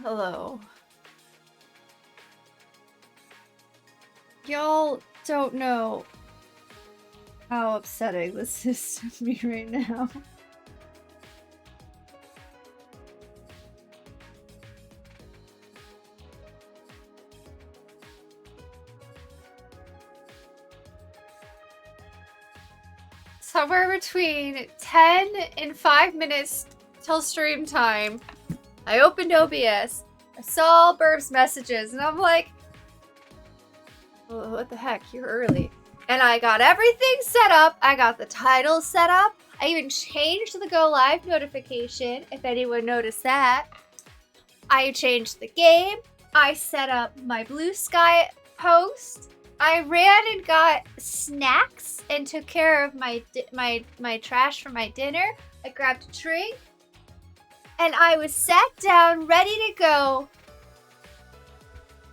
Hello. Y'all don't know how upsetting this is to me right now. Somewhere between 10 and 5 minutes till stream time, I opened OBS, I saw Burb's messages, and I'm like, oh, what the heck, you're early. And I got everything set up, I got the title set up, I even changed the go live notification, if anyone noticed that. I changed the game, I set up my Blue Sky post, I ran and got snacks and took care of my trash for my dinner. I grabbed a drink. And I was sat down, ready to go.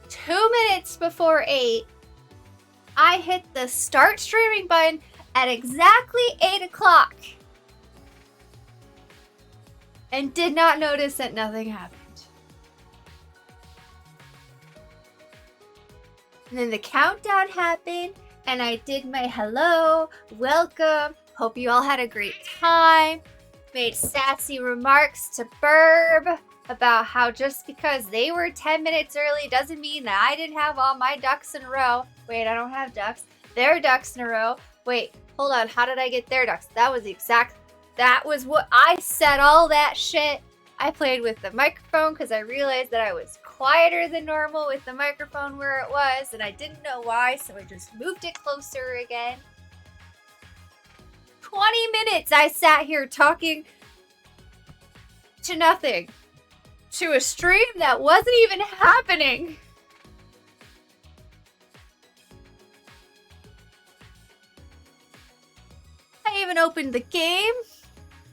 2 minutes before 8. I hit the start streaming button at exactly 8 o'clock. And did not notice that nothing happened. And then the countdown happened, and I did my hello, welcome, hope you all had a great time, made sassy remarks to Burb about how just because they were 10 minutes early doesn't mean that I didn't have all my ducks in a row. Wait, I don't have ducks. Their ducks in a row. Wait, hold on, how did I get their ducks? That was what I said, all that shit. I played with the microphone because I realized that I was quieter than normal with the microphone where it was, and I didn't know why, so I just moved it closer again. 20 minutes I sat here talking to nothing. To a stream that wasn't even happening. I even opened the game.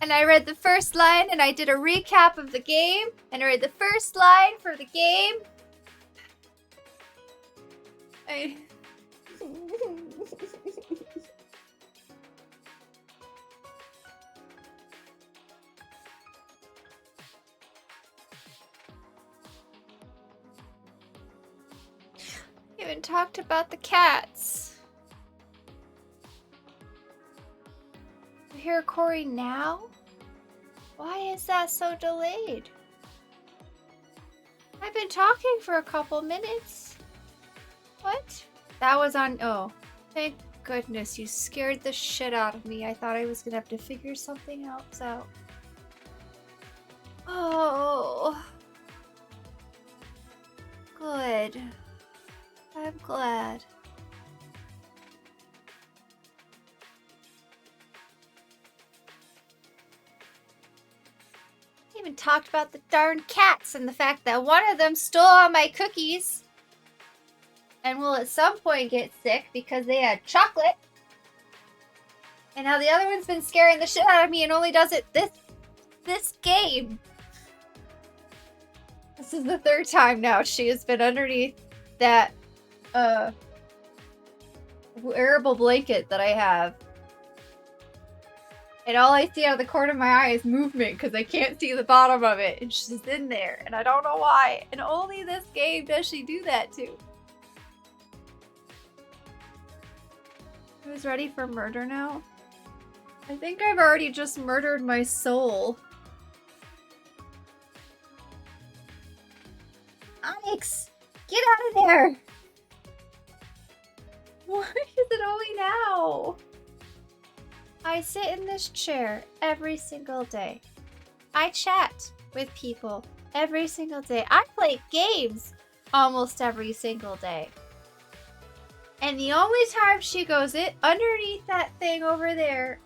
And I read the first line, and I did a recap of the game, and I read the first line for the game. I even talked about the cats. You hear Kory now? Why is that so delayed? I've been talking for a couple minutes. What? That was on... Oh. Thank goodness, you scared the shit out of me. I thought I was gonna have to figure something else out. Oh. Good. I'm glad. I even talked about the darn cats and the fact that one of them stole all my cookies and will at some point get sick because they had chocolate. And now the other one's been scaring the shit out of me and only does it this game. This is the third time now she has been underneath that wearable blanket that I have. And all I see out of the corner of my eye is movement because I can't see the bottom of it. And she's in there. And I don't know why. And only this game does she do that to. Who's ready for murder now? I think I've already just murdered my soul. Onyx! Get out of there! Why is it only now? I sit in this chair every single day. I chat with people every single day. I play games almost every single day. And the only time she goes underneath that thing over there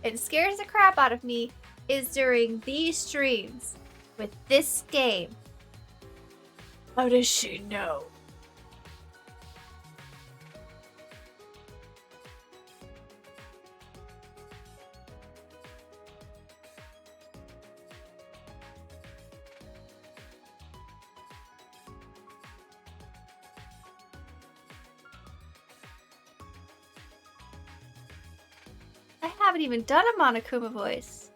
and scares the crap out of me is during these streams with this game. How does she know? I haven't even done a Monokuma voice.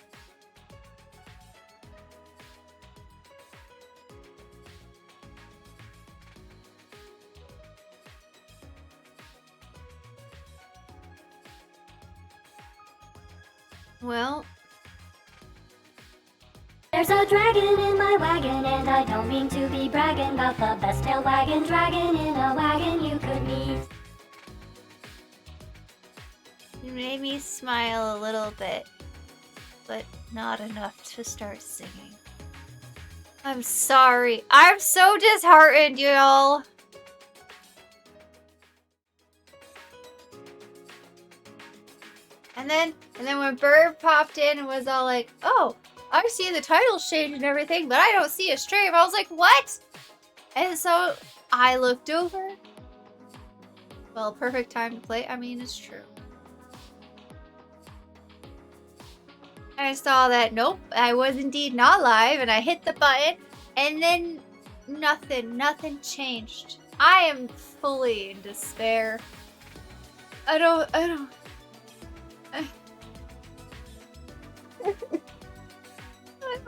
Well. There's a dragon in my wagon, and I don't mean to be bragging about the best tail wagging dragon in a wagon you could meet. You made me smile a little bit, but not enough to start singing. I'm sorry. I'm so disheartened, y'all. And then when Bird popped in and was all like, oh, I see the titles changed and everything, but I don't see a stream. I was like, what? And so I looked over. Well, perfect time to play. I mean, it's true. And I saw that, nope, I was indeed not live, and I hit the button, and then nothing changed. I am fully in despair. I don't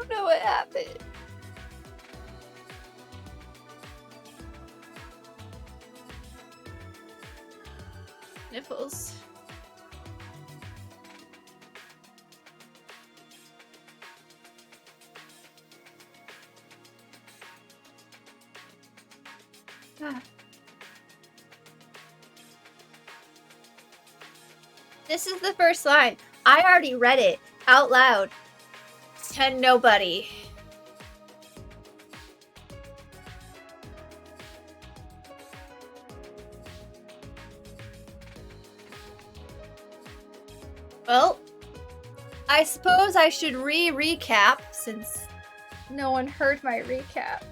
know what happened. Nipples. Ah. This is the first line. I already read it out loud to nobody. Well, I suppose I should recap since no one heard my recap.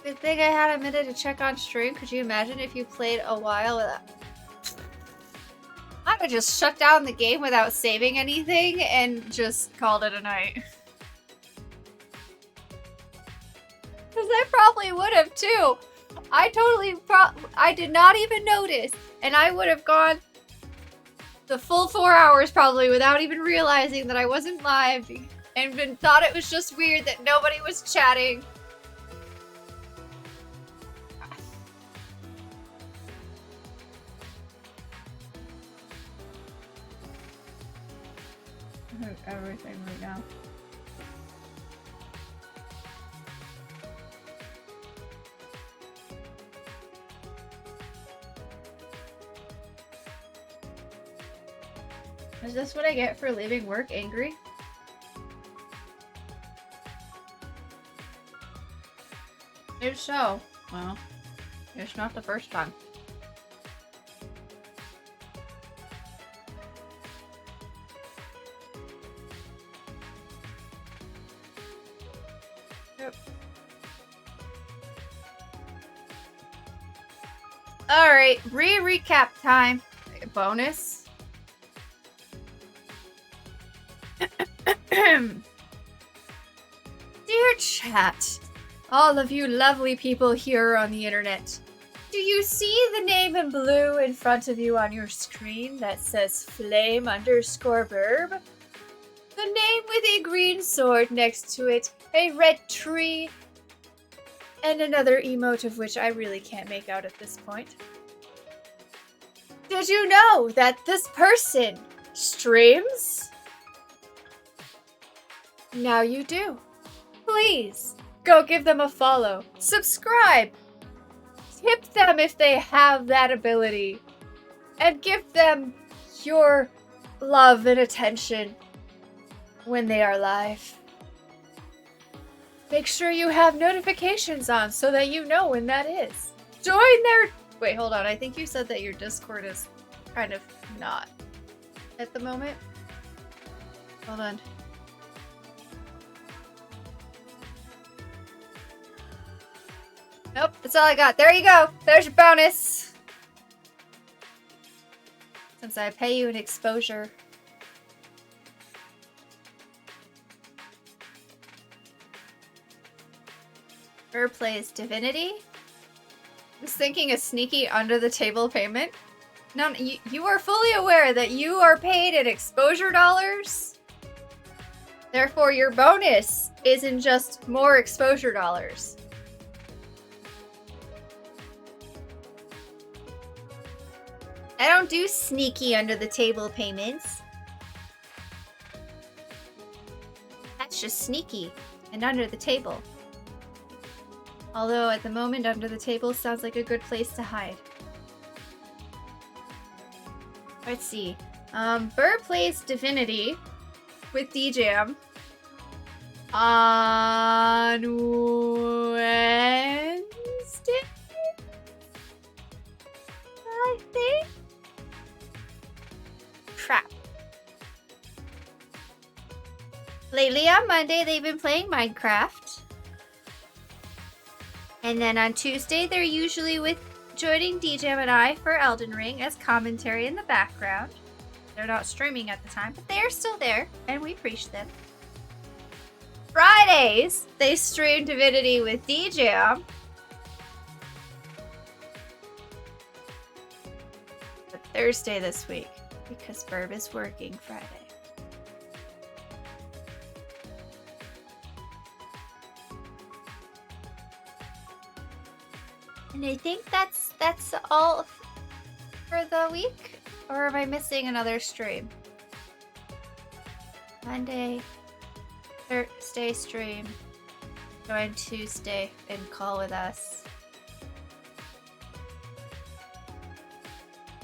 Good thing I had a minute to check on stream. Could you imagine if you played a while without... I would just shut down the game without saving anything and just called it a night. Because I probably would have too. I did not even notice. And I would have gone the full 4 hours probably without even realizing that I wasn't live. And thought it was just weird that nobody was chatting. Everything right now. Is this what I get for leaving work angry? If so, well, it's not the first time. Yep. Alright, recap time. Bonus. Dear chat, all of you lovely people here on the internet, do you see the name in blue in front of you on your screen that says flame_burb? The name with a green sword next to it, a red tree, and another emote of which I really can't make out at this point. Did you know that this person streams? Now you do. Please, go give them a follow. Subscribe. Tip them if they have that ability. And give them your love and attention when they are live. Make sure you have notifications on so that you know when that is. Join their... Wait, hold on. I think you said that your Discord is kind of not at the moment. Hold on. Nope, that's all I got. There you go. There's your bonus. Since I pay you an exposure. Her plays Divinity. I was thinking a sneaky under-the-table payment. No, you are fully aware that you are paid in exposure dollars. Therefore, your bonus isn't just more exposure dollars. I don't do sneaky under the table payments. That's just sneaky and under the table. Although at the moment, under the table sounds like a good place to hide. Let's see. Burr plays Divinity with DJam on Wednesday, I think. Crap. Lately on Monday, they've been playing Minecraft. And then on Tuesday, they're usually joining DJam and I for Elden Ring as commentary in the background. They're not streaming at the time, but they are still there, and we appreciate them. Fridays, they stream Divinity with DJam. But Thursday this week, because Burb is working Friday. And I think that's all for the week. Or am I missing another stream? Monday, Thursday stream. Join Tuesday and call with us.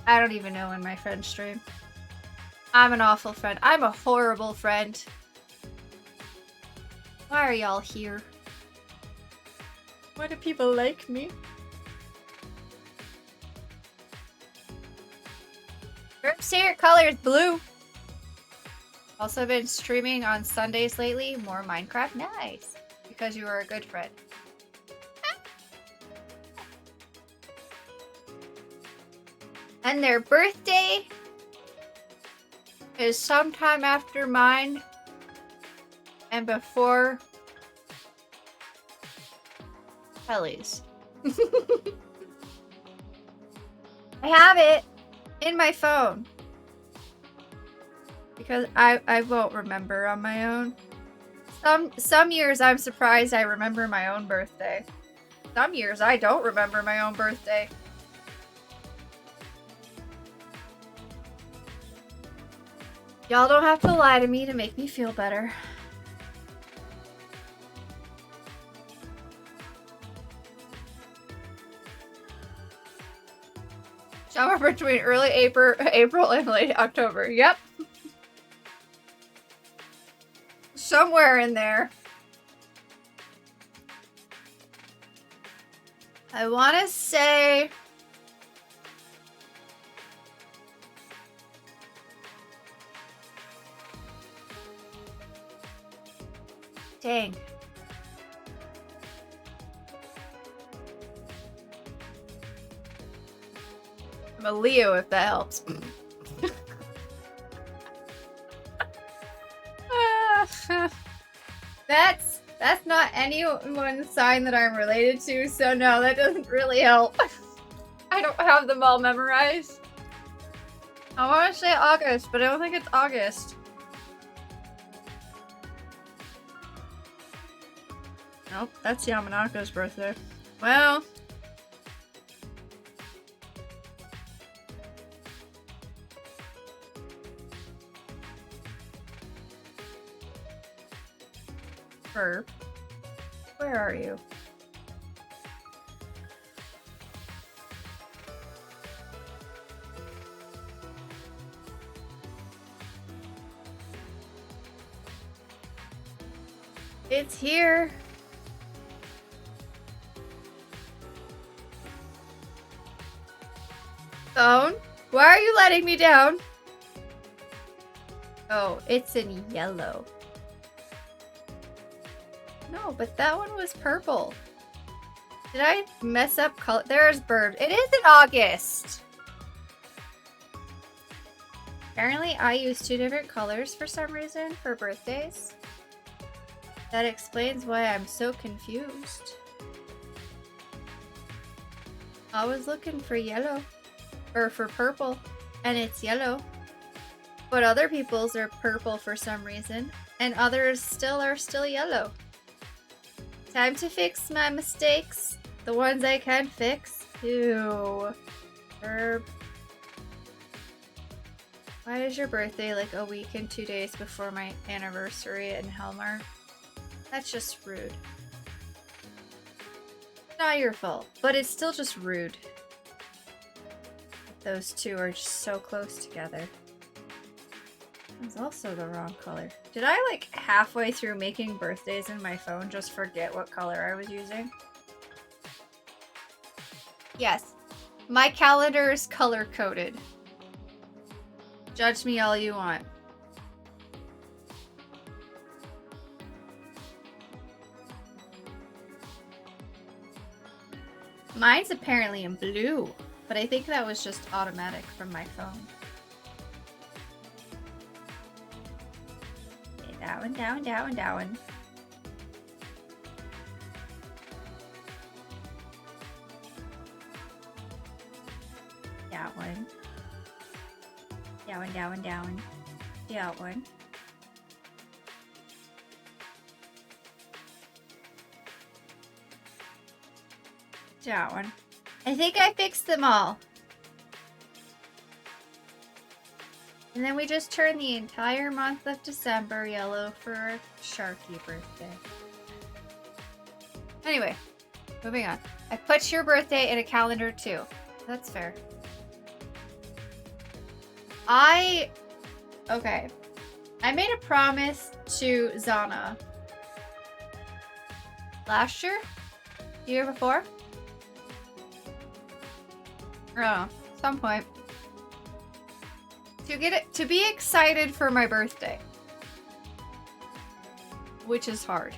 I don't even know when my friends stream. I'm an awful friend. I'm a horrible friend. Why are y'all here? Why do people like me? Burp's favorite color is blue. Also been streaming on Sundays lately. More Minecraft. Nice. Because you are a good friend. And their birthday is sometime after mine and before Kelly's. I have it in my phone because I won't remember on my own. Some years I'm surprised I remember my own birthday. Some years I don't remember my own birthday. Y'all don't have to lie to me to make me feel better. Summer between early April and late October. Yep. Somewhere in there. I want to say... Dang. I'm a Leo, if that helps. That's not anyone's sign that I'm related to, so no, that doesn't really help. I don't have them all memorized. I want to say August, but I don't think it's August. Nope, that's Yamanako's birthday. Well... Burp. Where are you? It's here. Phone? Why are you letting me down? Oh, it's in yellow. No, but that one was purple. Did I mess up color? There's Burb. It is in August. Apparently, I use 2 different colors for some reason for birthdays. That explains why I'm so confused. I was looking for yellow. Or for purple. And it's yellow. But other people's are purple for some reason. And others are still yellow. Time to fix my mistakes. The ones I can fix. Ew. Burp. Why is your birthday like a week and 2 days before my anniversary in Hallmark? That's just rude. Not your fault, but it's still just rude. Those two are just so close together. It's also the wrong color. Did I like halfway through making birthdays in my phone just forget what color I was using? Yes, my calendar is color coded. Judge me all you want. Mine's apparently in blue, but I think that was just automatic from my phone. Okay, that one, that one, that one, that one. That one. That one, that one, that one. That one. That one. I think I fixed them all. And then we just turned the entire month of December yellow for Sharky birthday. Anyway, moving on. I put your birthday in a calendar too. That's fair. Okay. I made a promise to Zana last year? The year before? I don't know. Some point. To be excited for my birthday. Which is hard.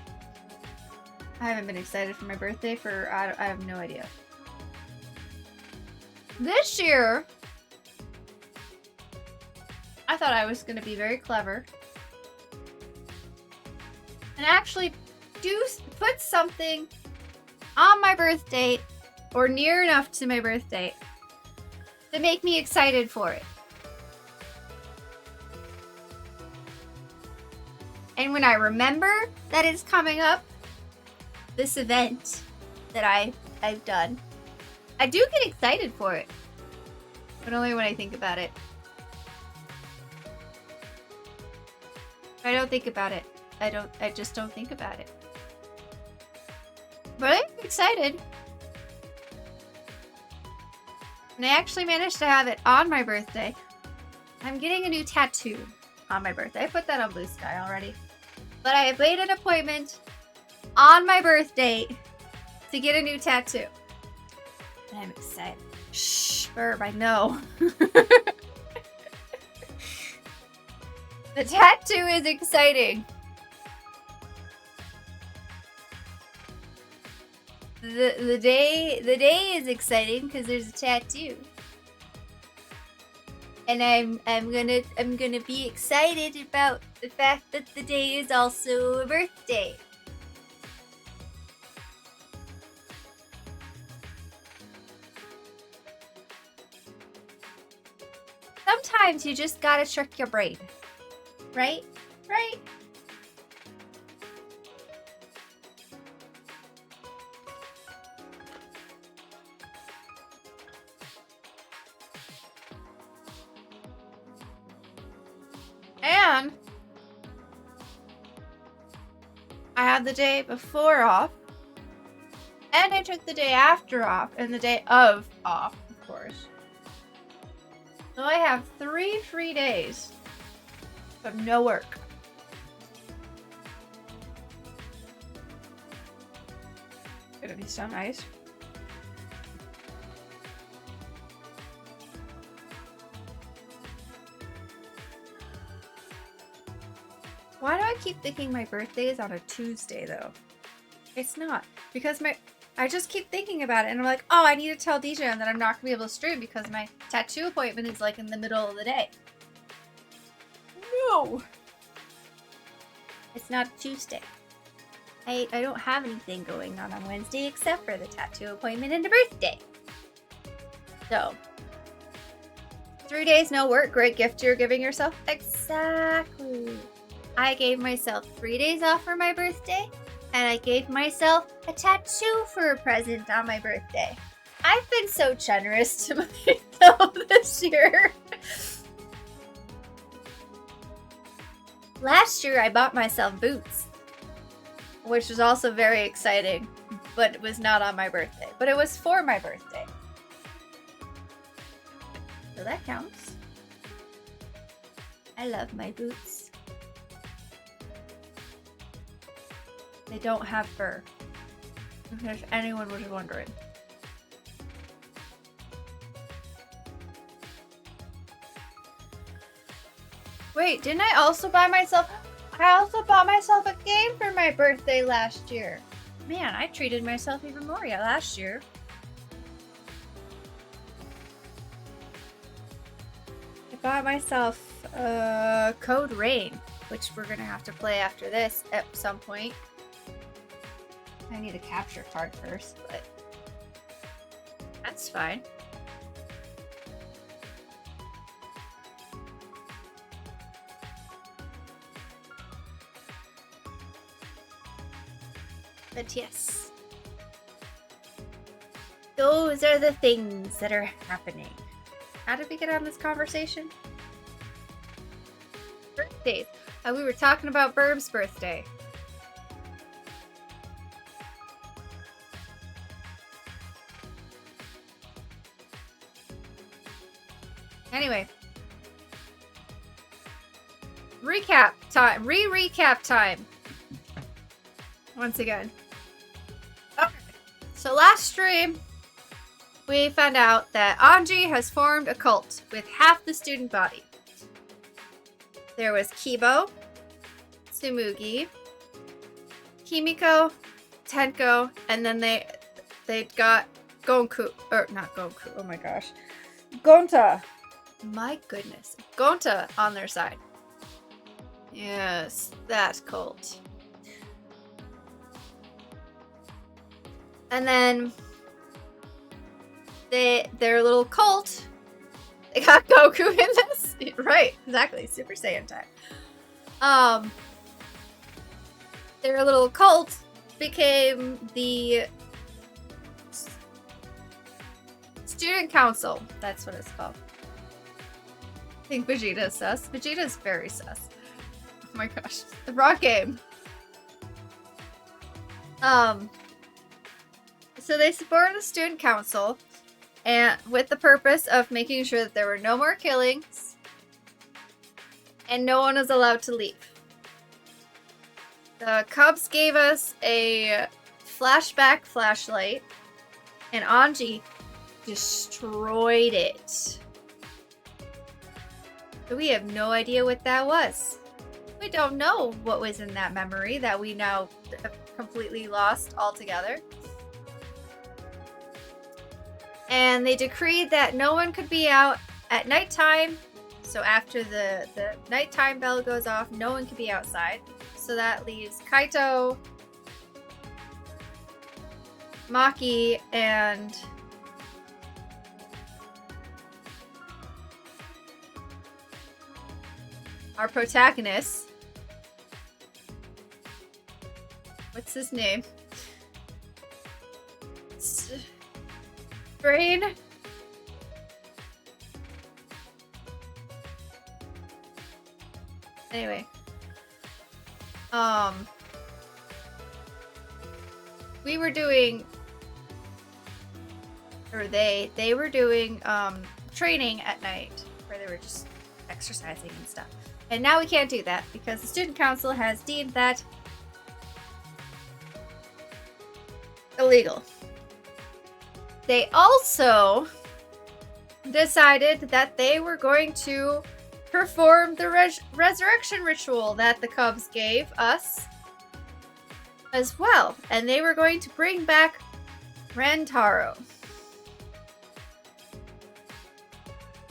I haven't been excited for my birthday for, I have no idea. This year, I thought I was going to be very clever. And actually put something on my birthday or near enough to my birthday to make me excited for it. And when I remember that it's coming up, this event that I've done, I do get excited for it. But only when I think about it. I don't think about it. I just don't think about it. But I'm excited. And I actually managed to have it on my birthday. I'm getting a new tattoo on my birthday. I put that on Blue Sky already. But I have made an appointment on my birthday to get a new tattoo. And I'm excited. Shh, Burb, I know. The tattoo is exciting. The day is exciting because there's a tattoo. And I'm gonna be excited about the fact that the day is also a birthday. Sometimes you just gotta trick your brain. Right? Right? And I had the day before off. And I took the day after off. And the day of off, of course. So I have 3 free days of no work. Gonna be so nice. Why do I keep thinking my birthday is on a Tuesday though? It's not. Because I just keep thinking about it and I'm like, oh, I need to tell DJ that I'm not gonna be able to stream because my tattoo appointment is like in the middle of the day. No! It's not Tuesday. I don't have anything going on Wednesday except for the tattoo appointment and the birthday. So, 3 days no work, great gift you're giving yourself. Exactly. I gave myself 3 days off for my birthday, and I gave myself a tattoo for a present on my birthday. I've been so generous to myself this year. Last year I bought myself boots, which was also very exciting, but it was not on my birthday. But it was for my birthday. So that counts. I love my boots. They don't have fur. If anyone was wondering. Wait, didn't I also buy myself... I also bought myself a game for my birthday last year. Man, I treated myself even more last year. I bought myself Code Rain, which we're gonna have to play after this at some point. I need a capture card first, but that's fine. But yes, those are the things that are happening. How did we get on this conversation? Birthdays. We were talking about Burb's birthday. Anyway. Recap time. Recap time. Once again. Okay. So last stream, we found out that Anji has formed a cult with half the student body. There was Kibo, Tsumugi, Kimiko, Tenko, and then they got Gonku, or not Gonku, oh my gosh. Gonta. My goodness. Gonta on their side. Yes, that cult. And then their little cult, they got Goku in this. Right, exactly. Super Saiyan time. Their little cult became the student council. That's what it's called. I think Vegeta's sus. Vegeta's very sus. Oh my gosh. The wrong game. So they supported the student council and with the purpose of making sure that there were no more killings and no one was allowed to leave. The Cubs gave us a flashback flashlight and Anji destroyed it. So we have no idea what that was. We don't know what was in that memory that we now have completely lost altogether. And they decreed that no one could be out at nighttime. So after the nighttime bell goes off, no one can be outside. So that leaves Kaito, Maki, and our protagonist. What's his name? Brain. Anyway. We were doing, or they were doing training at night where they were just exercising and stuff. And now we can't do that because the student council has deemed that illegal. They also decided that they were going to perform the resurrection ritual that the Cubs gave us as well. And they were going to bring back Rantaro.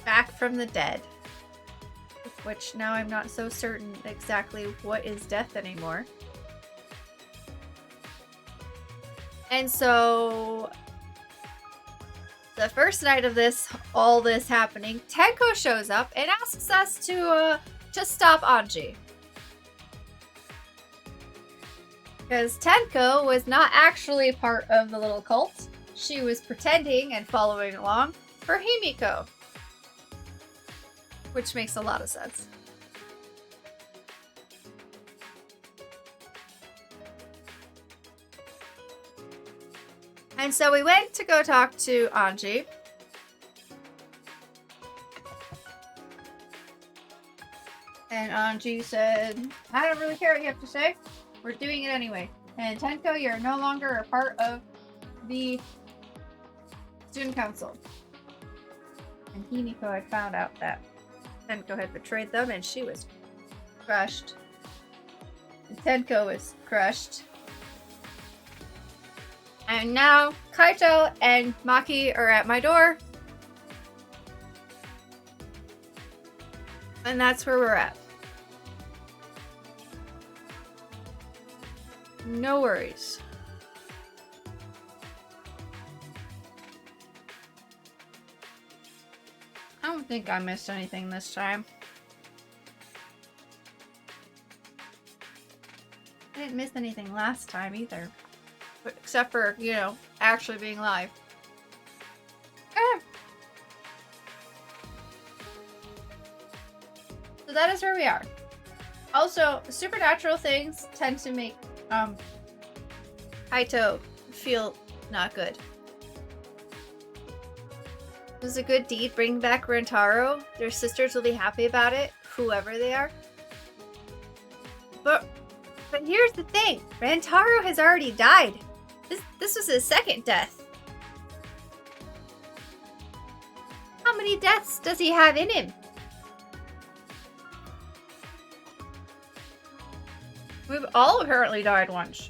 Back from the dead. Which now I'm not so certain exactly what is death anymore. And so the first night of all this happening, Tenko shows up and asks us to stop Anji. Because Tenko was not actually part of the little cult. She was pretending and following along for Himiko. Which makes a lot of sense. And so we went to go talk to Anji. And Anji said, I don't really care what you have to say. We're doing it anyway. And Tenko, you're no longer a part of the student council. And Himiko had found out that Tenko had betrayed them, and she was crushed. And Tenko was crushed. And now Kaito and Maki are at my door. And that's where we're at. No worries. I don't think I missed anything this time. I didn't miss anything last time either. But except for, you know, actually being live. So that is where we are. Also, supernatural things tend to make Kaito feel not good. It was a good deed. Bring back Rentaro. Their sisters will be happy about it, whoever they are. But here's the thing. Rentaro has already died. This was his second death. How many deaths does he have in him? We've all apparently died once.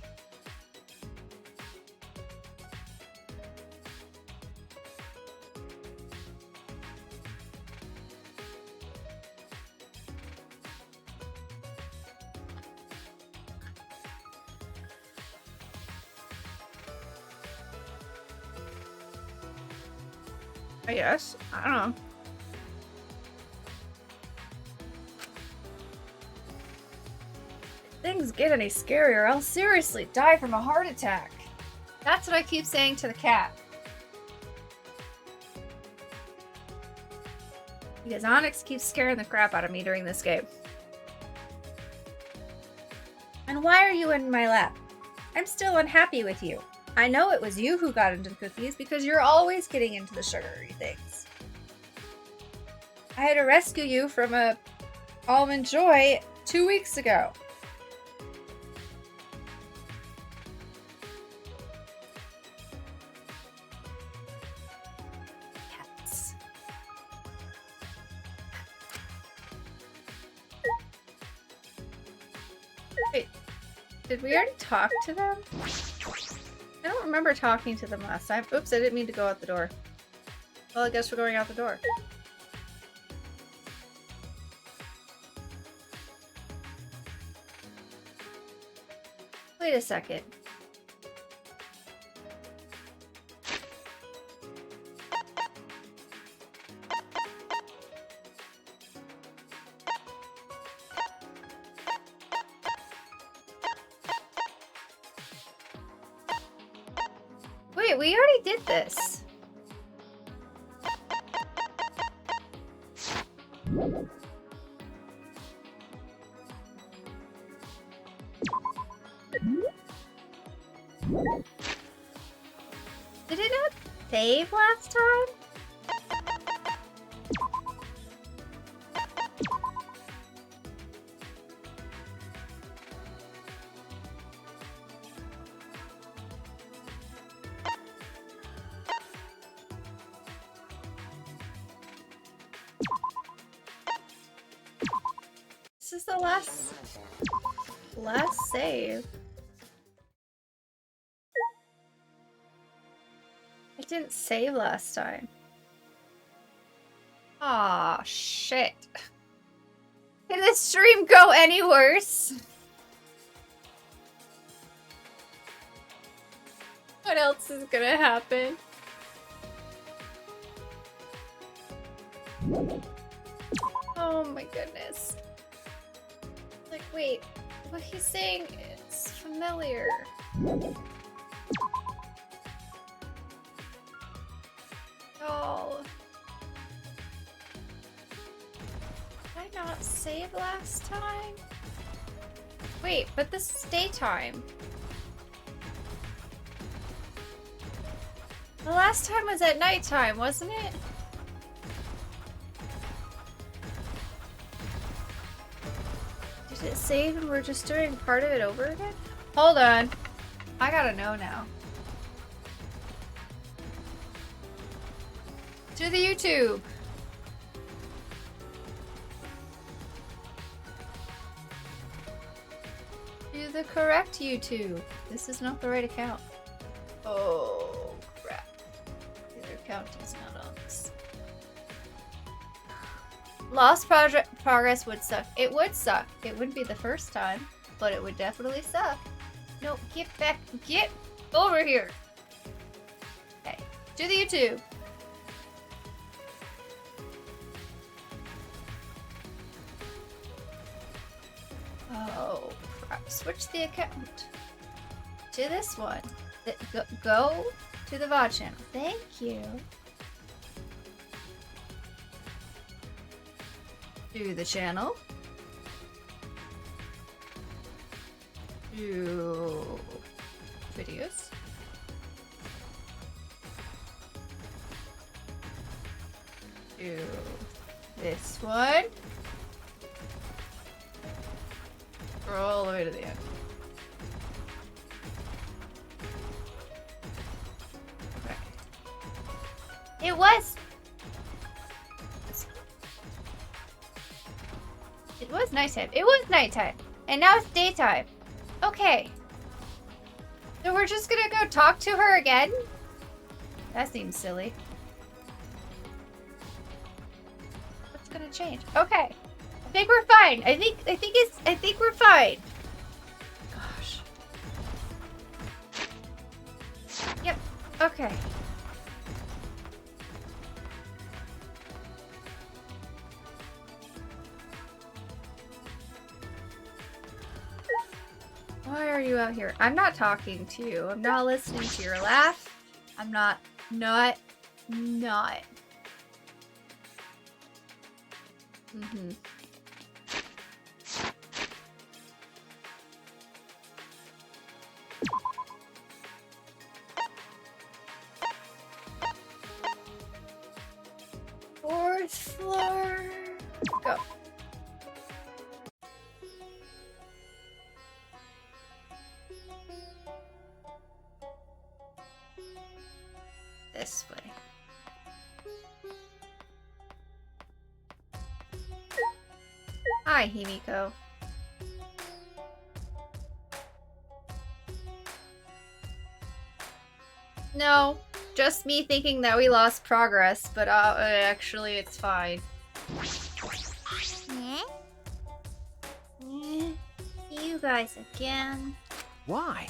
I guess. I don't know. If things get any scarier, I'll seriously die from a heart attack. That's what I keep saying to the cat. Because Onyx keeps scaring the crap out of me during this game. And why are you in my lap? I'm still unhappy with you. I know it was you who got into the cookies because you're always getting into the sugary things. I had to rescue you from a Almond Joy 2 weeks ago. Cats. Wait, did we already talk to them? I don't remember talking to them last time. Oops, I didn't mean to go out the door. Well, I guess we're going out the door. Wait a second. Wait, we already did this. Did it not save last time? This is the last save. It didn't save last time. Aw, shit. Can this stream go any worse? What else is gonna happen? Oh my goodness. Like, wait, what he's saying is familiar. Oh. Did I not save last time? Wait, but this is daytime. The last time was at nighttime, wasn't it? Did it save and we're just doing part of it over again? Hold on. I gotta know now. To the YouTube. To the correct YouTube. This is not the right account. Oh, crap. The other account is not on this. Lost progress would suck. It would suck. It wouldn't be the first time, but it would definitely suck. No, get back. Get over here. Okay. To the YouTube. Oh, crap. Switch the account to this one. Go to the VOD channel. Thank you. To the channel. To videos. To this one. Scroll all the way to the end. Okay. It was. It was nighttime. It was nighttime. And now it's daytime. Okay. So we're just gonna go talk to her again? That seems silly. What's gonna change? Okay. I think we're fine. I think we're fine. Gosh. Yep. Okay. Why are you out here? I'm not talking to you. I'm not listening to your laugh. I'm not. Mm-hmm. Fourth floor. Go. This way. Hi, Himiko. No, just me thinking that we lost progress, but actually it's fine. You guys again. Why?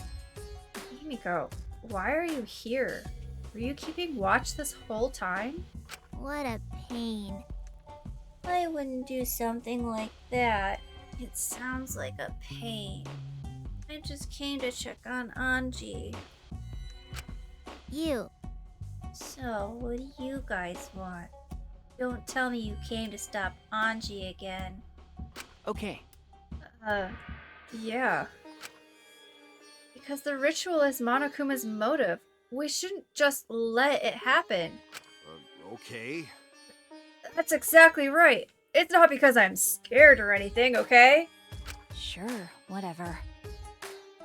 Himiko, why are you here? Were you keeping watch this whole time? What a pain. I wouldn't do something like that. It sounds like a pain. I just came to check on Anji. You. So, what do you guys want? Don't tell me you came to stop Anji again. Okay. Yeah. Because the ritual is Monokuma's motive. We shouldn't just let it happen. Okay. That's exactly right. It's not because I'm scared or anything, okay? Sure, whatever.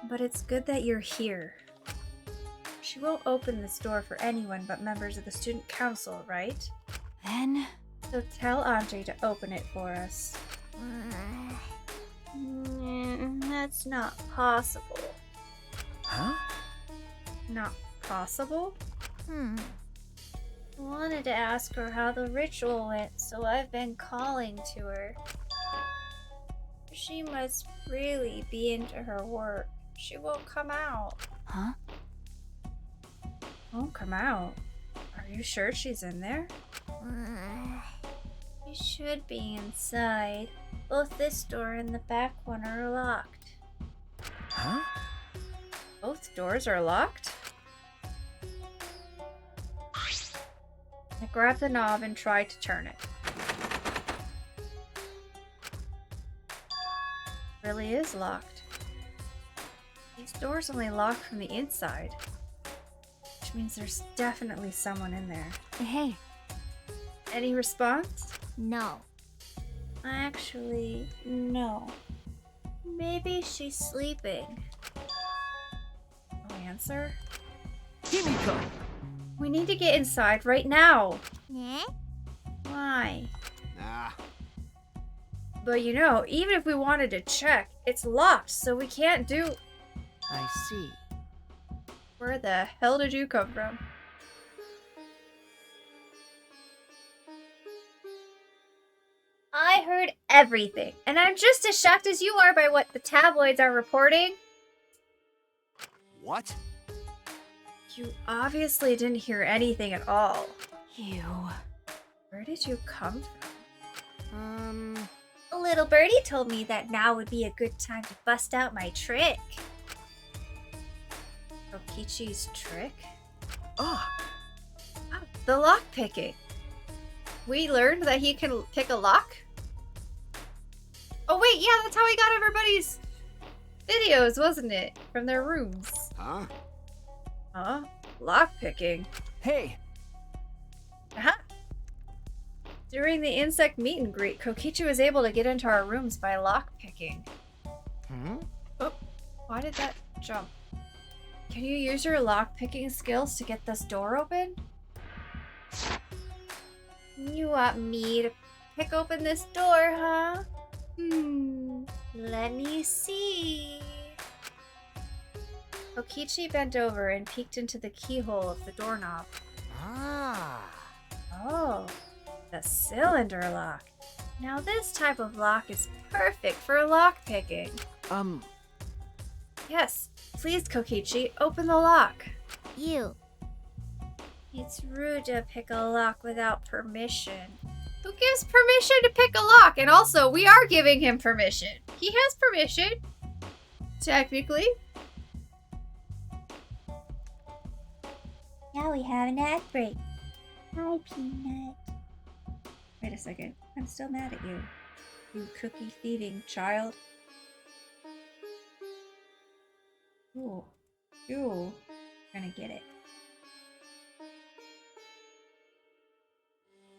But it's good that you're here. She won't open this door for anyone but members of the student council, right? Then... So tell Anji to open it for us. That's not possible. Huh? Not possible? I wanted to ask her how the ritual went, so I've been calling to her. She must really be into her work. She won't come out. Huh? Won't come out? Are you sure she's in there? She should be inside. Both this door and the back one are locked. Huh? Both doors are locked? I grabbed the knob and tried to turn it. It really is locked. These doors only lock from the inside, which means there's definitely someone in there. Hey. Any response? No. Actually, no. Maybe she's sleeping. No answer? Himiko! We need to get inside right now. Eh? Why? Nah. But you know, even if we wanted to check, it's locked, so we can't do... I see. Where the hell did you come from? I heard everything, and I'm just as shocked as you are by what the tabloids are reporting. What? You obviously didn't hear anything at all. Ew. Where did you come from? A Little birdie told me that now would be a good time to bust out my trick. Kokichi's trick? Ah! Oh, the lock picking. We learned that he can pick a lock? Oh wait, yeah, that's how he got everybody's videos, wasn't it? From their rooms. Huh? Huh? Lock picking. Hey! Uh-huh. During the insect meet and greet, Kokichi was able to get into our rooms by lock picking. Hmm? Oh, why did that jump? Can you use your lock picking skills to get this door open? You want me to pick open this door, huh? Let me see. Kokichi bent over and peeked into the keyhole of the doorknob. Ah! Oh, the cylinder lock. Now this type of lock is perfect for lock picking. Yes, please, Kokichi, open the lock. You. It's rude to pick a lock without permission. Who gives permission to pick a lock? And also, we are giving him permission. He has permission. Technically. Now we have an ad break. Hi, Peanut. Wait a second. I'm still mad at you. You cookie thieving child. Ooh. Ooh. Gonna get it.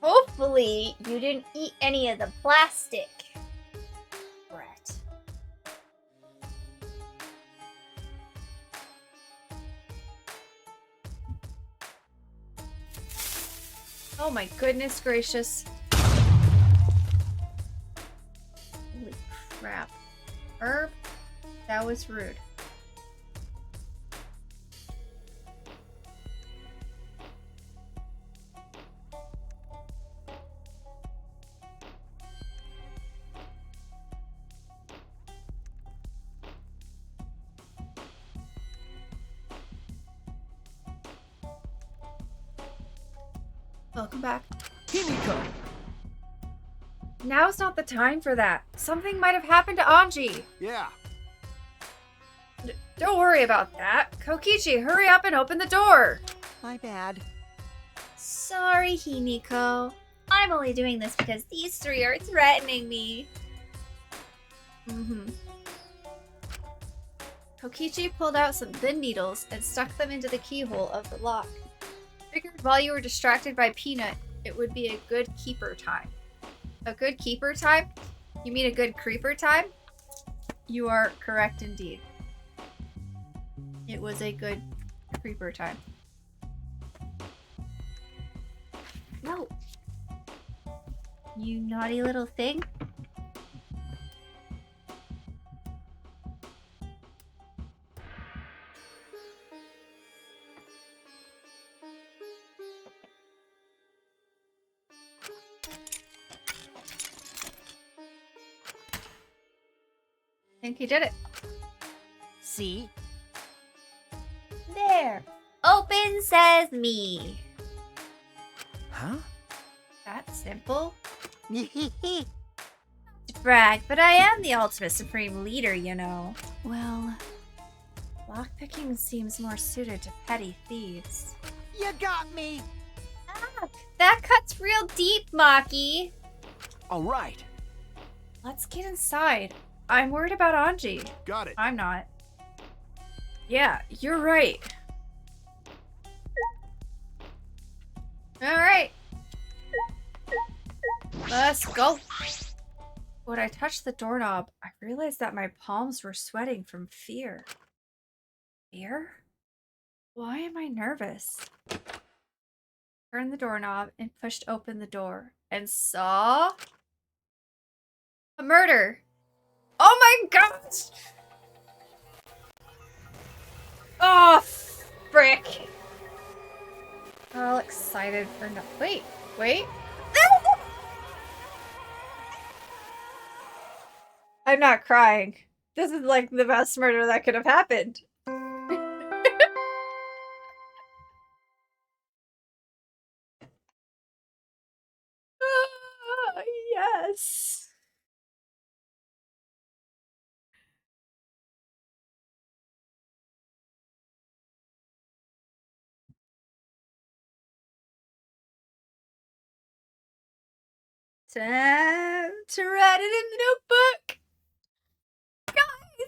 Hopefully, you didn't eat any of the plastic. Brat. Oh my goodness gracious. Holy crap. Herb? That was rude. Welcome back. Himiko! Now's not the time for that. Something might have happened to Anji. Yeah. Don't worry about that. Kokichi, hurry up and open the door. My bad. Sorry, Himiko. I'm only doing this because these three are threatening me. Kokichi pulled out some thin needles and stuck them into the keyhole of the lock. Figured while you were distracted by Peanut, it would be a good keeper time. A good keeper time? You mean a good creeper time? You are correct indeed. It was a good creeper time. No. You naughty little thing. I think he did it. See? There. Open sesame. Huh? That's simple. Hee. To brag, but I am the ultimate supreme leader, you know. Well, Lockpicking seems more suited to petty thieves. You got me! Ah, that cuts real deep, Maki. Alright. Let's get inside. I'm worried about Anji. Got it. I'm not. Yeah, you're right. Alright. Let's go. When I touched the doorknob, I realized that my palms were sweating from fear. Fear? Why am I nervous? Turned the doorknob and pushed open the door and saw a murder. Oh my gosh! Oh, frick. All excited for no- Wait, wait. I'm not crying. This is like the best murder that could have happened. Yes. Time to write it in the notebook. Guys,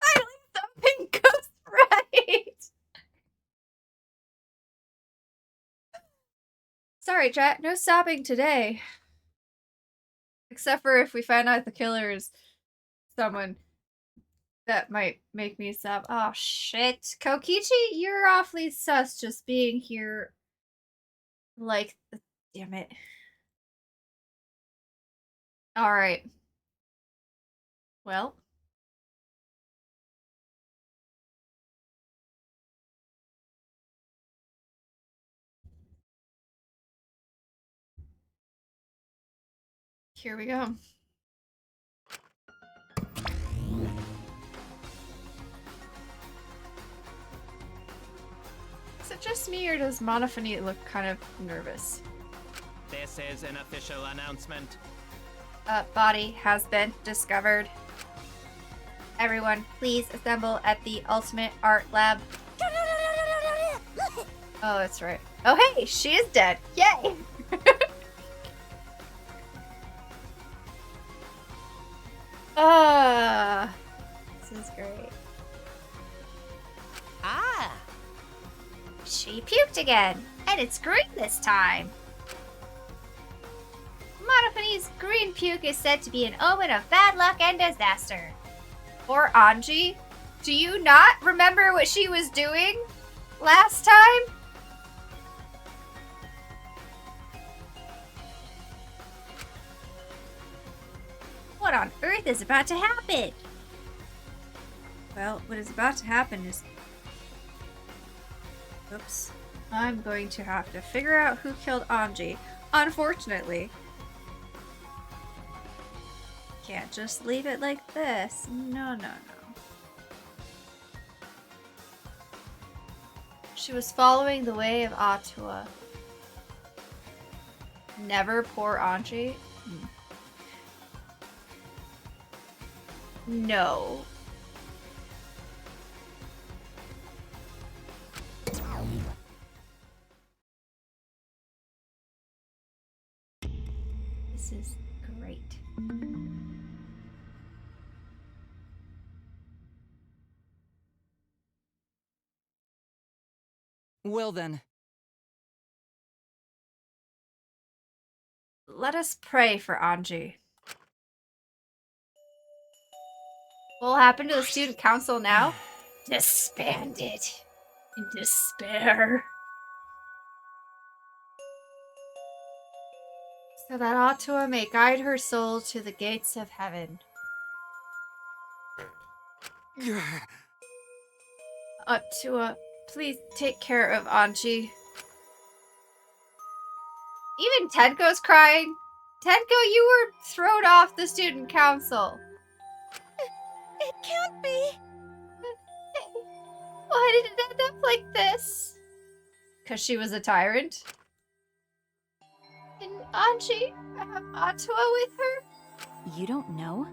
finally something goes right. Sorry, chat. No sobbing today. Except for if we find out the killer is someone that might make me sob. Oh, shit. Kokichi, you're awfully sus just being here. Like, damn it. Alright. Well. Here we go. Is it just me or does Monophony look kind of nervous? This is an official announcement. Body has been discovered. Everyone, please assemble at the Ultimate Art Lab. Oh, that's right. Oh, hey, she is dead. Yay! This is great. Ah! She puked again, and it's green this time. Monophony's green puke is said to be an omen of bad luck and disaster. Or Anji, do you not remember what she was doing last time? What on earth is about to happen? Well, what is about to happen is... Oops. I'm going to have to figure out who killed Anji. Unfortunately. Can't just leave it like this. No, no, no. She was following the way of Atua. Never poor Anji? No. This is great. Well then. Let us pray for Anji. What will happen to the student council now? Disbanded. In despair. So that Atua may guide her soul to the gates of heaven. Atua, please take care of Anji. Even Tenko's crying. Tenko, you were thrown off the student council. It can't be. Why did it end up like this? Because she was a tyrant. And Anji have Atua with her? You don't know?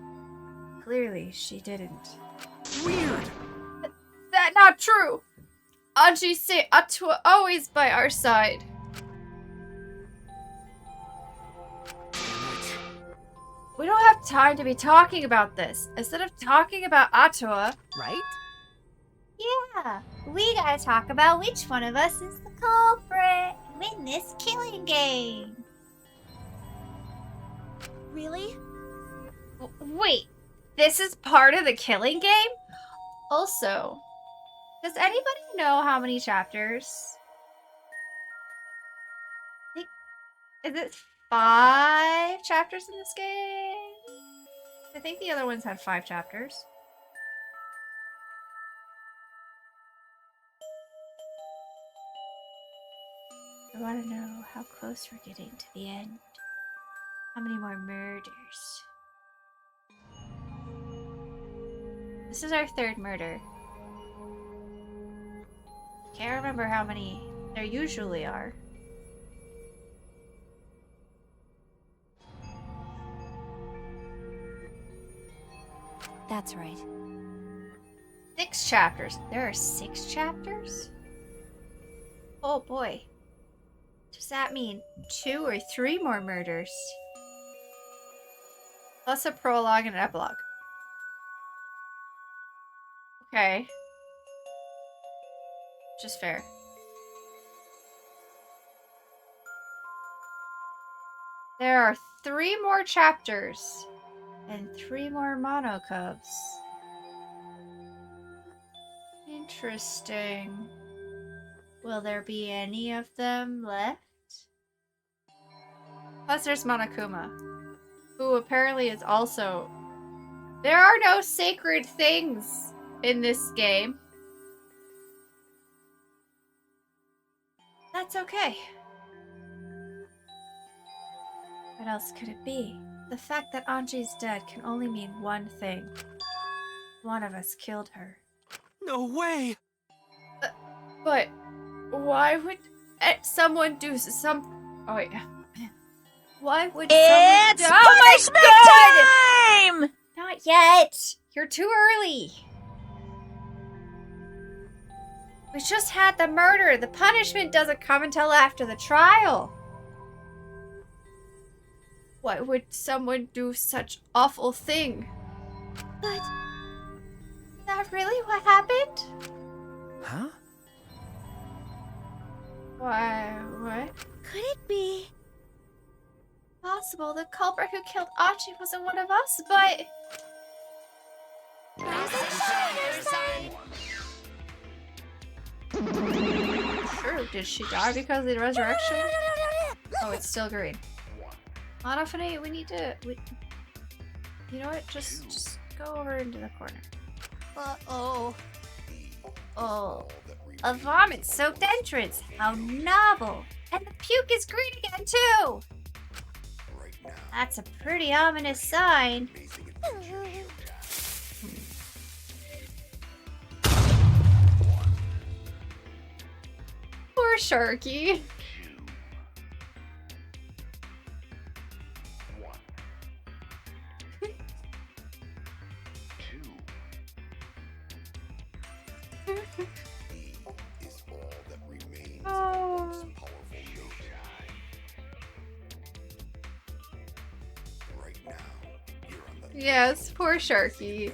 Clearly, she didn't. Weird! That not true! Anji say Atua always by our side. We don't have time to be talking about this. Instead of talking about Atua, Right? Yeah, we gotta talk about which one of us is the culprit. Win this killing game. Really? Wait, this is part of the killing game? Also, does anybody know how many chapters? Is it 5 chapters in this game? I think the other ones had 5 chapters. I want to know how close we're getting to the end. How many more murders? This is our 3rd murder. Can't remember how many there usually are. That's right. 6 chapters. There are 6 chapters? Oh boy. Does that mean 2 or 3 more murders? Plus a prologue and an epilogue. Okay. Just fair. There are 3 more chapters and 3 more mono cubs. Interesting. Will there be any of them left? Plus there's Monokuma, who apparently is also... There are no sacred things in this game. That's okay. What else could it be? The fact that Anji's dead can only mean one thing. One of us killed her. No way! But why would someone do some... Oh wait. Why would It's someone... Oh my punishment time! Not yet! You're too early! We just had the murder. The punishment doesn't come until after the trial. Why would someone do such awful thing? But... Is that really what happened? Huh? Why, what? Could it be? Possible the culprit who killed Achi wasn't one of us, but... True, did she die because of the resurrection? Oh, it's still green. Monofane, we need to... You know what? Just go over into the corner. Uh-oh. Oh. A vomit-soaked entrance. How novel. And the puke is green again, too. That's a pretty ominous sign. Poor Sharky. Oh. Yes, poor Sharky.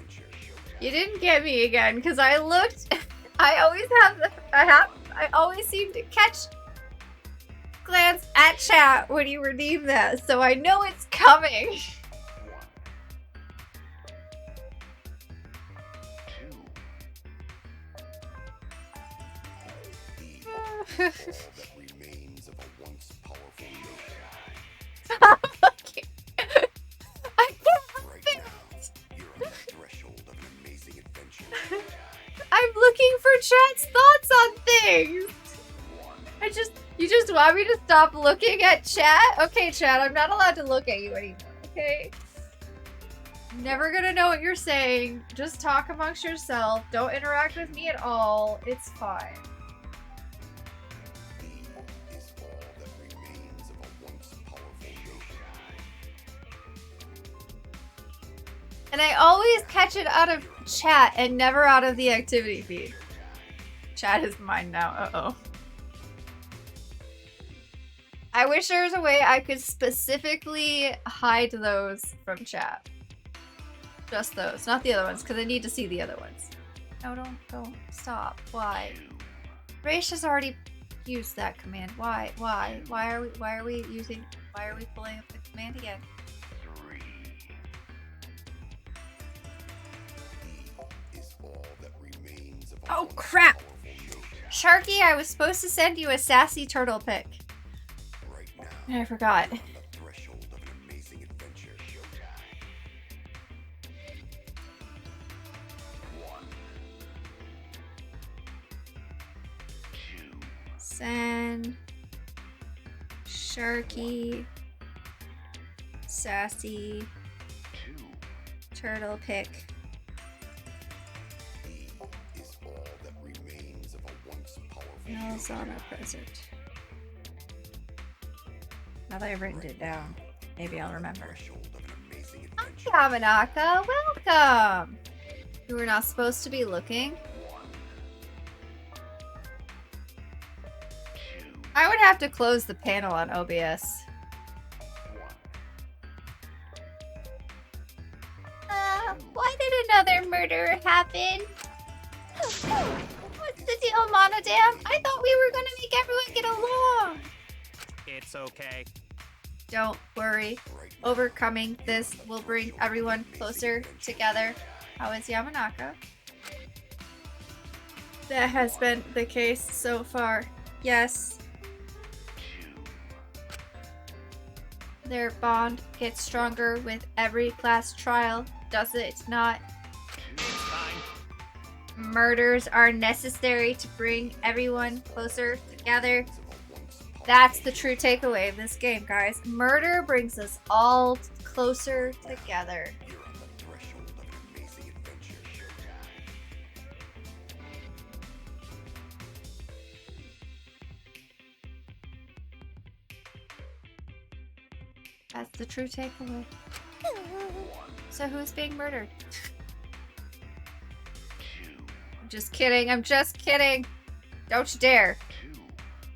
You didn't get me again because I looked. I always seem to glance at chat when you redeem that, so I know it's coming. Stop looking. I can't help it. I'm looking for chat's thoughts on things. You just want me to stop looking at chat? Okay, chat, I'm not allowed to look at you anymore, okay? Never gonna know what you're saying. Just talk amongst yourself. Don't interact with me at all. It's fine. And I always catch it out of chat and never out of the activity feed. Chat is mine now. Uh-oh. I wish there was a way I could specifically hide those from chat. Just those, not the other ones, because I need to see the other ones. No, don't. Stop. Why? Raish has already used that command. Why? Why are we pulling up the command again? Oh crap! Sharky, I was supposed to send you a sassy turtle pic. I forgot. Send Sharky sassy turtle pic. Zana present. Now that I've written it down, maybe I'll remember. Hi, Yamanaka, welcome! You were not supposed to be looking. I would have to close the panel on OBS. Why did another murder happen? What's the deal, Monodam? I thought we were gonna make everyone get along. It's okay. Don't worry. Overcoming this will bring everyone closer together. How is Yamanaka? That has been the case so far. Yes. Their bond gets stronger with every class trial, does it not? It's fine. Murders are necessary to bring everyone closer together. That's the true takeaway of this game, guys. Murder brings us all closer together. That's the true takeaway. So who's being murdered? I'm just kidding. I'm just kidding. Don't you dare.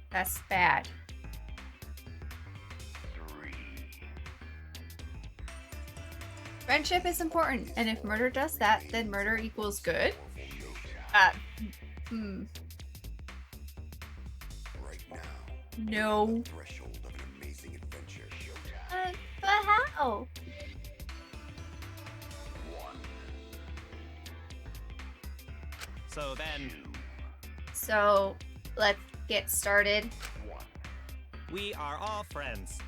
That's bad. Friendship is important, and if murder does that, then murder equals good? No. But how? So, let's get started. We are all friends.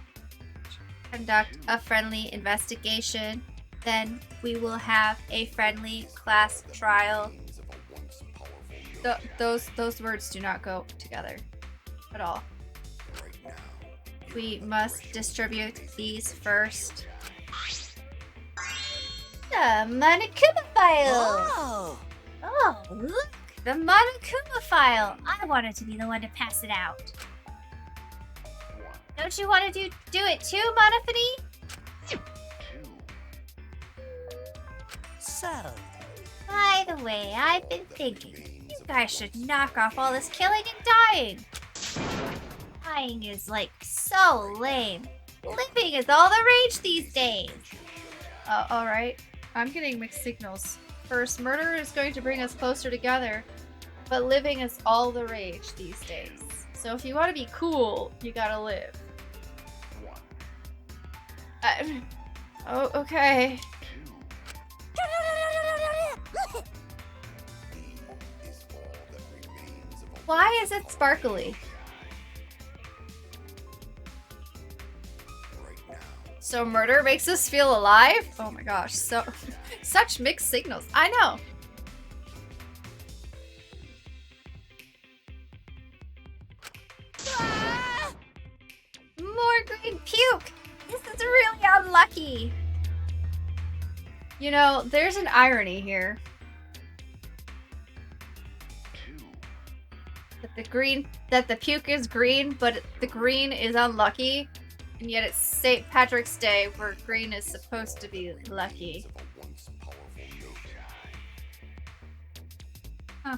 Conduct a friendly investigation. Then we will have a friendly class trial. Those words do not go together at all. We must distribute these first. The Monokuma file! Oh, look! The Monokuma file! I wanted to be the one to pass it out. Don't you want to do it too, Monofany? So, By the way, I've been thinking, you guys should knock off all this killing and dying. Dying is like so lame. Living is all the rage these days. Alright. I'm getting mixed signals. First, murder is going to bring us closer together, but living is all the rage these days. So if you want to be cool, you gotta live. Oh, okay. Why is it sparkly? So murder makes us feel alive? Oh my gosh, so such mixed signals. I know. Ah! More green puke. This is really unlucky. You know, there's an irony here. That the puke is green, but the green is unlucky. And yet it's St. Patrick's Day, where green is supposed to be lucky. Huh.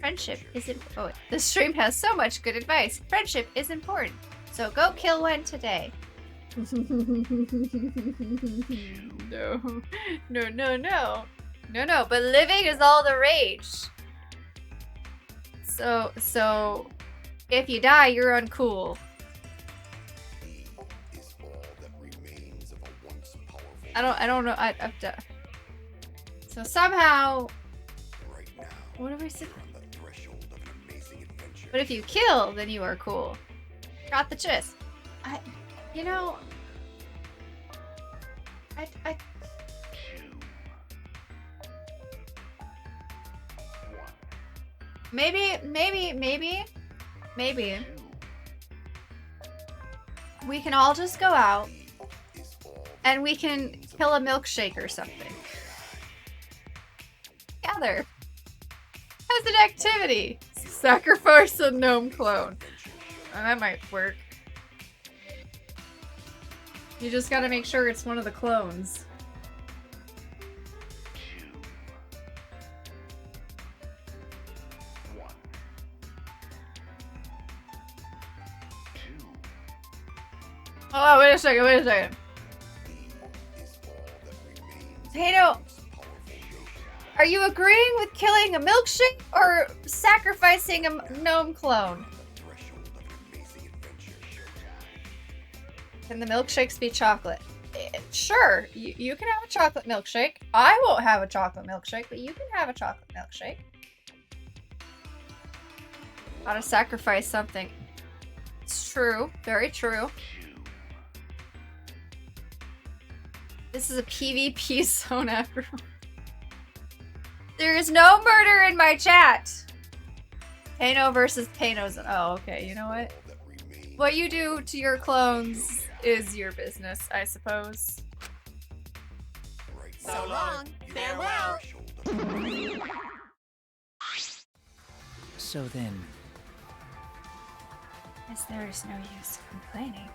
Friendship is important. Oh, the stream has so much good advice. Friendship is important. So go kill one today. No. No, no, no. No, no, but living is all the rage. So, if you die, you're uncool. I don't know. I've done. So somehow, what do we say? But if you kill, then you are cool. Got the gist. You know, maybe we can all just go out and we can kill a milkshake or something. Together. As an activity. Sacrifice a gnome clone. That might work. You just gotta make sure it's one of the clones. Oh, wait a second. Potato, are you agreeing with killing a milkshake or sacrificing a gnome clone? Can the milkshakes be chocolate? Sure, you can have a chocolate milkshake. I won't have a chocolate milkshake, but you can have a chocolate milkshake. Gotta sacrifice something. It's true, very true. This is a PvP zone after all. There is no murder in my chat. Pano versus Pano's. Oh, okay. You know what? What you do to your clones is your business, I suppose. So long. Farewell. So then, As there is no use complaining,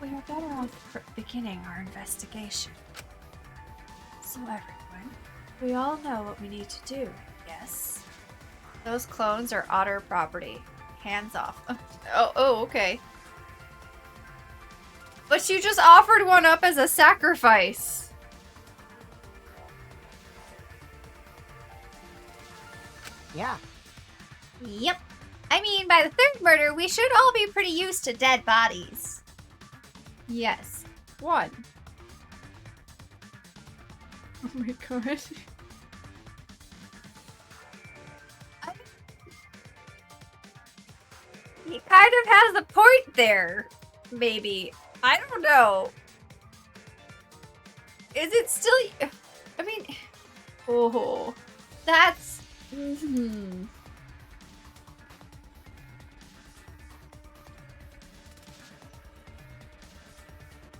we are better off beginning our investigation. So everyone, we all know what we need to do, yes? Those clones are Otter property. Hands off. Oh, okay. But you just offered one up as a sacrifice. Yeah. Yep. I mean, by the third murder, we should all be pretty used to dead bodies. Yes. One. Oh my god. He kind of has a point there. Maybe. I don't know. Is it still... I mean... Oh. That's...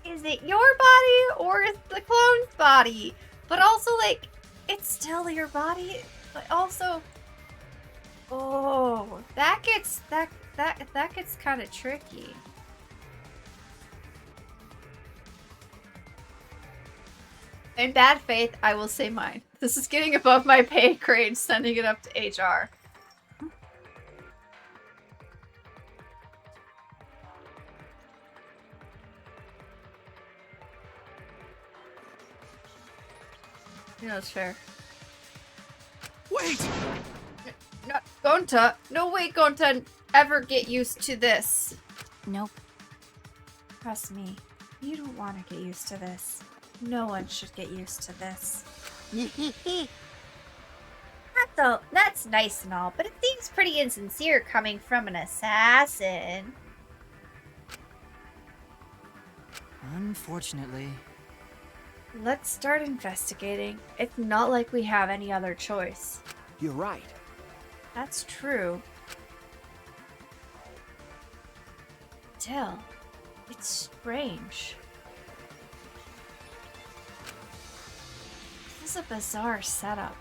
Is it your body or is the clone's body? But also, like, it's still your body. But also... Oh, that gets... That gets kind of tricky. In bad faith, I will say mine. This is getting above my pay grade, sending it up to HR. You know, it's fair. wait! No, Gonta. No way, Gonta ever get used to this. Nope. Trust me, you don't want to get used to this. No one should get used to this. That's nice and all, but it seems pretty insincere coming from an assassin. Unfortunately. Let's start investigating. It's not like we have any other choice. You're right. That's true. Still, it's strange. This is a bizarre setup.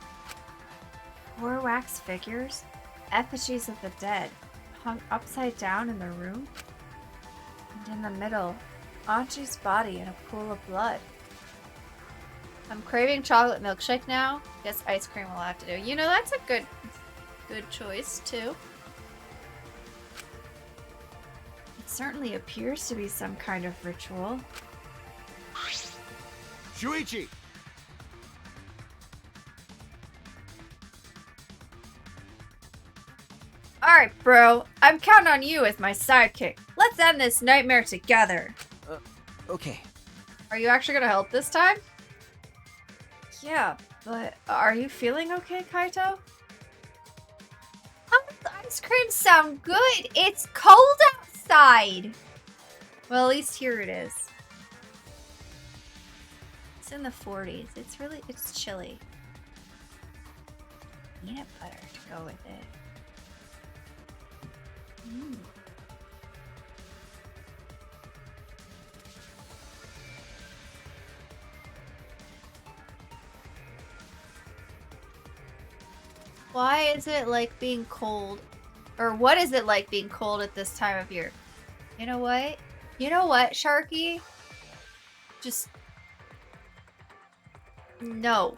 4 wax figures, effigies of the dead, hung upside down in the room. And in the middle, Aunchie's body in a pool of blood. I'm craving chocolate milkshake now. Guess ice cream will have to do. You know, that's a good choice, too. It certainly appears to be some kind of ritual. Shuichi! Alright, bro. I'm counting on you as my sidekick. Let's end this nightmare together. Okay. Are you actually gonna help this time? Yeah, but are you feeling okay, Kaito? How does the ice cream sound good? It's cold outside! Well, at least here it is. It's in the 40s. It's chilly. Peanut butter to go with it. Mm. Why is it like being cold? Or what is it like being cold at this time of year? You know what? You know what, Sharky? Just... No.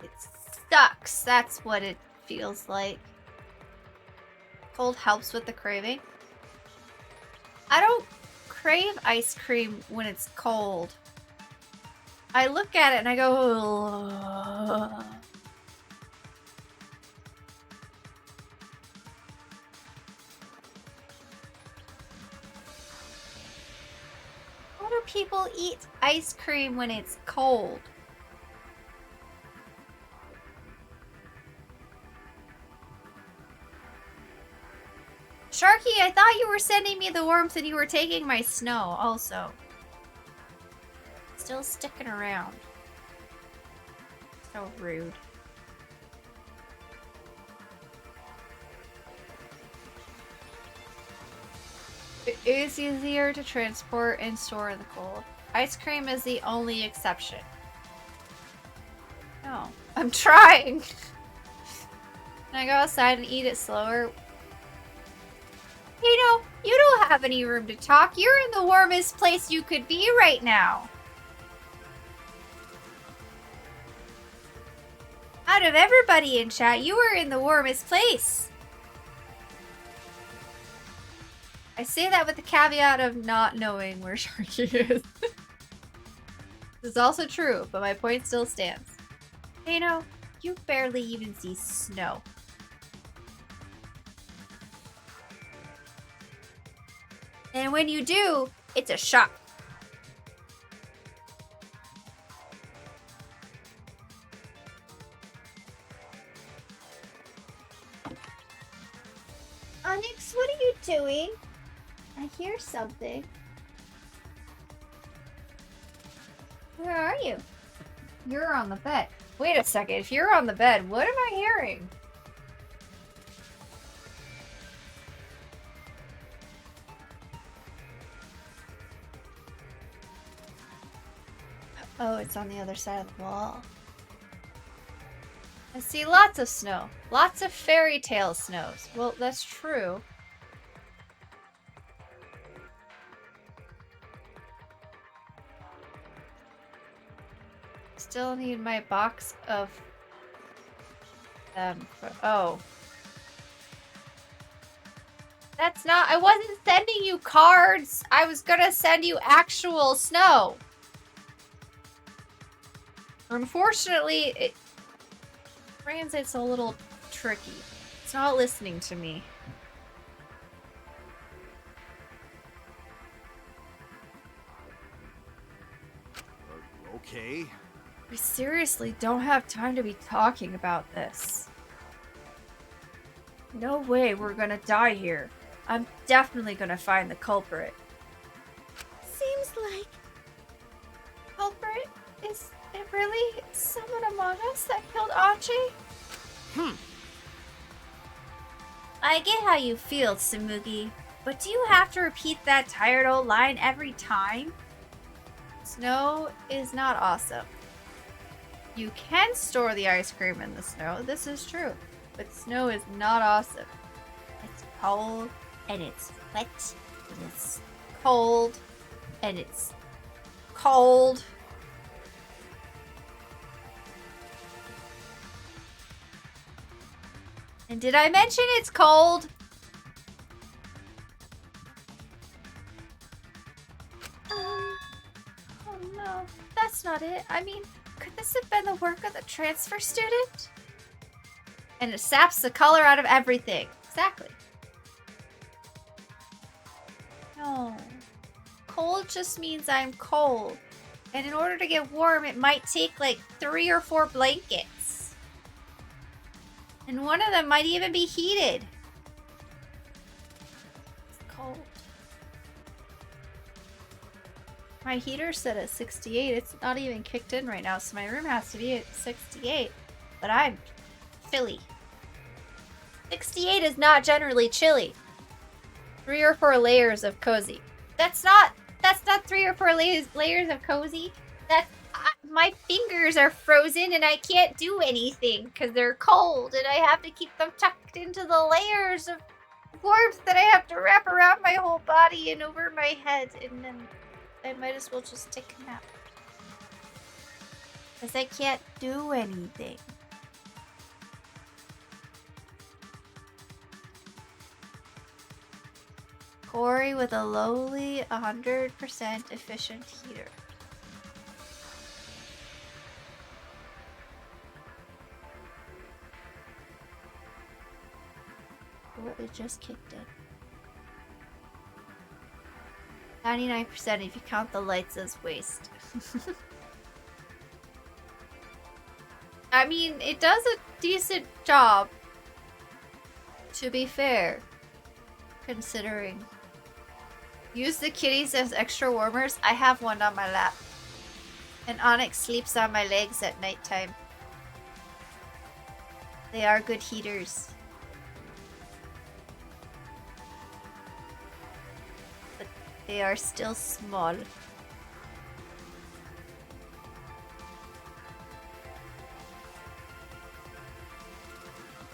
It sucks. That's what it feels like. Cold helps with the craving. I don't crave ice cream when it's cold. I look at it and I go... Ugh. How do people eat ice cream when it's cold? Sharky, I thought you were sending me the warmth and you were taking my snow also. Still sticking around. So rude. It is easier to transport and store in the cold. Ice cream is the only exception. No, I'm trying. Can I go outside and eat it slower? You know, you don't have any room to talk. You're in the warmest place you could be right now. Out of everybody in chat, you are in the warmest place. I say that with the caveat of not knowing where Sharky is. This is also true, but my point still stands. You know, you barely even see snow. And when you do, it's a shock. Onyx, what are you doing? I hear something. Where are you? You're on the bed. Wait a second, if you're on the bed, what am I hearing? Oh, it's on the other side of the wall. I see lots of snow. Lots of fairy tale snows. Well, that's true. Still need my box of them. Oh. That's not... I wasn't sending you cards. I was gonna send you actual snow. Unfortunately, Transit's a little tricky. It's not listening to me. Okay. We seriously don't have time to be talking about this. No way we're gonna die here. I'm definitely gonna find the culprit. Seems like... Culprit? Is it really someone among us that killed Achi? I get how you feel, Tsumugi, but do you have to repeat that tired old line every time? Snow is not awesome. You can store the ice cream in the snow, this is true, but snow is not awesome. It's cold, and it's wet, and it's cold, and it's cold. And did I mention it's cold? Oh no, that's not it. I mean, could this have been the work of the transfer student? And it saps the color out of everything. Exactly. No. Cold just means I'm cold. And in order to get warm, it might take like 3 or 4 blankets. And one of them might even be heated. It's cold. My heater's set at 68. It's not even kicked in right now, so my room has to be at 68. But I'm chilly. 68 is not generally chilly. 3 or 4 layers of cozy. That's not 3 or 4 layers of cozy. That's my fingers are frozen and I can't do anything because they're cold and I have to keep them tucked into the layers of warmth that I have to wrap around my whole body and over my head, and then I might as well just take a nap because I can't do anything. Kory with a lowly 100% efficient heater. Oh, it just kicked in. 99% if you count the lights as waste. I mean, it does a decent job, to be fair, considering. Use the kitties as extra warmers. I have one on my lap. And Onyx sleeps on my legs at nighttime. They are good heaters. But they are still small.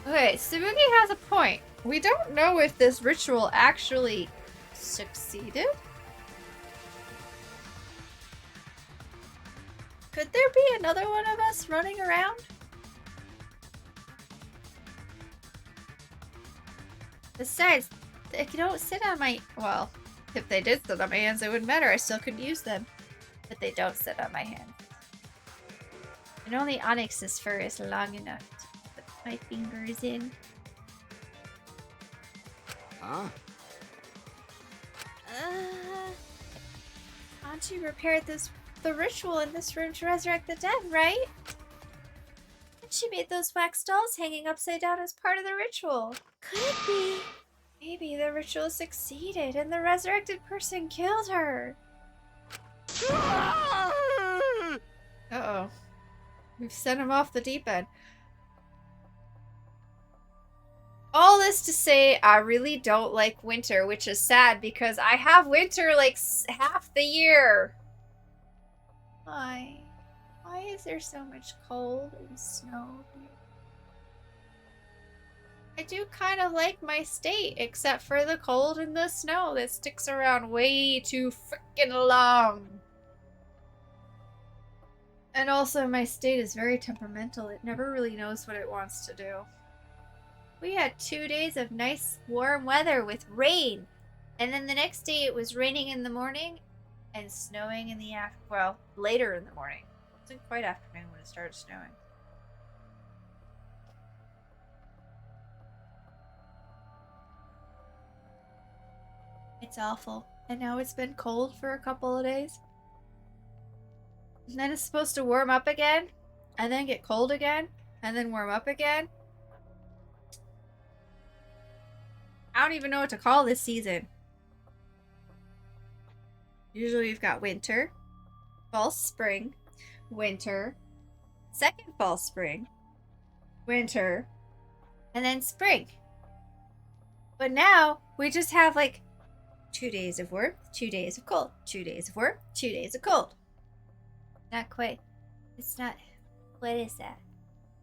Okay, Sabuki has a point. We don't know if this ritual actually succeeded. Could there be another one of us running around? Besides, they don't sit on my... Well, if they did sit on my hands, it wouldn't matter. I still could use them. But they don't sit on my hands. And only Onyx's fur is long enough to put my fingers in. Huh? Auntie repaired the ritual in this room to resurrect the dead, right? And she made those wax dolls hanging upside down as part of the ritual. Could it be? Maybe the ritual succeeded and the resurrected person killed her. Uh-oh. We've sent him off the deep end. All this to say, I really don't like winter, which is sad because I have winter like half the year. Why? Why is there so much cold and snow here? I do kind of like my state, except for the cold and the snow that sticks around way too freaking long. And also, my state is very temperamental. It never really knows what it wants to do. We had 2 days of nice warm weather with rain. And then the next day it was raining in the morning and snowing in the later in the morning. It wasn't quite afternoon when it started snowing. It's awful. And now it's been cold for a couple of days. And then it's supposed to warm up again. And then get cold again. And then warm up again. I don't even know what to call this season. Usually we've got winter, fall, spring, winter, second fall, spring, winter, and then spring. But now we just have like 2 days of warmth, 2 days of cold, 2 days of warmth, 2 days of cold. Not quite. It's not. What is that?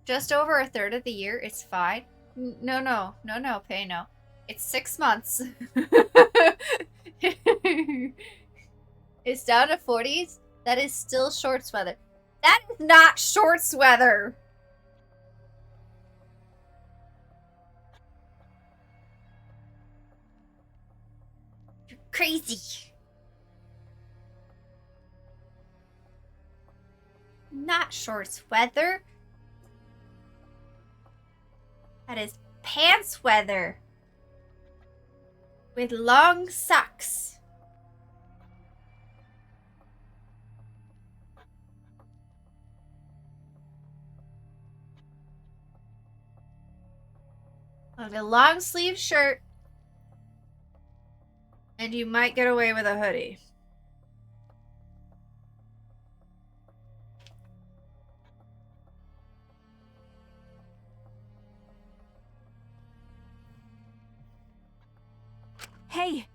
Just over a third of the year. It's fine. No, pay no. It's 6 months. It's down to 40s. That is still shorts weather. That is not shorts weather. You're crazy. Not shorts weather. That is pants weather. With long socks. On a long sleeve shirt. And you might get away with a hoodie. Hey,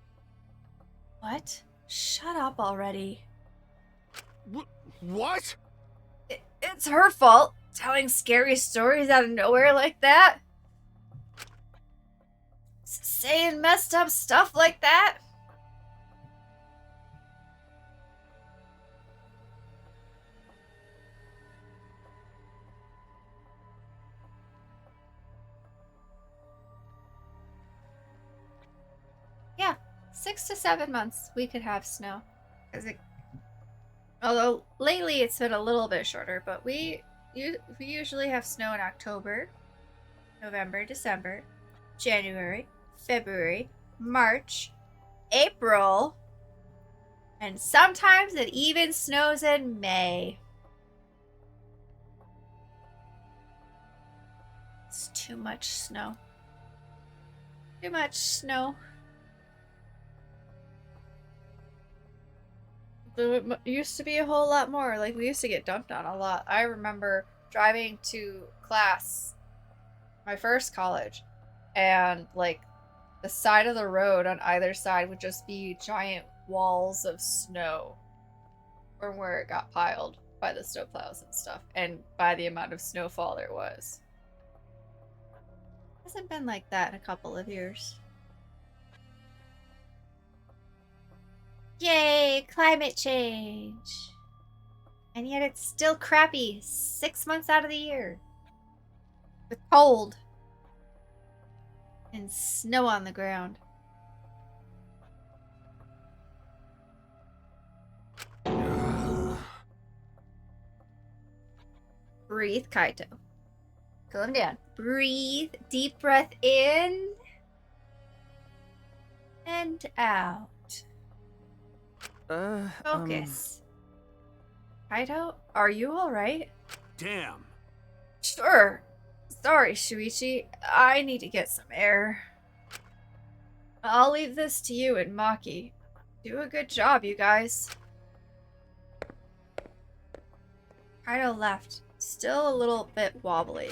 What? Shut up already. What? It's her fault. Telling scary stories out of nowhere like that. Saying messed up stuff like that. Yeah, 6 to 7 months we could have snow. Although lately it's been a little bit shorter, but we usually have snow in October, November, December, January, February, March, April, and sometimes it even snows in May. It's too much snow. Too much snow. There used to be a whole lot more. Like, we used to get dumped on a lot. I remember driving to class, my first college, and, like, the side of the road on either side would just be giant walls of snow from where it got piled by the snowplows and stuff, and by the amount of snowfall there was. Hasn't been like that in a couple of years. Yay, climate change. And yet it's still crappy 6 months out of the year. With cold. And snow on the ground. Breathe, Kaito. Calm down. Breathe. Deep breath in. And out. Focus. Kaito, are you alright? Damn. Sure. Sorry, Shuichi. I need to get some air. I'll leave this to you and Maki. Do a good job, you guys. Kaito left. Still a little bit wobbly.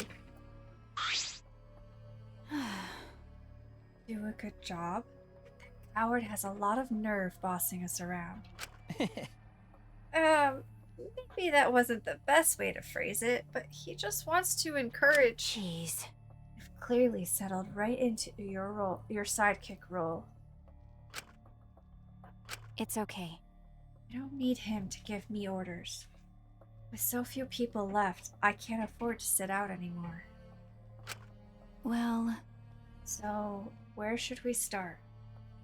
Do a good job? Howard has a lot of nerve bossing us around. Maybe that wasn't the best way to phrase it, but he just wants to encourage. jeez. You've clearly settled right into your role, your sidekick role. It's okay. I don't need him to give me orders. With so few people left, I can't afford to sit out anymore. Well, So, where should we start?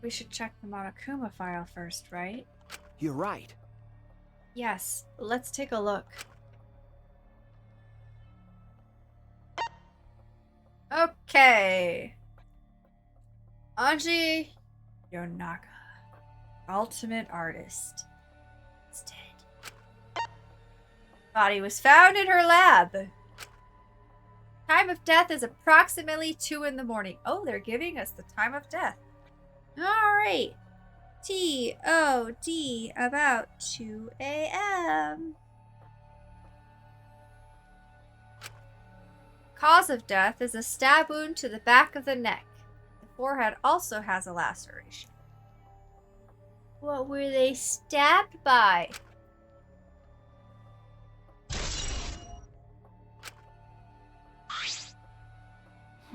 We should check the Monokuma file first, right? You're right. Yes, let's take a look. Okay. Anji Yonaka, ultimate artist, is dead. Body was found in her lab. Time of death is approximately 2 in the morning. Oh, they're giving us the time of death. Alright. TOD, about 2 a.m. Cause of death is a stab wound to the back of the neck. The forehead also has a laceration. What were they stabbed by?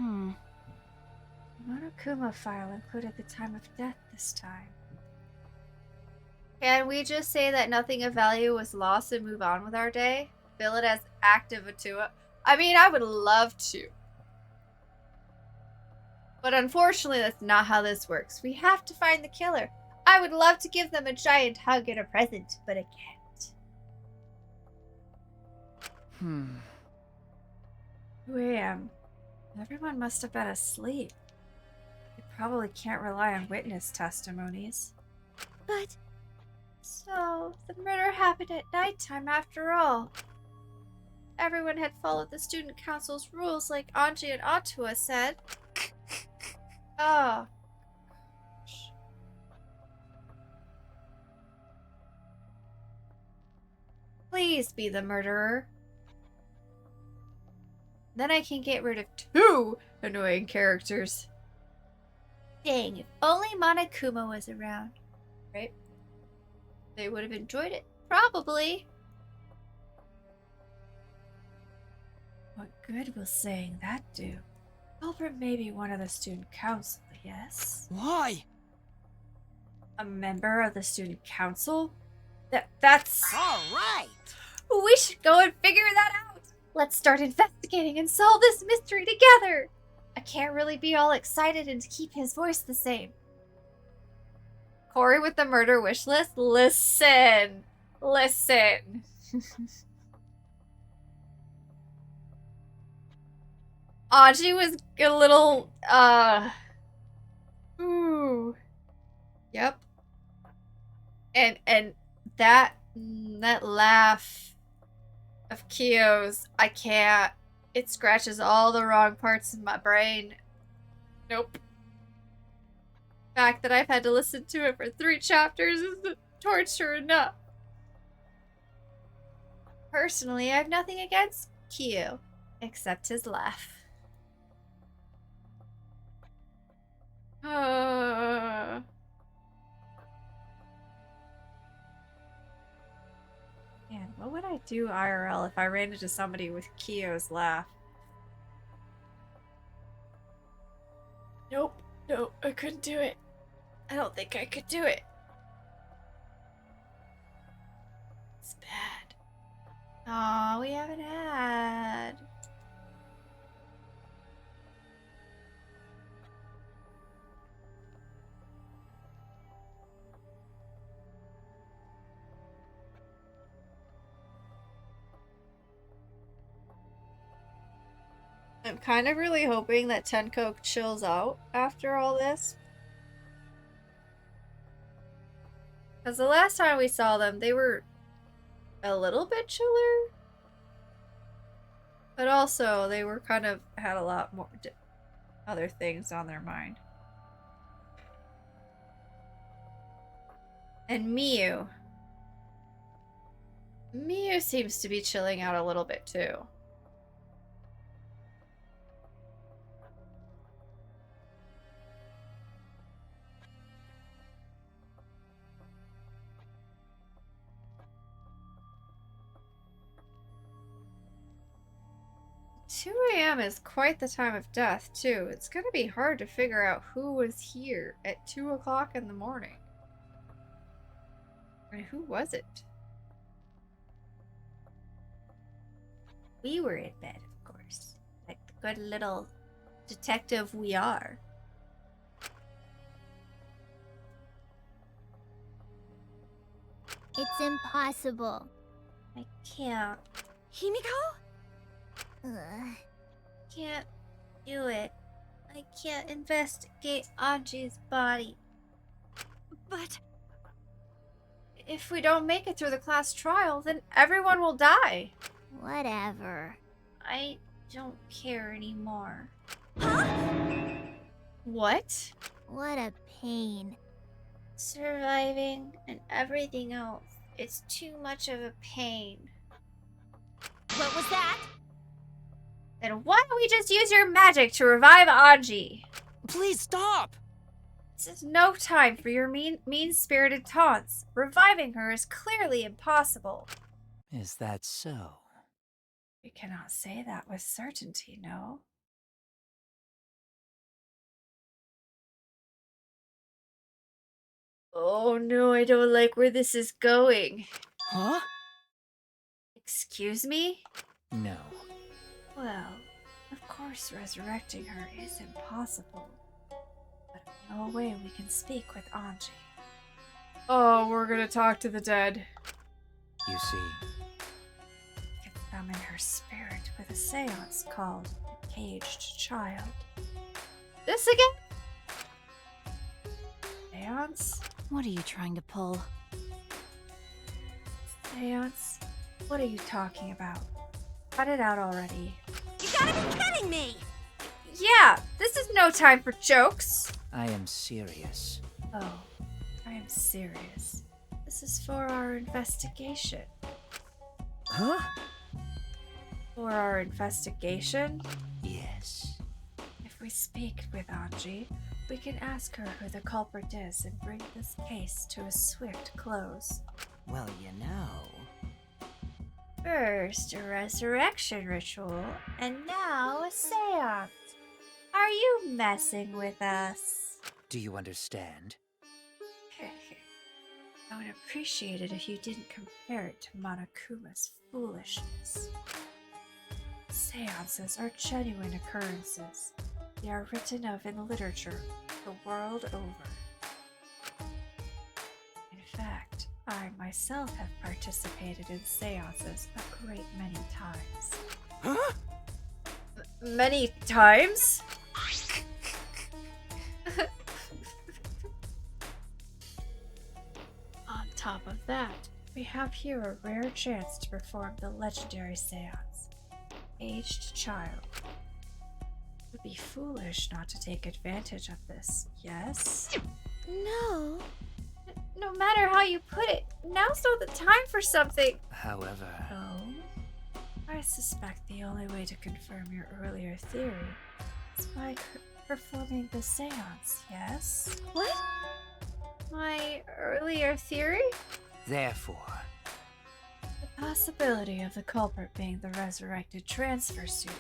The Monokuma file included the time of death this time. Can we just say that nothing of value was lost and move on with our day? Bill it as active Atua? I mean, I would love to. But unfortunately, that's not how this works. We have to find the killer. I would love to give them a giant hug and a present, but I can't. 2 a.m. Everyone must have been asleep. We probably can't rely on witness testimonies. But So, the murder happened at nighttime after all. Everyone had followed the student council's rules like Anji and Atua said. Oh. Please be the murderer. Then I can get rid of 2 annoying characters. Dang, if only Monokuma was around. Right? They would have enjoyed it. Probably. What good will saying that do? Culprit may be one of the student council, yes? Why? A member of the student council? That's... All right. We should go and figure that out! Let's start investigating and solve this mystery together! I can't really be all excited and keep his voice the same. Kory with the murder wish list? Listen! Listen! Aji was a little, ooh. Yep. And that laugh of Kyo's, I can't. It scratches all the wrong parts of my brain. Nope. The fact that I've had to listen to it for 3 chapters is torture enough. Personally, I have nothing against Kyo, except his laugh. Man, what would I do IRL if I ran into somebody with Kyo's laugh? Nope. No, I couldn't do it. I don't think I could do it. It's bad. Aw, we have an ad. I'm kind of really hoping that Tenko chills out after all this. Because the last time we saw them, they were a little bit chiller. But also, they were kind of had a lot more other things on their mind. And Miyu. Miyu seems to be chilling out a little bit too. 2 a.m. is quite the time of death, too. It's gonna be hard to figure out who was here at 2 o'clock in the morning. I mean, who was it? We were in bed, of course. Like the good little detective we are. It's impossible. I can't. Himiko? Ugh. Can't do it. I can't investigate Anji's body. But If we don't make it through the class trial, then everyone will die. Whatever. I don't care anymore. huh? What? What a pain. Surviving and everything else. It's too much of a pain. What was that? Then why don't we just use your magic to revive Anji? Please stop! This is no time for your mean-spirited taunts. Reviving her is clearly impossible. Is that so? We cannot say that with certainty, no? Oh no, I don't like where this is going. Huh? Excuse me? No. Well, of course resurrecting her is impossible. But no way we can speak with Anji. Oh, we're gonna talk to the dead. You see, We can summon her spirit with a seance called caged child. This again? Seance? What are you trying to pull? Seance? What are you talking about? Cut it out already. You gotta be kidding me! Yeah, this is no time for jokes. I am serious. Oh, I am serious. This is for our investigation. Huh? For our investigation? Yes. If we speak with Anji, we can ask her who the culprit is and bring this case to a swift close. Well, you know. First, a resurrection ritual, and now a seance. Are you messing with us? Do you understand? I would appreciate it if you didn't compare it to Monokuma's foolishness. Seances are genuine occurrences. They are written of in literature the world over. In fact, I myself have participated in seances a great many times. Huh? Many times? On top of that, we have here a rare chance to perform the legendary seance. Aged child. It would be foolish not to take advantage of this, yes? No. No matter how you put it, now's not the time for something. However, Oh? I suspect the only way to confirm your earlier theory is by performing the seance, yes? What? My earlier theory? therefore, The possibility of the culprit being the resurrected transfer student.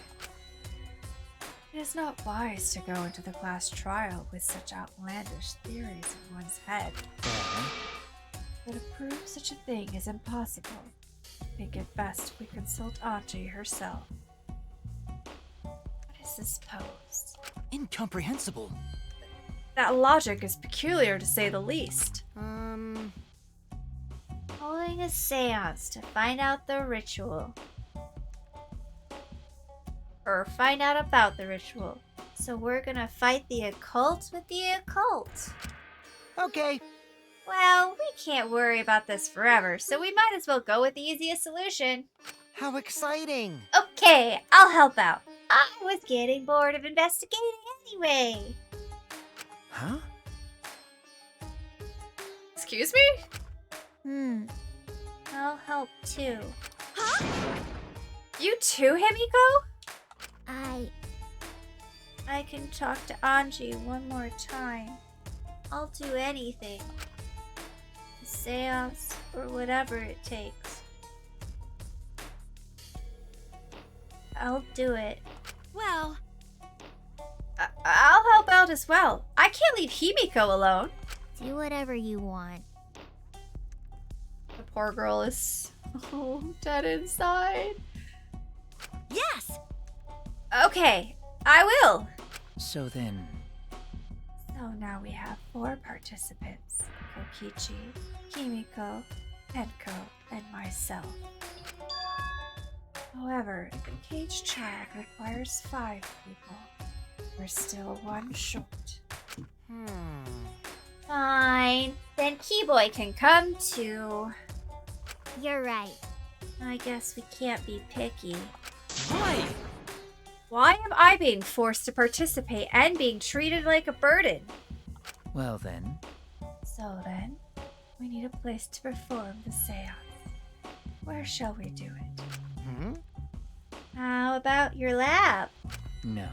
It is not wise to go into the class trial with such outlandish theories in one's head. then, But to prove such a thing is impossible. I think it best we consult Anji herself. What is this pose? incomprehensible. That logic is peculiar to say the least. Holding a seance to find out the ritual. Or find out about the ritual. So we're gonna fight the occult with the occult. Okay. Well, we can't worry about this forever, so we might as well go with the easiest solution. How exciting! Okay, I'll help out. I was getting bored of investigating anyway. Huh? Excuse me? I'll help too. You too, Himiko? I can talk to Anji one more time. I'll do anything. A seance or whatever it takes. I'll do it. Well, I'll help out as well. I can't leave Himiko alone. Do whatever you want. The poor girl is dead inside. yes! Okay, I will. So then, So now we have 4 participants. Kokichi, Himiko, Tenko, and myself. However, the caged child requires 5 people. We're still 1 short. Fine. Then Keyboy can come too. You're right. I guess we can't be picky. why? Why am I being forced to participate and being treated like a burden? Well then, So then, we need a place to perform the seance. Where shall we do it? How about your lab? no.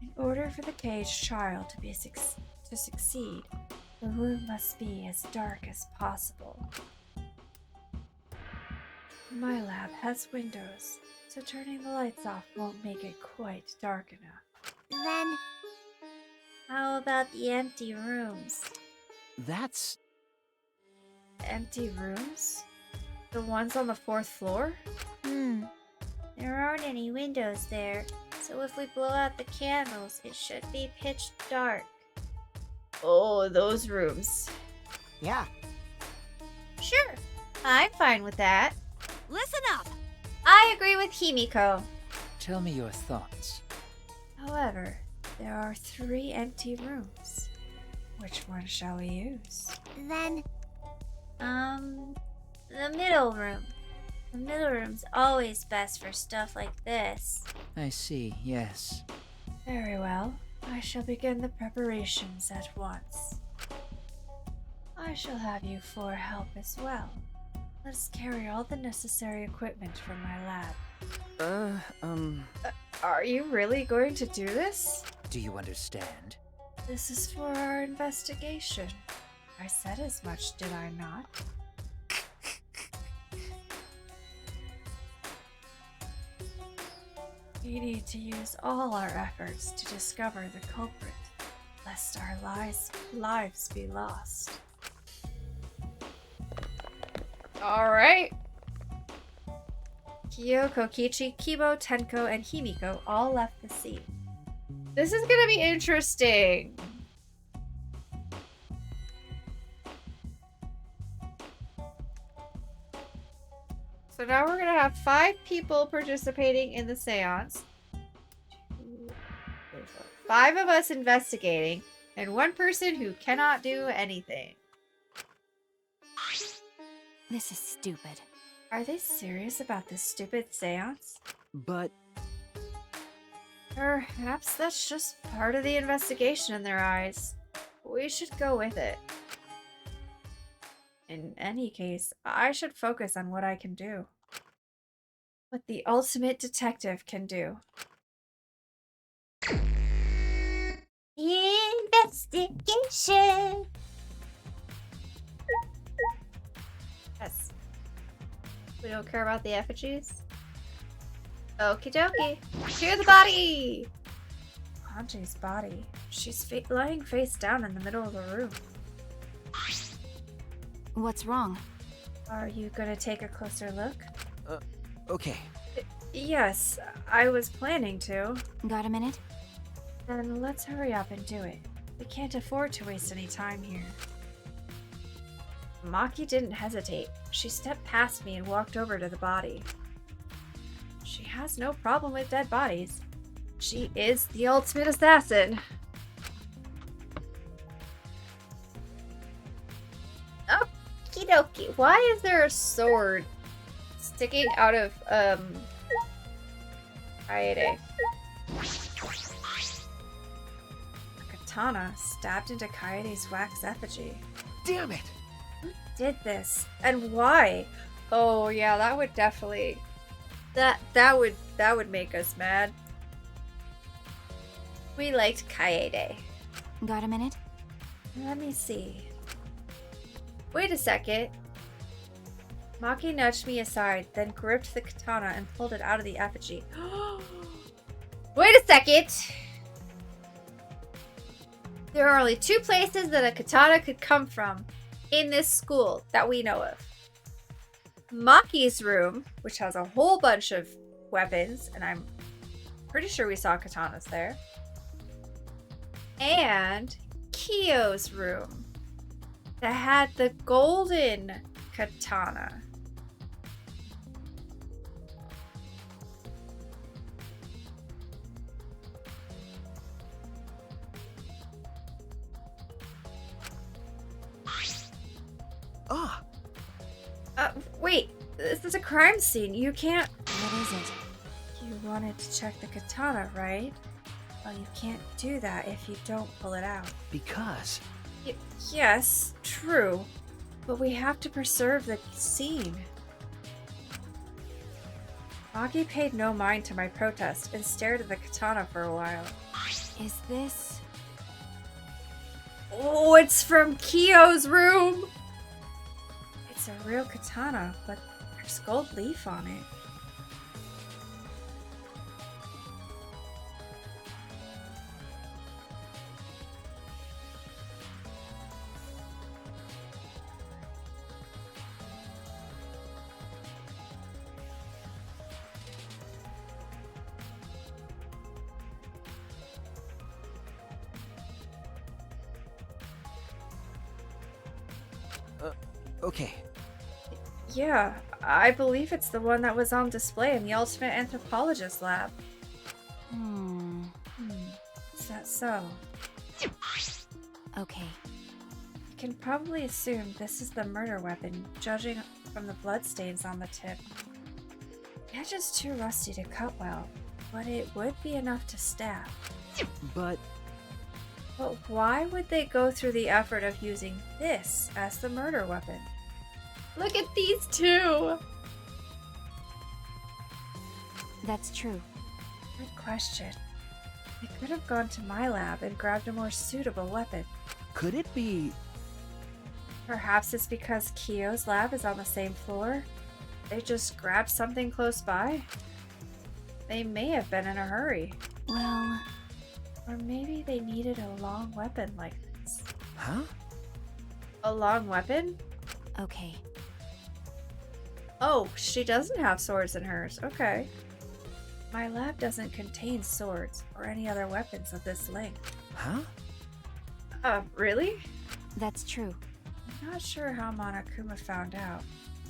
In order for the caged child to succeed, the room must be as dark as possible. My lab has windows, so turning the lights off won't make it quite dark enough. Then, how about the empty rooms? That's Empty rooms? The ones on the 4th floor? There aren't any windows there, so if we blow out the candles, it should be pitch dark. Oh, those rooms. yeah. Sure, I'm fine with that. Listen up! I agree with Himiko. Tell me your thoughts. However, there are 3 empty rooms. Which one shall we use? Then, The middle room. The middle room's always best for stuff like this. I see, yes. Very well. I shall begin the preparations at once. I shall have you 4 help as well. Let us carry all the necessary equipment from my lab. Are you really going to do this? Do you understand? This is for our investigation. I said as much, did I not? We need to use all our efforts to discover the culprit, lest our lives be lost. Alright. Kyo, Kokichi, Kibo, Tenko, and Himiko all left the scene. This is gonna be interesting. So now we're gonna have 5 people participating in the seance. 5 of us investigating, and 1 person who cannot do anything. this is stupid. Are they serious about this stupid seance? But Perhaps that's just part of the investigation in their eyes. We should go with it. In any case, I should focus on what I can do. What the ultimate detective can do. Investigation. Yes. We don't care about the effigies? Okie dokie. To the body! Anji's body. She's lying face down in the middle of the room. What's wrong? Are you gonna take a closer look? okay. Yes, I was planning to. Got a minute? Then let's hurry up and do it. We can't afford to waste any time here. Maki didn't hesitate. She stepped past me and walked over to the body. She has no problem with dead bodies. She is the ultimate assassin. Okie dokie. Why is there a sword sticking out of, Kaede? A katana stabbed into Kaede's wax effigy. Damn it! Who did this? And why? Oh yeah, that would definitely that would make us mad. We liked Kaede. Got a minute? Let me see. Wait a second. Maki nudged me aside, then gripped the katana and pulled it out of the effigy. Wait a second. There are only 2 places that a katana could come from in this school that we know of. Maki's room, which has a whole bunch of weapons, and I'm pretty sure we saw katanas there. And Kyo's room that had the golden katana. Ah! Wait, this is a crime scene. You can't. What is it? You wanted to check the katana, right? Well, you can't do that if you don't pull it out. Because Yes, true. But we have to preserve the scene. Maki paid no mind to my protest and stared at the katana for a while. Is this... Oh, it's from Kyo's room! It's a real katana, but there's gold leaf on it. okay. Yeah, I believe it's the one that was on display in the Ultimate Anthropologist lab. so. Okay. You can probably assume this is the murder weapon, judging from the bloodstains on the tip. The edge is too rusty to cut well, but it would be enough to stab. But But why would they go through the effort of using this as the murder weapon? Look at these two. That's true. Good question. They could have gone to my lab and grabbed a more suitable weapon. could it be? Perhaps it's because Kyo's lab is on the same floor. They just grabbed something close by. They may have been in a hurry. Well, Or maybe they needed a long weapon like this. Huh? A long weapon? okay. Oh, she doesn't have swords in hers. Okay. My lab doesn't contain swords or any other weapons of this length. Huh? Really? That's true. I'm not sure how Monokuma found out,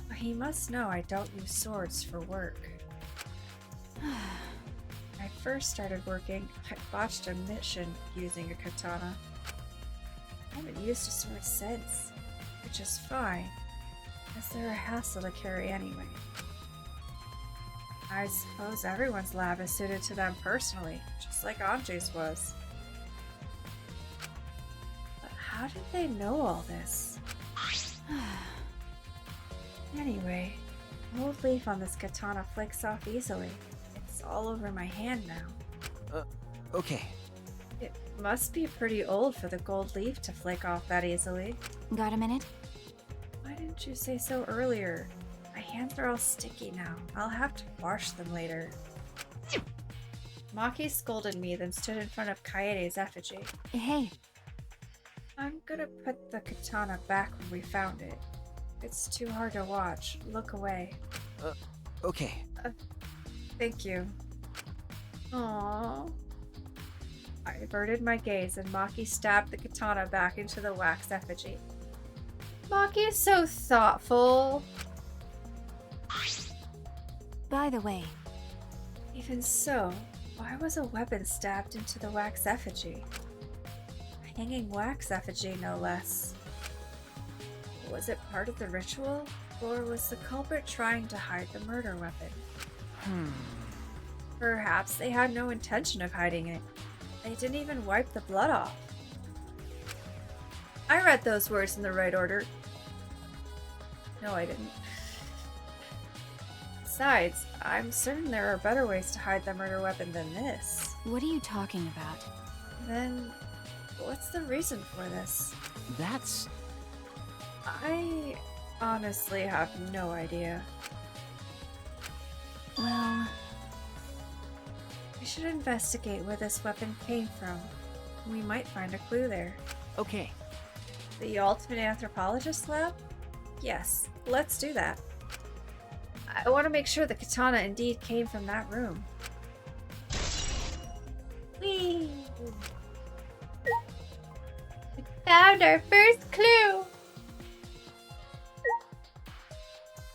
but he must know I don't use swords for work. When I first started working, I botched a mission using a katana. I haven't used a sword since, which is fine, as they're a hassle to carry anyway. I suppose everyone's lab is suited to them personally, just like Anji's was. But how did they know all this? Anyway, the old leaf on this katana flakes off easily. It's all over my hand now. Okay. It must be pretty old for the gold leaf to flake off that easily. Got a minute? Why didn't you say so earlier? My hands are all sticky now. I'll have to wash them later. Maki scolded me, then stood in front of Kaede's effigy. Hey, I'm gonna put the katana back where we found it. It's too hard to watch. Look away. Okay. Thank you. Aww. I averted my gaze and Maki stabbed the katana back into the wax effigy. Maki is so thoughtful. by the way, Even so, why was a weapon stabbed into the wax effigy? A hanging wax effigy, no less. Was it part of the ritual, or was the culprit trying to hide the murder weapon? Perhaps they had no intention of hiding it. They didn't even wipe the blood off. I read those words in the right order. No, I didn't. Besides, I'm certain there are better ways to hide the murder weapon than this. what are you talking about? Then, what's the reason for this? That's... I honestly have no idea. Well, We should investigate where this weapon came from. We might find a clue there. Okay. The Ultimate Anthropologist Lab? Yes, let's do that. I want to make sure the katana indeed came from that room. Whee! We found our first clue!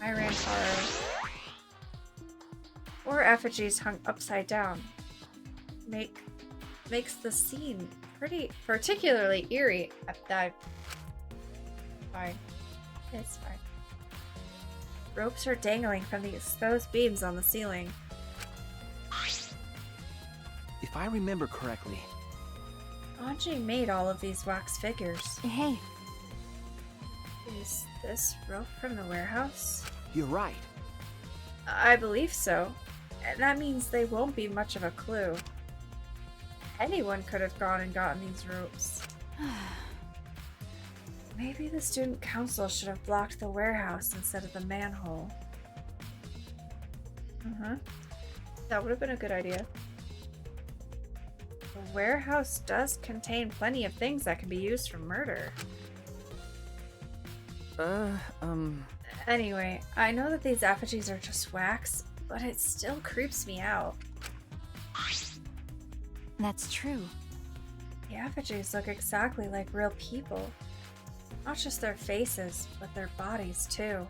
I ran hard. 4 effigies hung upside down. Makes the scene pretty Particularly eerie. fine. It's fine. Ropes are dangling from the exposed beams on the ceiling. If I remember correctly, Anji made all of these wax figures. hey, Is this rope from the warehouse? you're right. I believe so. And that means they won't be much of a clue. Anyone could have gone and gotten these ropes. Maybe the student council should have blocked the warehouse instead of the manhole. That would have been a good idea. The warehouse does contain plenty of things that can be used for murder. Anyway, I know that these effigies are just wax, but it still creeps me out. that's true. The effigies look exactly like real people. Not just their faces, but their bodies too.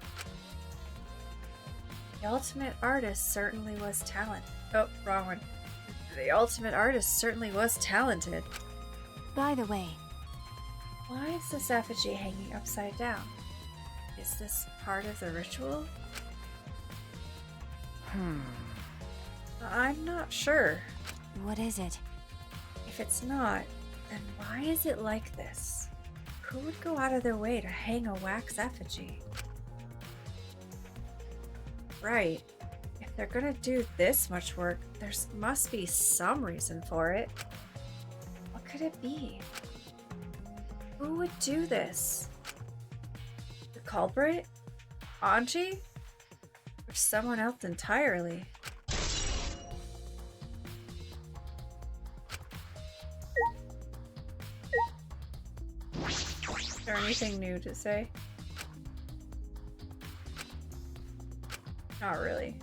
The ultimate artist certainly was talented. Oh, wrong one. The ultimate artist certainly was talented. By the way, Why is this effigy hanging upside down? Is this part of the ritual? I'm not sure. what is it? If it's not, then why is it like this? Who would go out of their way to hang a wax effigy? Right. If they're gonna do this much work, there must be some reason for it. What could it be? Who would do this? The culprit? Anji? Or someone else entirely? Is there anything new to say? Not really.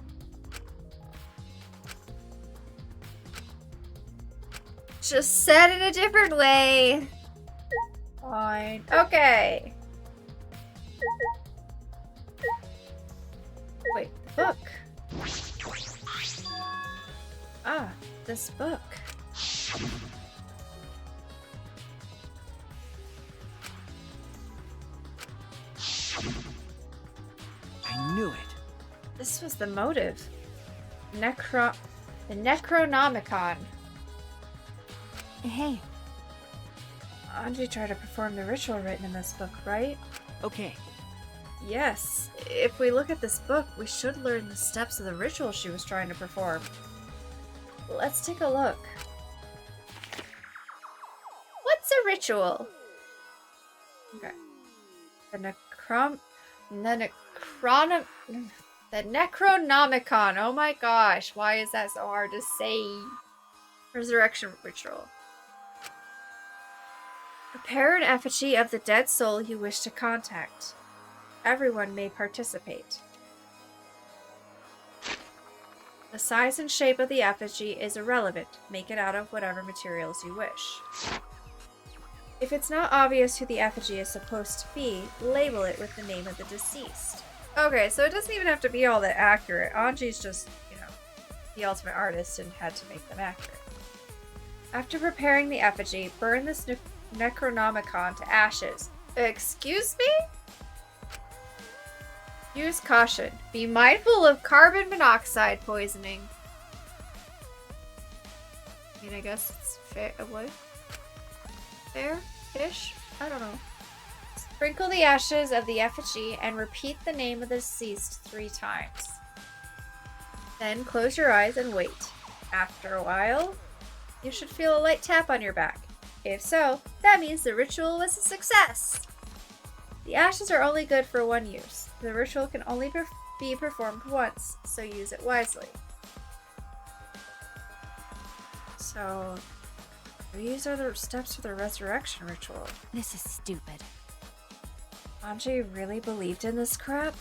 Just said it a different way. Fine. Okay. Wait, the book. Ah, this book. I knew it. This was the motive. The Necronomicon. Hey, Anji tried to perform the ritual written in this book, right? Okay. Yes. If we look at this book, we should learn the steps of the ritual she was trying to perform. Let's take a look. What's a ritual? Okay. The Necronomicon. Oh my gosh, why is that so hard to say? Resurrection ritual. Prepare an effigy of the dead soul you wish to contact. Everyone may participate. The size and shape of the effigy is irrelevant. Make it out of whatever materials you wish. If it's not obvious who the effigy is supposed to be, label it with the name of the deceased. Okay, so it doesn't even have to be all that accurate. Anji's just, the ultimate artist and had to make them accurate. After preparing the effigy, burn this Necronomicon to ashes. Excuse me? Use caution. Be mindful of carbon monoxide poisoning. I mean, I guess it's fair. What? Fair-ish? I don't know. Sprinkle the ashes of the effigy and repeat the name of the deceased 3 times. Then close your eyes and wait. After a while, you should feel a light tap on your back. If so, that means the ritual was a success. The ashes are only good for 1 use. The ritual can only be performed once, so use it wisely. So, these are the steps for the resurrection ritual. this is stupid. Anji really believed in this crap?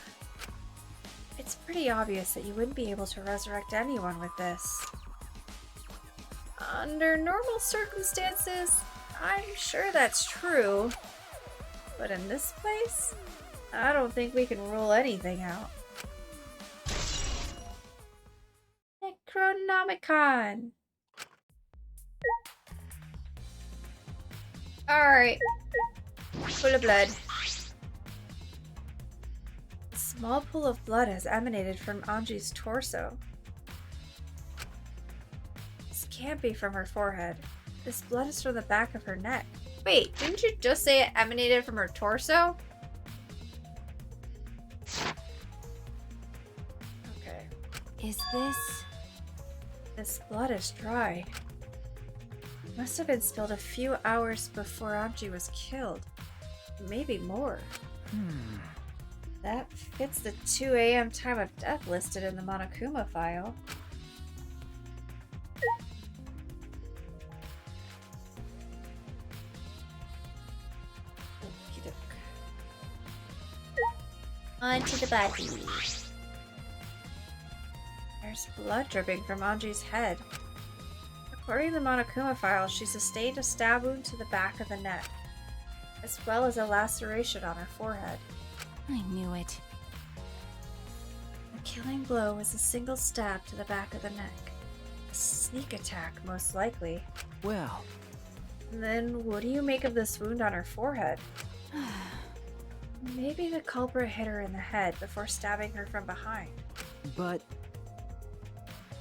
It's pretty obvious that you wouldn't be able to resurrect anyone with this. Under normal circumstances, I'm sure that's true. But in this place, I don't think we can rule anything out. Necronomicon! Alright. Full of blood. A small pool of blood has emanated from Anji's torso. This can't be from her forehead. This blood is from the back of her neck. Wait, didn't you just say it emanated from her torso? Okay. Is this... This blood is dry. It must have been spilled a few hours before Anji was killed. Maybe more. That fits the 2 a.m. time of death listed in the Monokuma file. Onto the body. There's blood dripping from Anji's head. According to the Monokuma file, she sustained a stab wound to the back of the neck, as well as a laceration on her forehead. I knew it. The killing blow was a single stab to the back of the neck. A sneak attack, most likely. Well, And then what do you make of this wound on her forehead? Maybe the culprit hit her in the head before stabbing her from behind. But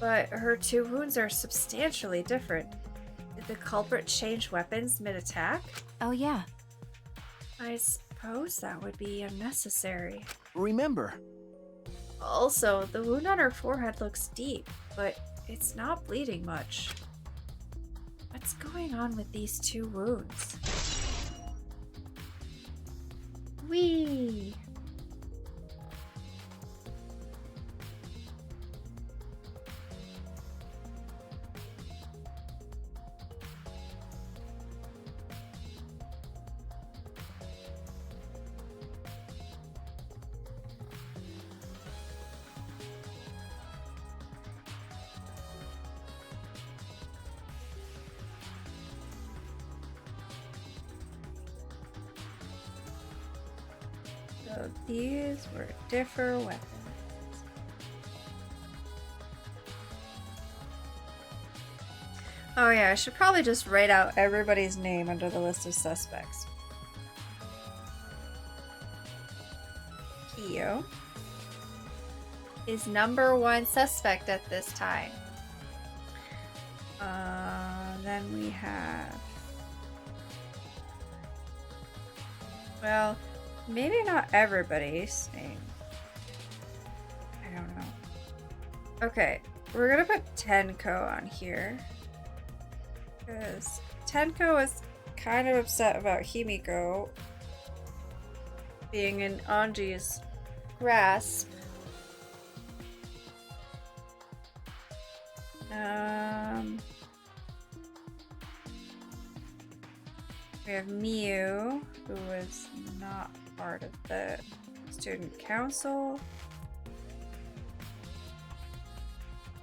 But her two wounds are substantially different. Did the culprit change weapons mid-attack? Oh yeah. I suppose that would be unnecessary. remember, Also, the wound on her forehead looks deep, but it's not bleeding much. What's going on with these two wounds? Whee! So these were different weapons. Oh yeah, I should probably just write out everybody's name under the list of suspects. Kyo is #1 suspect at this time. Then we have... Well, maybe not everybody's name. I don't know. Okay, we're gonna put Tenko on here. Because Tenko was kind of upset about Himiko being in Anji's grasp. We have Miyu, who was not part of the student council.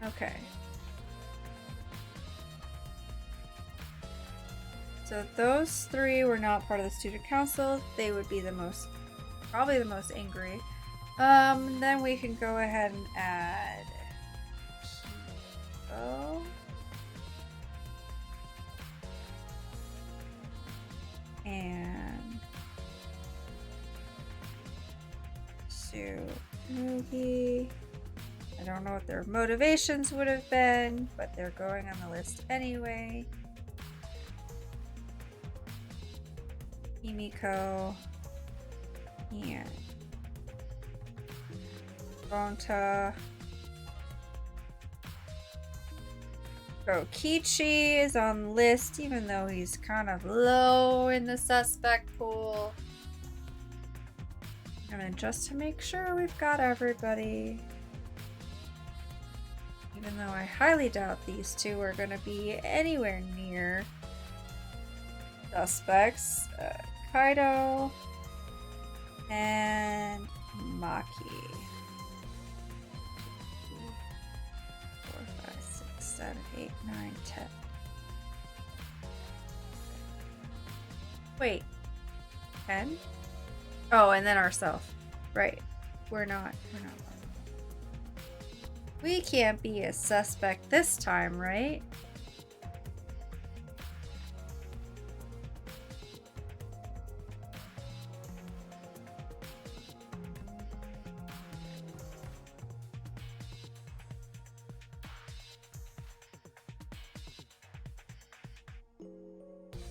Okay. So those three were not part of the student council. They would be probably the most angry. Then we can go ahead and add Kyo. And Tsurugi. I don't know what their motivations would have been, but they're going on the list anyway. Himiko and Gonta. Kokichi is on the list, even though he's kind of low in the suspect pool. And then just to make sure we've got everybody, even though I highly doubt these two are going to be anywhere near suspects, Kaido and Maki. 4, 5, 6, 7, 8, 9, 10. Wait, 10? Oh, and then ourselves. Right. We're not. We can't be a suspect this time, right?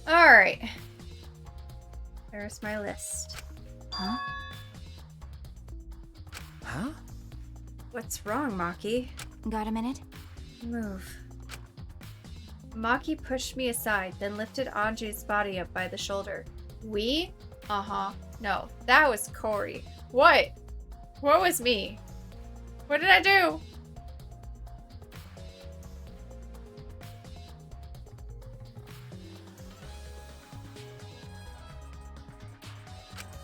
All right. There's my list. Huh? huh? What's wrong, Maki? Got a minute? Move. Maki pushed me aside, then lifted Anji's body up by the shoulder. We? Uh-huh. No, that was Kory. What? What was me? What did I do?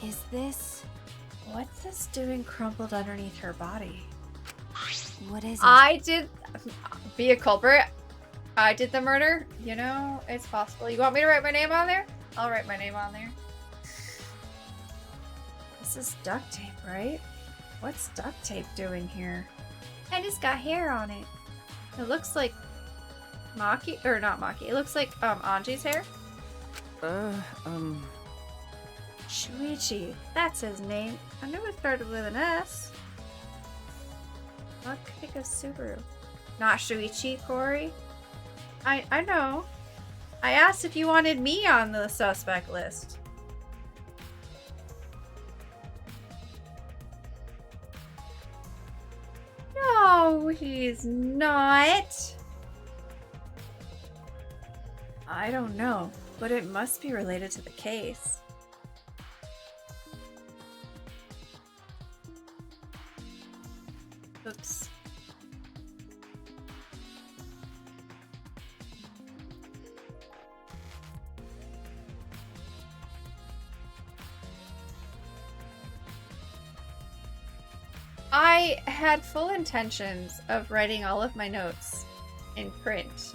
Is this... What's this doing crumpled underneath her body? What is it? I did be a culprit. I did the murder. You know, it's possible. You want me to write my name on there? I'll write my name on there. This is duct tape, right? What's duct tape doing here? And it's got hair on it. It looks like Maki, or not Maki. It looks like Anji's hair. Shuichi. That's his name. I knew it started with an S. What pick of Subaru? Not Shuichi, Kory. I know. I asked if you wanted me on the suspect list. No, he's not. I don't know, but it must be related to the case. Oops. I had full intentions of writing all of my notes in print.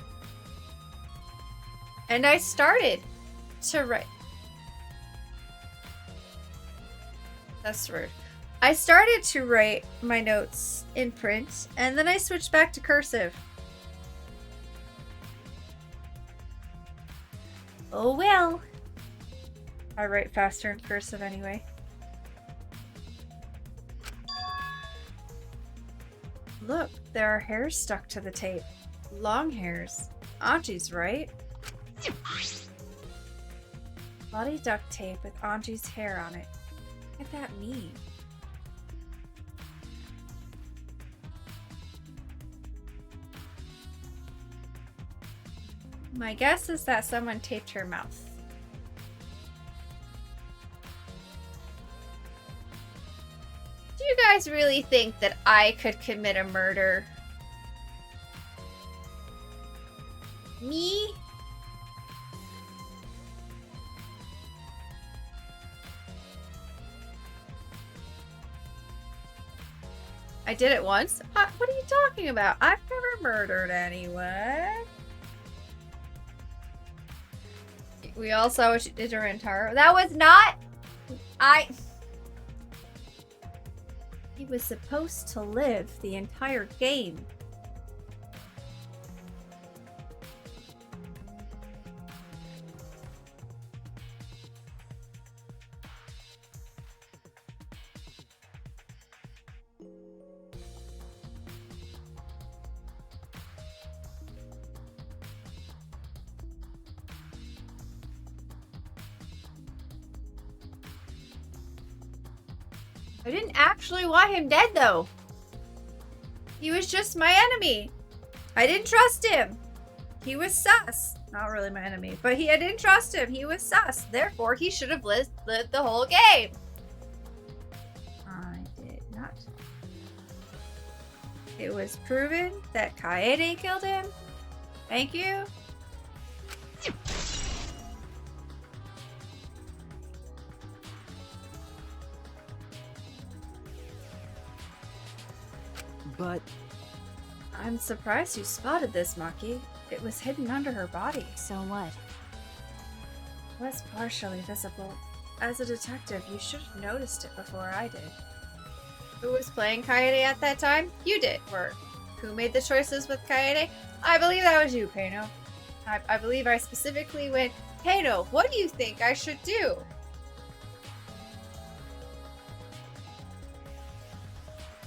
And I started to write. That's rude. I started to write my notes in print, and then I switched back to cursive. Oh well. I write faster in cursive anyway. Look, there are hairs stuck to the tape. Long hairs. Auntie's, right? Body duct tape with Auntie's hair on it. What could that mean? My guess is that someone taped her mouth. Do you guys really think that I could commit a murder? Me? I did it once. What are you talking about? I've never murdered anyone. We all saw what she did to Rentaro. That was not... He was supposed to live the entire game. I didn't actually want him dead, though. He was just my enemy. I didn't trust him. He was sus. Not really my enemy, but I didn't trust him. He was sus. Therefore, he should have lived the whole game. I did not. It was proven that Kaede killed him. Thank you. But I'm surprised you spotted this, Maki. It was hidden under her body. So what? It was partially visible. As a detective, you should have noticed it before I did. Who was playing Kaede at that time? You did. Or who made the choices with Kaede? I believe that was you, Peino. I believe I specifically went, Peino, what do you think I should do?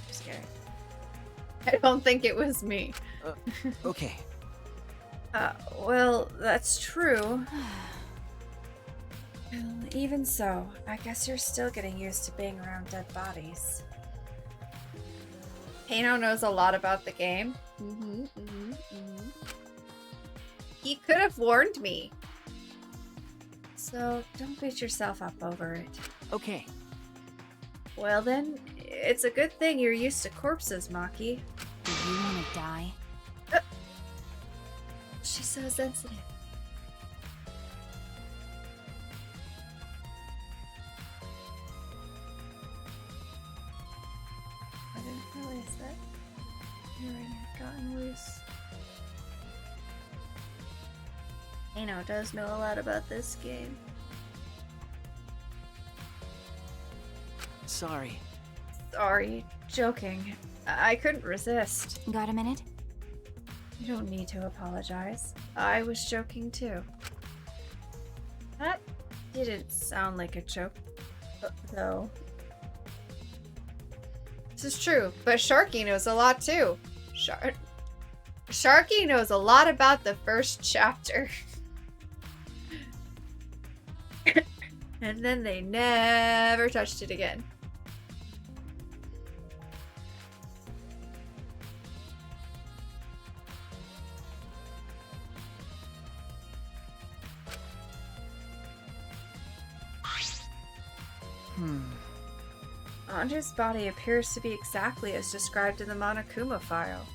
Just kidding. I don't think it was me. okay. Well, that's true. Well, even so, I guess you're still getting used to being around dead bodies. Peino knows a lot about the game. He could have warned me. So, don't beat yourself up over it. Okay. Well then, it's a good thing you're used to corpses, Maki. Do you want to die? She's so sensitive. I didn't realize that earring had gotten loose. Peino does know a lot about this game. Sorry. Sorry, joking. I couldn't resist. Got a minute? You don't need to apologize. I was joking too. That Didn't sound like a joke, though. This is true, but Sharky knows a lot too. Sharky knows a lot about the first chapter. And then they never touched it again. Anji's body appears to be exactly as described in the Monokuma file.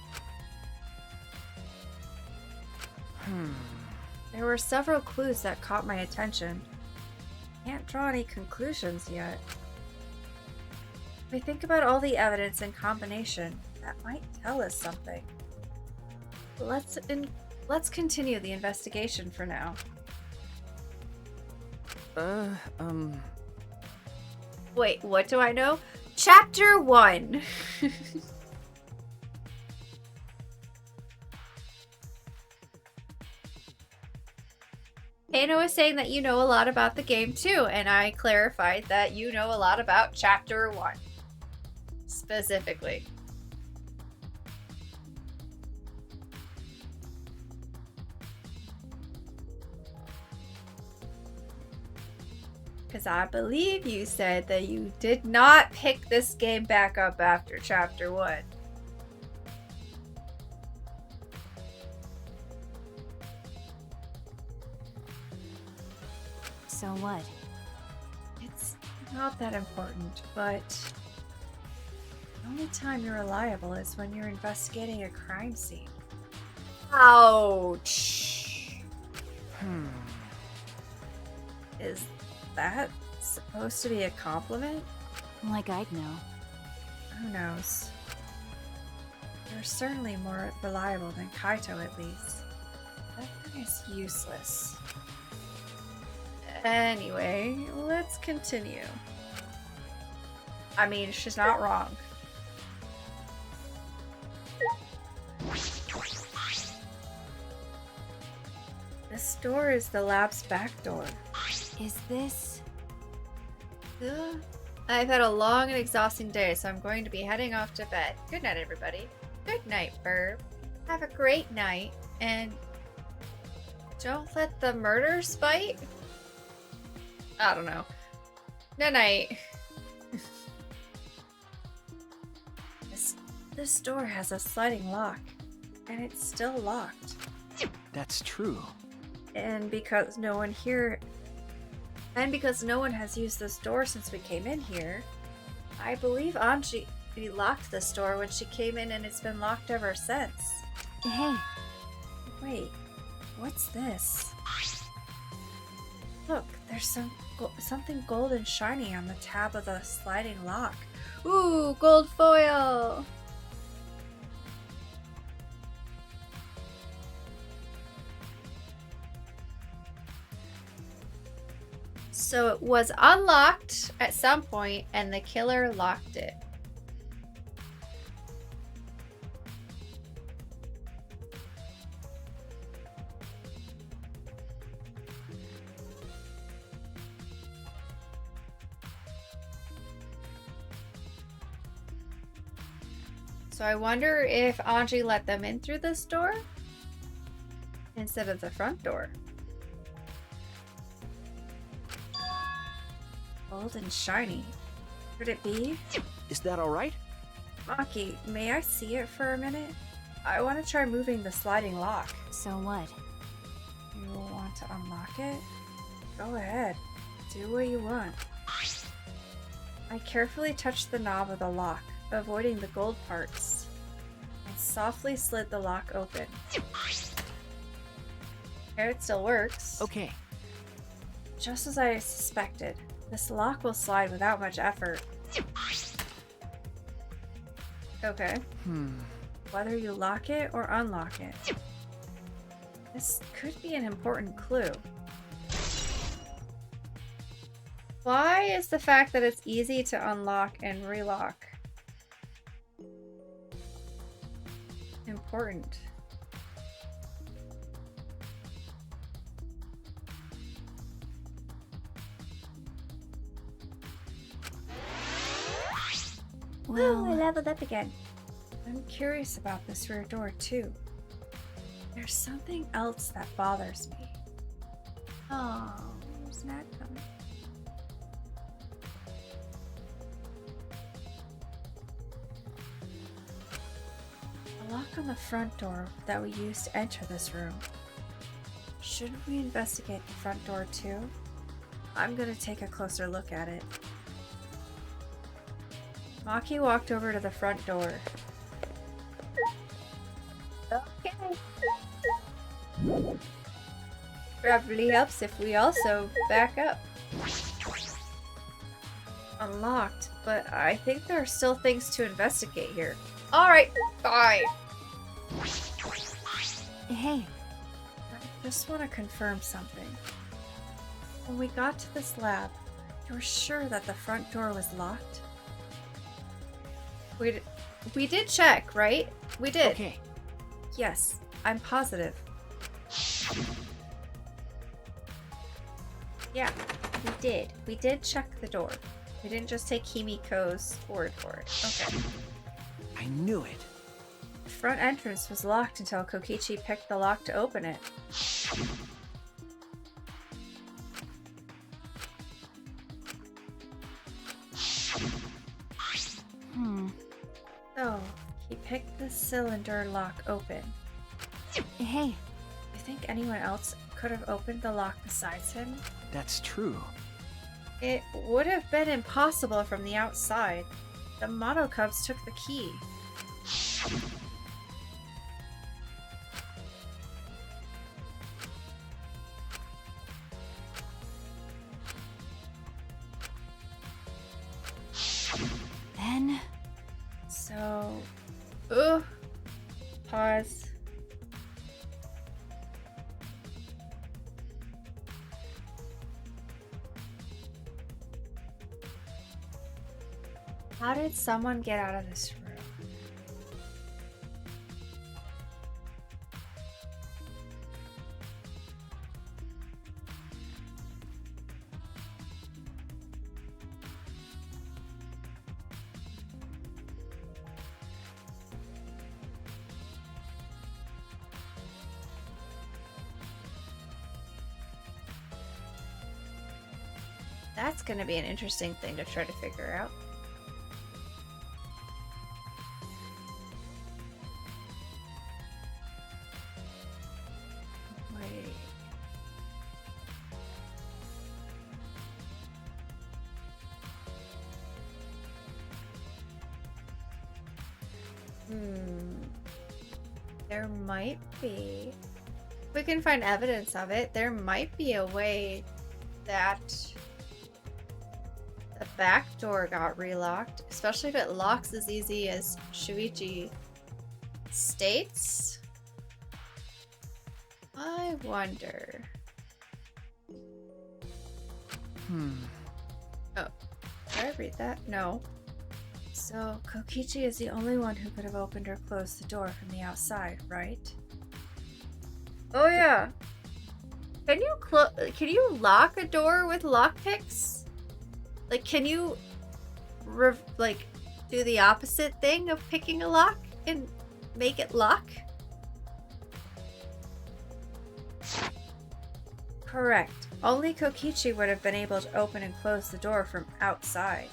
There were several clues that caught my attention. Can't draw any conclusions yet. If we think about all the evidence in combination, that might tell us something. Let's continue the investigation for now. Wait, what do I know? Chapter 1. Kano is saying that you know a lot about the game too, and I clarified that you know a lot about Chapter 1. Specifically. Because I believe you said that you did not pick this game back up after Chapter 1. So what? It's not that important, but the only time you're reliable is when you're investigating a crime scene. Ouch. Is that supposed to be a compliment? Like I'd know. Who knows? You're certainly more reliable than Kaito, at least. That thing is useless. Anyway, let's continue. I mean, she's not wrong. This door is the lab's back door. Is this... I've had a long and exhausting day, so I'm going to be heading off to bed. Good night, everybody. Good night, Burb. Have a great night, and don't let the murders bite. I don't know. Good night. This door has a sliding lock, and it's still locked. That's true. And because no one has used this door since we came in here, I believe Anji locked this door when she came in, and it's been locked ever since. Hey, Wait, what's this? Look, there's something gold and shiny on the tab of the sliding lock. Ooh, gold foil. So it was unlocked at some point, and the killer locked it. So I wonder if Anji let them in through this door instead of the front door. Gold and shiny. Could it be? Is that all right? Maki, may I see it for a minute? I want to try moving the sliding lock. so what? You want to unlock it? Go ahead. Do what you want. I carefully touched the knob of the lock, avoiding the gold parts, and softly slid the lock open. Here it still works. Okay. Just as I suspected, this lock will slide without much effort. Okay. Whether you lock it or unlock it. This could be an important clue. Why is the fact that it's easy to unlock and relock important? Well, I Well, leveled up again. I'm curious about this rear door too. There's something else that bothers me. Oh, where's Nat coming? A lock on the front door that we used to enter this room. Shouldn't we investigate the front door too? I'm gonna take a closer look at it. Maki walked over to the front door. Okay. Probably helps if we also back up. Unlocked, but I think there are still things to investigate here. Alright, fine. hey, I just want to confirm something. When we got to this lab, you were sure that the front door was locked? We did check, right? We did. Okay. Yes, I'm positive. Yeah, we did. We did check the door. We didn't just take Himiko's word for it. Okay. I knew it. The front entrance was locked until Kokichi picked the lock to open it. So, he picked the cylinder lock open. hey, You think anyone else could have opened the lock besides him? That's true. It would have been impossible from the outside. The Mono Cubs took the key. then So, pause. How did someone get out of this room? That's going to be an interesting thing to try to figure out. Wait. There might be. If we can find evidence of it, there might be a way that the back door got relocked, especially if it locks as easy as Shuichi states. I wonder. Oh, did I read that? No. So, Kokichi is the only one who could have opened or closed the door from the outside, right? Oh yeah. Can you lock a door with lockpicks? Like, can you do the opposite thing of picking a lock and make it lock? Correct. Only Kokichi would have been able to open and close the door from outside.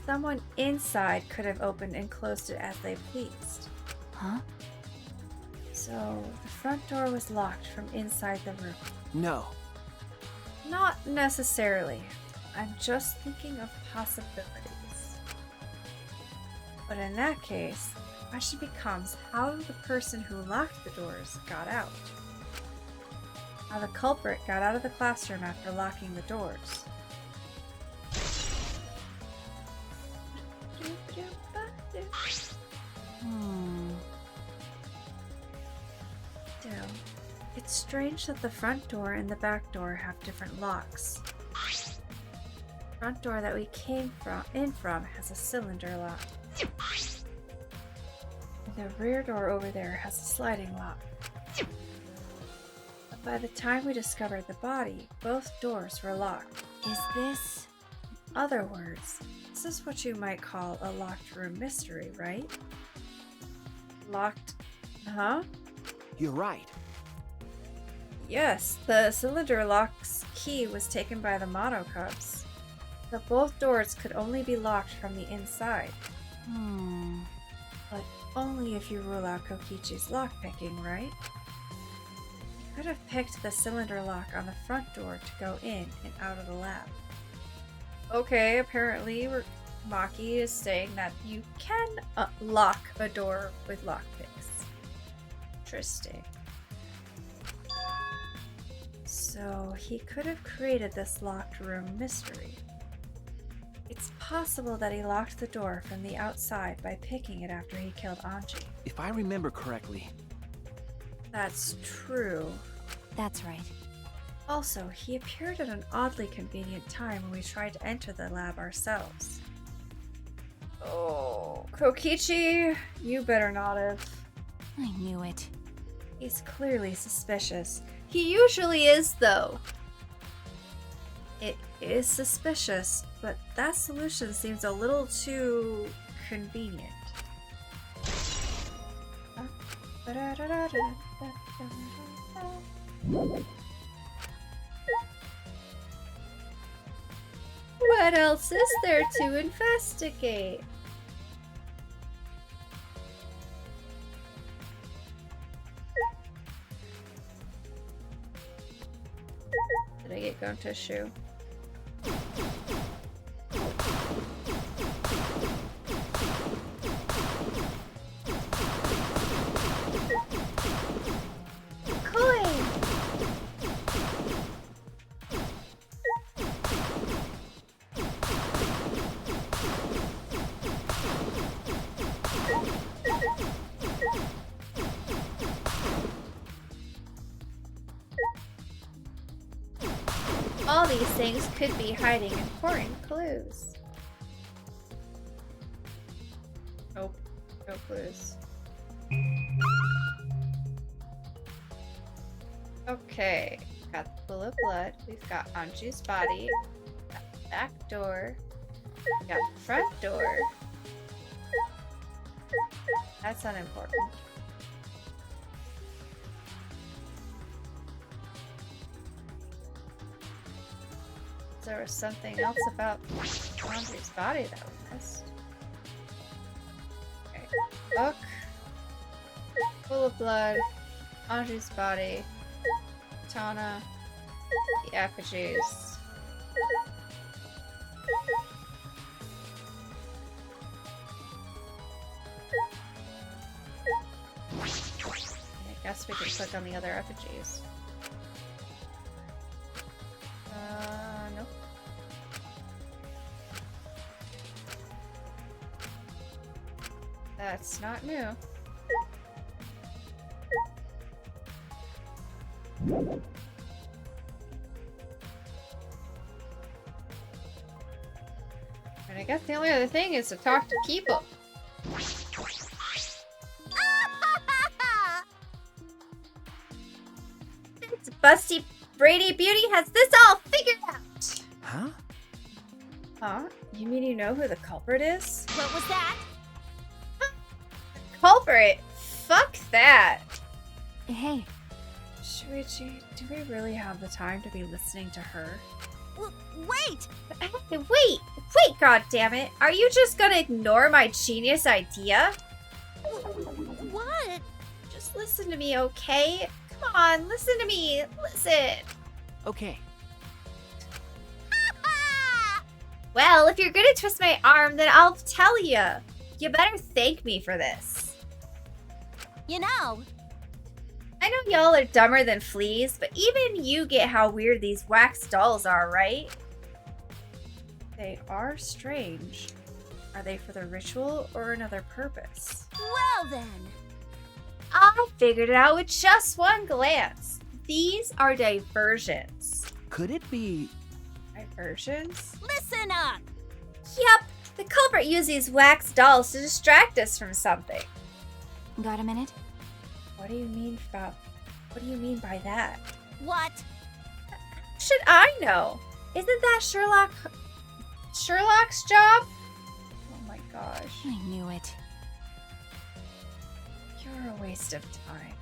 Someone inside could have opened and closed it as they pleased. huh? So, the front door was locked from inside the room. No. Not necessarily. I'm just thinking of possibilities. But in that case, the question becomes how the person who locked the doors got out. How the culprit got out of the classroom after locking the doors. Still, it's strange that the front door and the back door have different locks. The front door that we came from has a cylinder lock. The rear door over there has a sliding lock. But by the time we discovered the body, both doors were locked. Is this other words, this is what you might call a locked room mystery, right? Locked... Huh? You're right. Yes, the cylinder lock's key was taken by the Mono Cubs. But both doors could only be locked from the inside. But only if you rule out Kokichi's lockpicking, right? You could have picked the cylinder lock on the front door to go in and out of the lab. Okay, apparently Maki is saying that you can lock a door with lockpicks. Interesting. So he could have created this locked room mystery. It's possible that he locked the door from the outside by picking it after he killed Anji. If I remember correctly. That's true. That's right. Also, he appeared at an oddly convenient time when we tried to enter the lab ourselves. Oh, Kokichi, you better not have. I knew it. He's clearly suspicious. He usually is, though. It is suspicious, but that solution seems a little too convenient. What else is there to investigate? Did I get gum tissue? Coin! All these things could be hiding important clues. Nope. No clues. Okay. Got the pool of blood. We've got Anju's body. Got the back door. We got the front door. That's unimportant. There was something else about Anju's body that we missed. Okay. Book. Full of blood. Anju's body. Katana. The effigies. I guess we could click on the other effigies. Nope. That's not new. And I guess the only other thing is to talk to people. It's Busty Brady Beauty has this all figured out. Huh? Huh? You mean you know who the culprit is? What was that? Culprit? Fuck that! Hey, Shuichi, do we really have the time to be listening to her? wait! Wait, goddammit. Are you just gonna ignore my genius idea? What? Just listen to me, okay? Come on, listen to me. Listen. Okay. Well, if you're gonna twist my arm, then I'll tell you. You better thank me for this. You know, I know y'all are dumber than fleas, but even you get how weird these wax dolls are, right? They are strange. Are they for the ritual or another purpose? well then. I figured it out with just one glance. These are diversions. Could it be... Diversions? Listen up! Yep, the culprit used these wax dolls to distract us from something. Got a minute? What do you mean by that? What? Should I know? Isn't that Sherlock Sherlock's job? Oh my gosh. I knew it. You're a waste of time.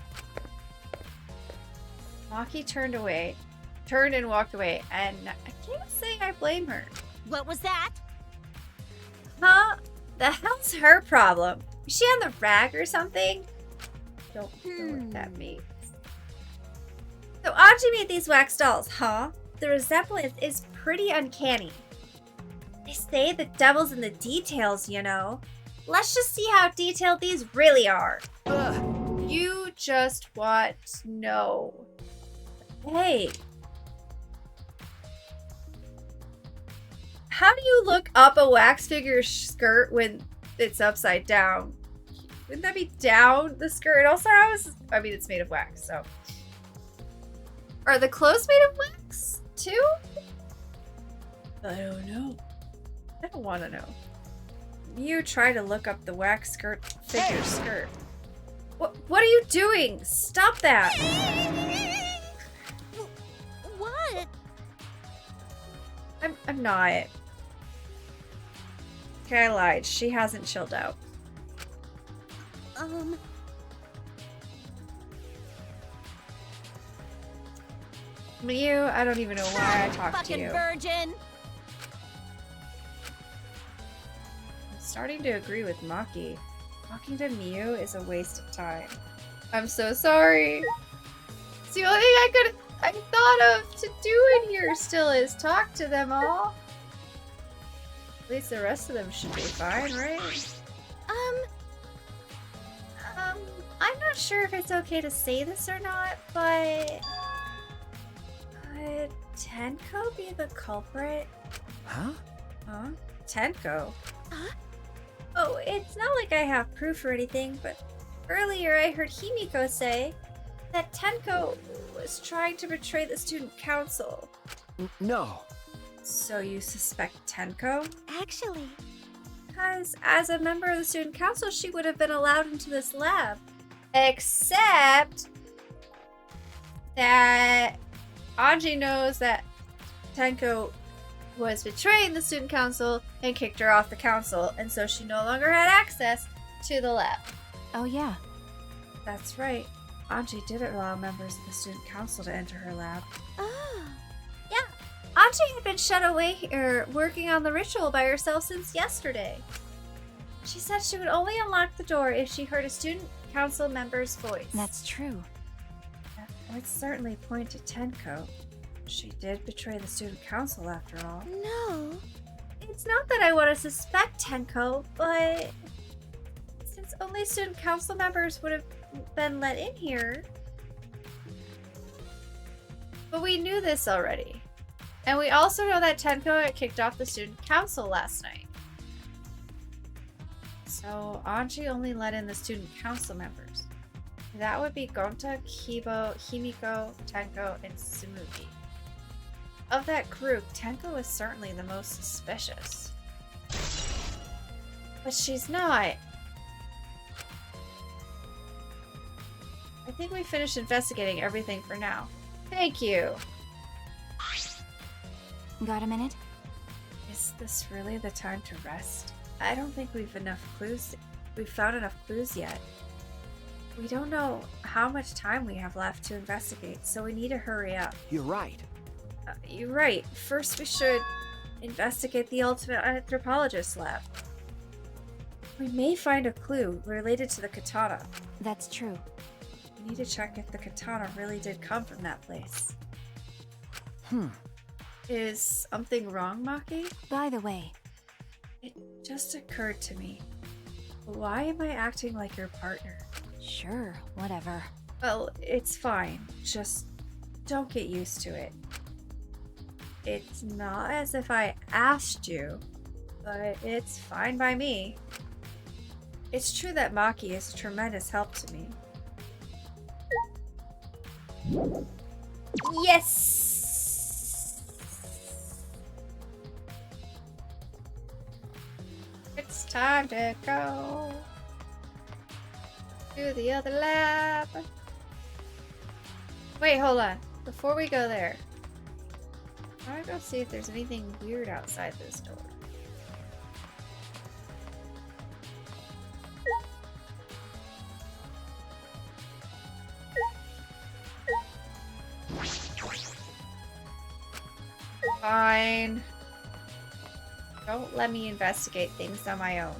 Maki turned and walked away, and I can't say I blame her. What was that? Huh? The hell's her problem? Is she on the rag or something? Don't know what that means. So Audrey made these wax dolls, huh? The resemblance is pretty uncanny. They say the devil's in the details, you know. Let's just see how detailed these really are. You just want to know. Hey. How do you look up a wax figure skirt when it's upside down? Wouldn't that be down the skirt? It also has, I mean, it's made of wax, so. Are the clothes made of wax, too? I don't know. I don't want to know. You try to look up the wax skirt figure skirt. What are you doing? Stop that! What? I'm not. Okay, I lied. She hasn't chilled out. You, I don't even know why I talked to Fucking you. virgin. I'm starting to agree with Maki. Talking to Miu is a waste of time. I'm so sorry. It's the only thing I thought of to do in here still is talk to them all. At least the rest of them should be fine, right? I'm not sure if it's okay to say this or not, but could Tenko be the culprit? Huh? Huh? Tenko? Huh? Oh, it's not like I have proof or anything, but earlier I heard Himiko say that Tenko was trying to betray the student council. No. So you suspect Tenko? Actually, Because as a member of the student council, she would have been allowed into this lab. Except that Anji knows that Tenko was betraying the student council and kicked her off the council, and so she no longer had access to the lab. oh yeah. That's right. Anji didn't allow members of the student council to enter her lab. Ah. Anji had been shut away here working on the ritual by herself since yesterday. She said she would only unlock the door if she heard a student council member's voice. That's true. That would certainly point to Tenko. She did betray the student council after all. No. It's not that I want to suspect Tenko, but since only student council members would have been let in here. But we knew this already. And we also know that Tenko had kicked off the student council last night. So Anji only let in the student council members. That would be Gonta, Kibo, Himiko, Tenko, and Sumugi. Of that group, Tenko is certainly the most suspicious. But she's not. I think we finished investigating everything for now. Thank you. Got a minute? Is this really the time to rest? I don't think we've found enough clues yet. We don't know how much time we have left to investigate, so we need to hurry up. You're right. You're right. First, we should investigate the ultimate anthropologist lab. We may find a clue related to the katana. That's true. We need to check if the katana really did come from that place. Is something wrong, Maki? By the way, It just occurred to me. Why am I acting like your partner? sure, whatever. Well, it's fine. Just don't get used to it. It's not as if I asked you, but it's fine by me. It's true that Maki is a tremendous help to me. Yes! It's time to go to the other lab. Wait, hold on. Before we go there, I want to go see if there's anything weird outside this door. Fine. Don't let me investigate things on my own.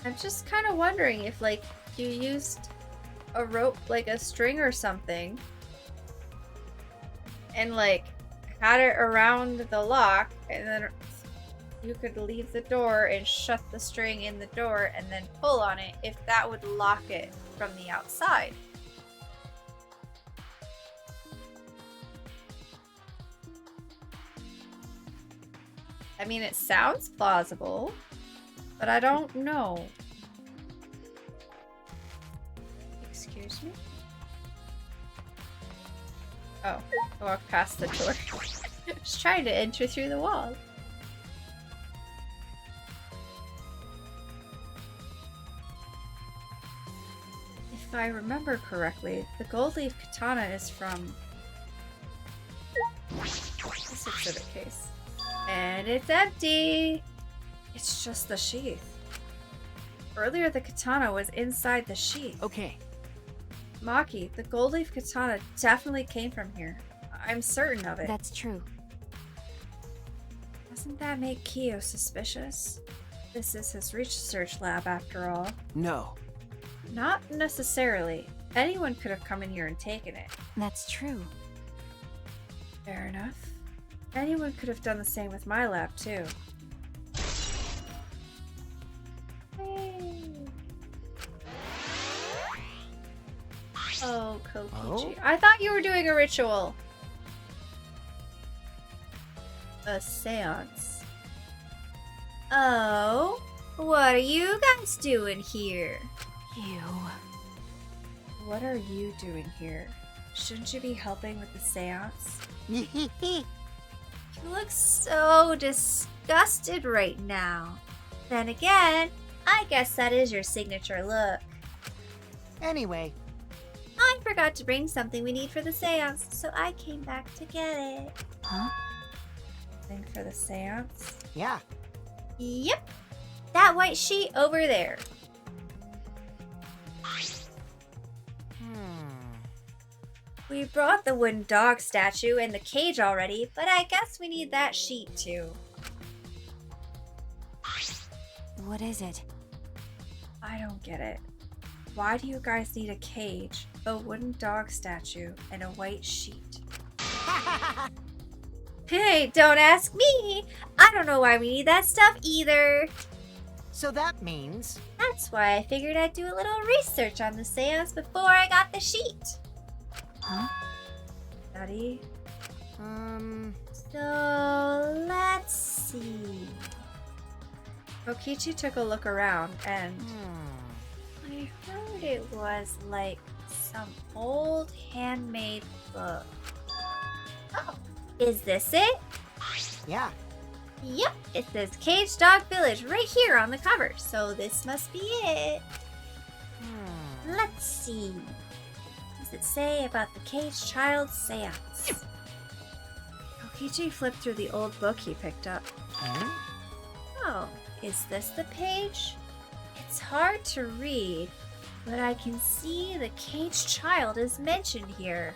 I'm just kind of wondering if, like, you used a rope, like a string or something, and, like, had it around the lock, and then you could leave the door and shut the string in the door and then pull on it, if that would lock it from the outside. I mean, it sounds plausible, but I don't know. Excuse me? Oh, I walked past the door. I was trying to enter through the wall. If I remember correctly, the gold leaf katana is from this exhibit case. And it's empty! It's just the sheath. Earlier the katana was inside the sheath. Okay. Maki, the gold leaf katana definitely came from here. I'm certain of it. That's true. Doesn't that make Kyo suspicious? This is his research lab after all. No. Not necessarily. Anyone could have come in here and taken it. That's true. Fair enough. Anyone could have done the same with my lab, too. Oh, Kokichi. Oh? I thought you were doing a ritual. A seance. Oh, what are you guys doing here? You. What are you doing here? Shouldn't you be helping with the seance? You look so disgusted right now. Then again, I guess that is your signature look. Anyway, I forgot to bring something we need for the seance, so I came back to get it. Huh? Something for the seance? yeah. Yep. That white sheet over there. We brought the wooden dog statue and the cage already, but I guess we need that sheet too. What is it? I don't get it. Why do you guys need a cage, a wooden dog statue, and a white sheet? Hey, don't ask me! I don't know why we need that stuff either. So that means... That's why I figured I'd do a little research on the seance before I got the sheet. Huh? Daddy? So, let's see. Kokichi took a look around and I heard it was like some old handmade book. Oh, is this it? Yeah. Yep, it says Cage Dog Village right here on the cover, so this must be it. Let's see. What does it say about the Cage Child Seance? Kokichi flipped through the old book he picked up. Oh, is this the page? It's hard to read, but I can see the Cage Child is mentioned here.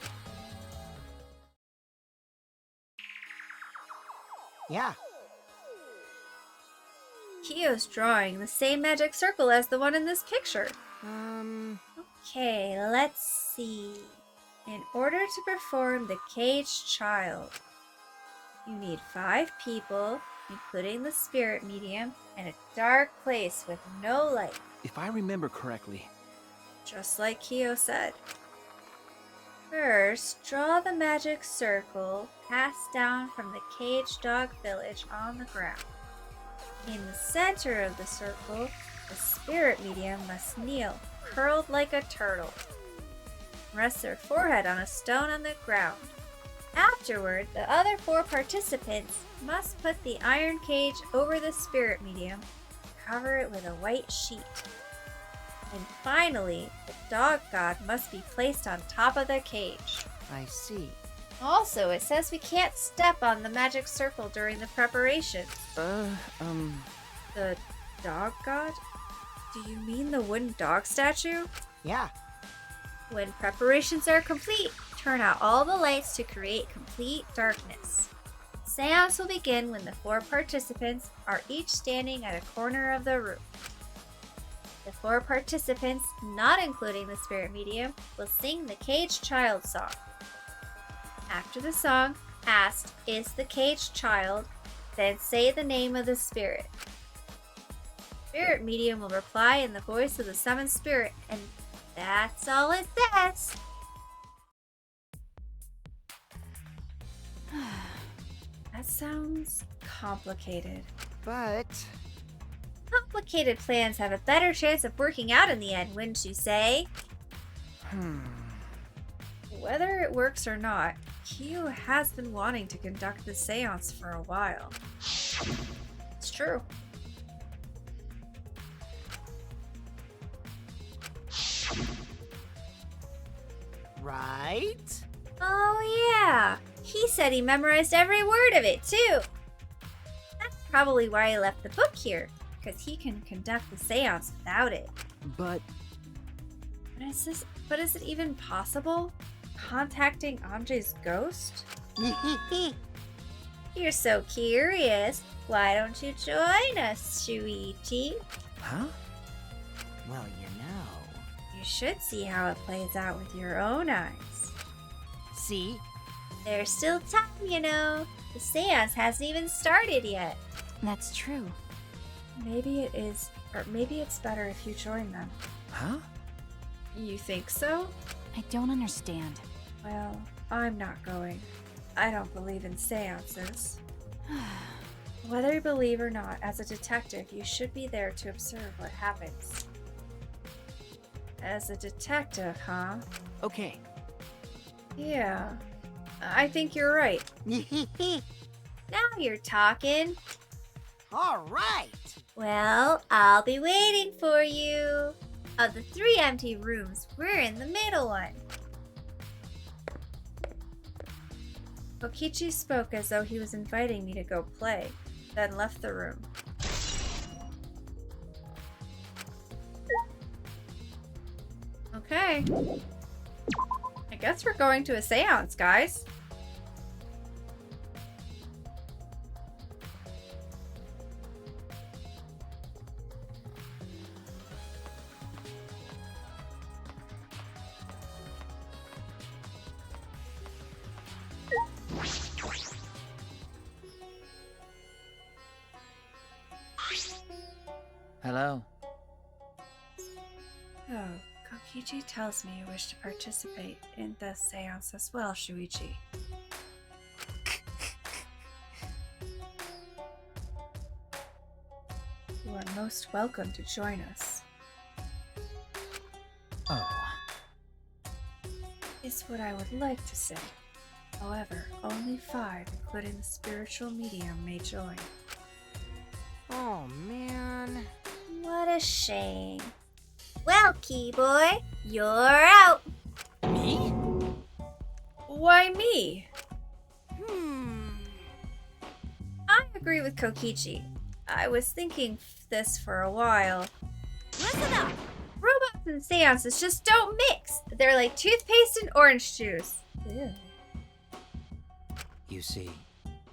Yeah. Kyo's drawing the same magic circle as the one in this picture. Okay, let's see. In order to perform the Caged Child, you need 5 people, including the spirit medium, and a dark place with no light. If I remember correctly. Just like Kyo said. First, draw the magic circle passed down from the Caged Dog Village on the ground. In the center of the circle, the spirit medium must kneel, curled like a turtle. Rest their forehead on a stone on the ground. Afterward, the other 4 participants must put the iron cage over the spirit medium, cover it with a white sheet. And finally, the dog god must be placed on top of the cage. I see. Also, it says we can't step on the magic circle during the preparation. The dog god? Do you mean the wooden dog statue? Yeah. When preparations are complete, turn out all the lights to create complete darkness. Seance will begin when the 4 participants are each standing at a corner of the room. The 4 participants, not including the spirit medium, will sing the caged child song. After the song, ask, "Is the caged child?" Then say the name of the spirit. Spirit medium will reply in the voice of the summoned spirit, and that's all it says. That sounds complicated. But Complicated plans have a better chance of working out in the end, wouldn't you say? Whether it works or not, Kyo has been wanting to conduct the seance for a while. It's true. right? Oh yeah, he said he memorized every word of it too. That's probably why he left the book here, because he can conduct the seance without it. But But is it even possible? Contacting Amje's ghost? You're so curious. Why don't you join us, Shuichi? huh? Well, you know. You should see how it plays out with your own eyes. See? There's still time, you know. The seance hasn't even started yet. That's true. Maybe it is, or maybe it's better if you join them. Huh? You think so? I don't understand. Well, I'm not going. I don't believe in seances. Whether you believe or not, as a detective, you should be there to observe what happens. As a detective, huh? Okay. Yeah. I think you're right. Now you're talking. All right. Well, I'll be waiting for you. Of the 3 empty rooms, we're in the middle one. Kokichi spoke as though he was inviting me to go play, then left the room. Okay. I guess we're going to a seance, guys. Hello. Oh, Kokichi tells me you wish to participate in the seance as well, Shuichi. You are most welcome to join us. Oh. Is what I would like to say. However, only 5, including the spiritual medium, may join. Oh, man. What a shame. Well, Key Boy, you're out. Me? Why me? Hmm. I agree with Kokichi. I was thinking this for a while. Listen up. Robots and seances just don't mix. They're like toothpaste and orange juice. Ew. You see.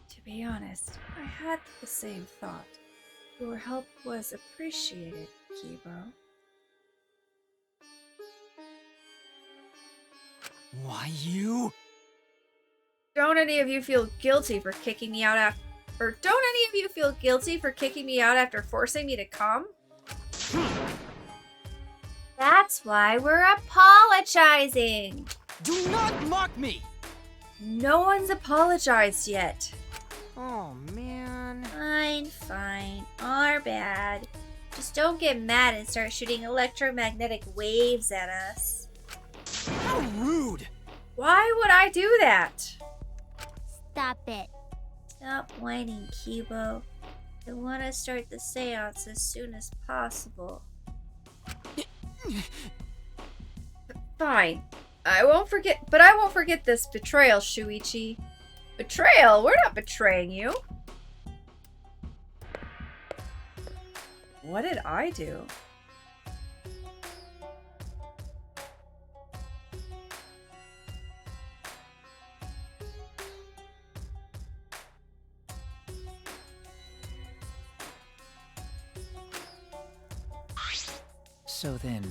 To be honest, I had the same thought. Your help was appreciated, Kibo. Why you? Don't any of you feel guilty for kicking me out after... Or don't any of you feel guilty for kicking me out after forcing me to come? That's why we're apologizing. Do not mock me! No one's apologized yet. Oh, man. Fine, fine. Our bad. Just don't get mad and start shooting electromagnetic waves at us. How rude! Why would I do that? Stop it. Stop whining, Kibo. I want to start the seance as soon as possible. Fine. I won't forget this betrayal, Shuichi. Betrayal? We're not betraying you. What did I do? So then,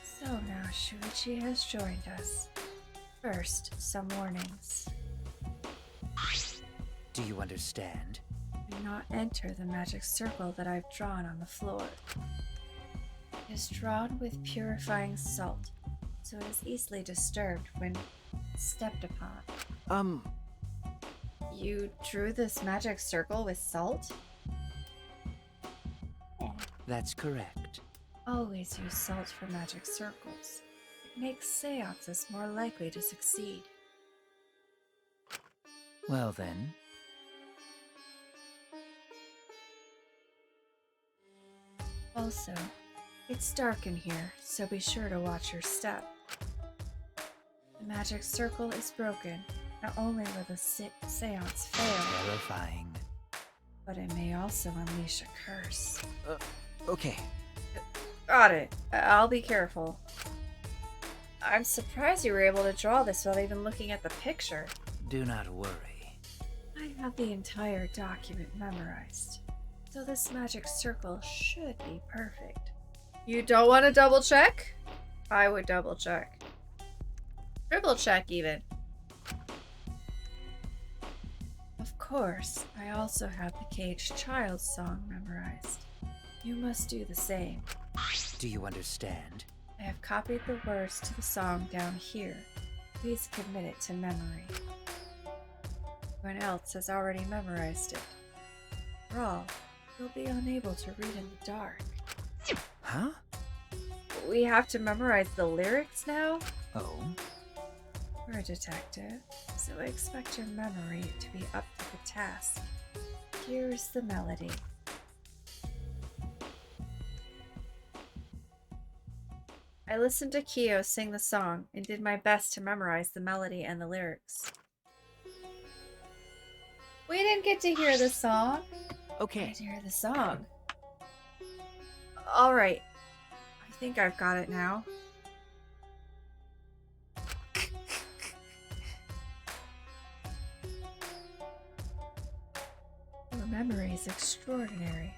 So now Shuichi has joined us. First, some warnings. do you understand? Do not enter the magic circle that I've drawn on the floor. It is drawn with purifying salt, so it is easily disturbed when stepped upon. You drew this magic circle with salt? That's correct. Always use salt for magic circles. It makes seances more likely to succeed. Well then, Also, it's dark in here, so be sure to watch your step. The magic circle is broken. Not only will the seance fail, terrifying. but it may also unleash a curse. Okay, Got it. I'll be careful. I'm surprised you were able to draw this without even looking at the picture. do not worry. I have the entire document memorized, so this magic circle should be perfect. You don't want to double check? I would double check. Triple check, even. Of course, I also have the Caged Child song memorized. You must do the same. Do you understand? I have copied the words to the song down here. Please commit it to memory. Everyone else has already memorized it. After all, you'll be unable to read in the dark. Huh? We have to memorize the lyrics now? Oh, You're a detective, so I expect your memory to be up to the task. Here's the melody. I listened to Kyo sing the song and did my best to memorize the melody and the lyrics. We didn't get to hear the song. I okay. did hear the song. Alright. I think I've got it now. Your memory is extraordinary.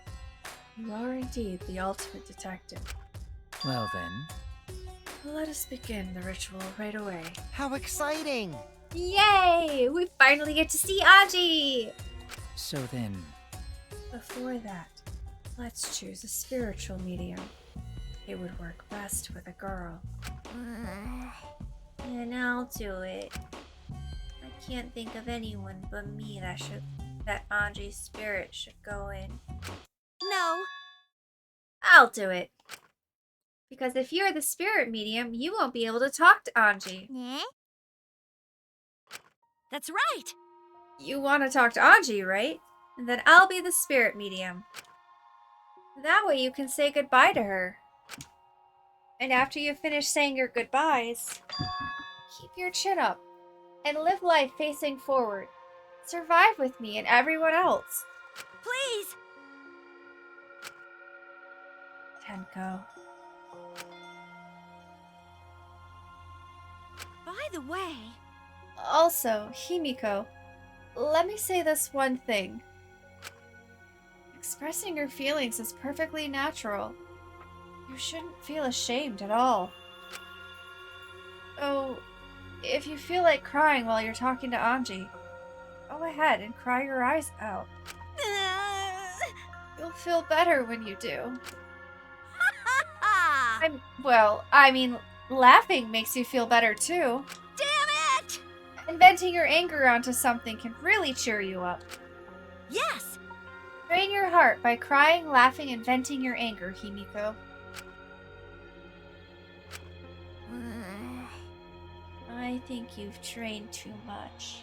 You are indeed the ultimate detective. Well then, Let us begin the ritual right away. How exciting! Yay! We finally get to see Aji! so then, Before that, let's choose a spiritual medium. It would work best with a girl. Then I'll do it. I can't think of anyone but me that Anji's spirit should go in. No! I'll do it. Because if you're the spirit medium, you won't be able to talk to Anji. That's right! You want to talk to Anji, right? And then I'll be the spirit medium. That way you can say goodbye to her. And after you finish saying your goodbyes, keep your chin up and live life facing forward. Survive with me and everyone else. Please! Tenko. By the way, Also, Himiko, let me say this one thing. Expressing your feelings is perfectly natural. You shouldn't feel ashamed at all. Oh, if you feel like crying while you're talking to Anji, go ahead and cry your eyes out. You'll feel better when you do. I mean, laughing makes you feel better too. damn it! And venting your anger onto something can really cheer you up. Yes! Train your heart by crying, laughing, and venting your anger, Himiko. I think you've trained too much.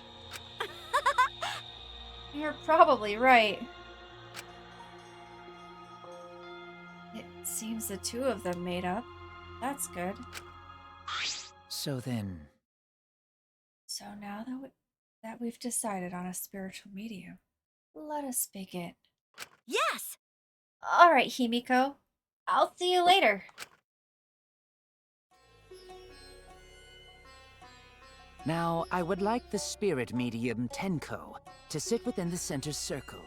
You're probably right. It seems the two of them made up. That's good. so then, So now that we've decided on a spiritual medium, let us begin. Yes! Alright, Himiko. I'll see you later. Now, I would like the spirit medium Tenko to sit within the center circle.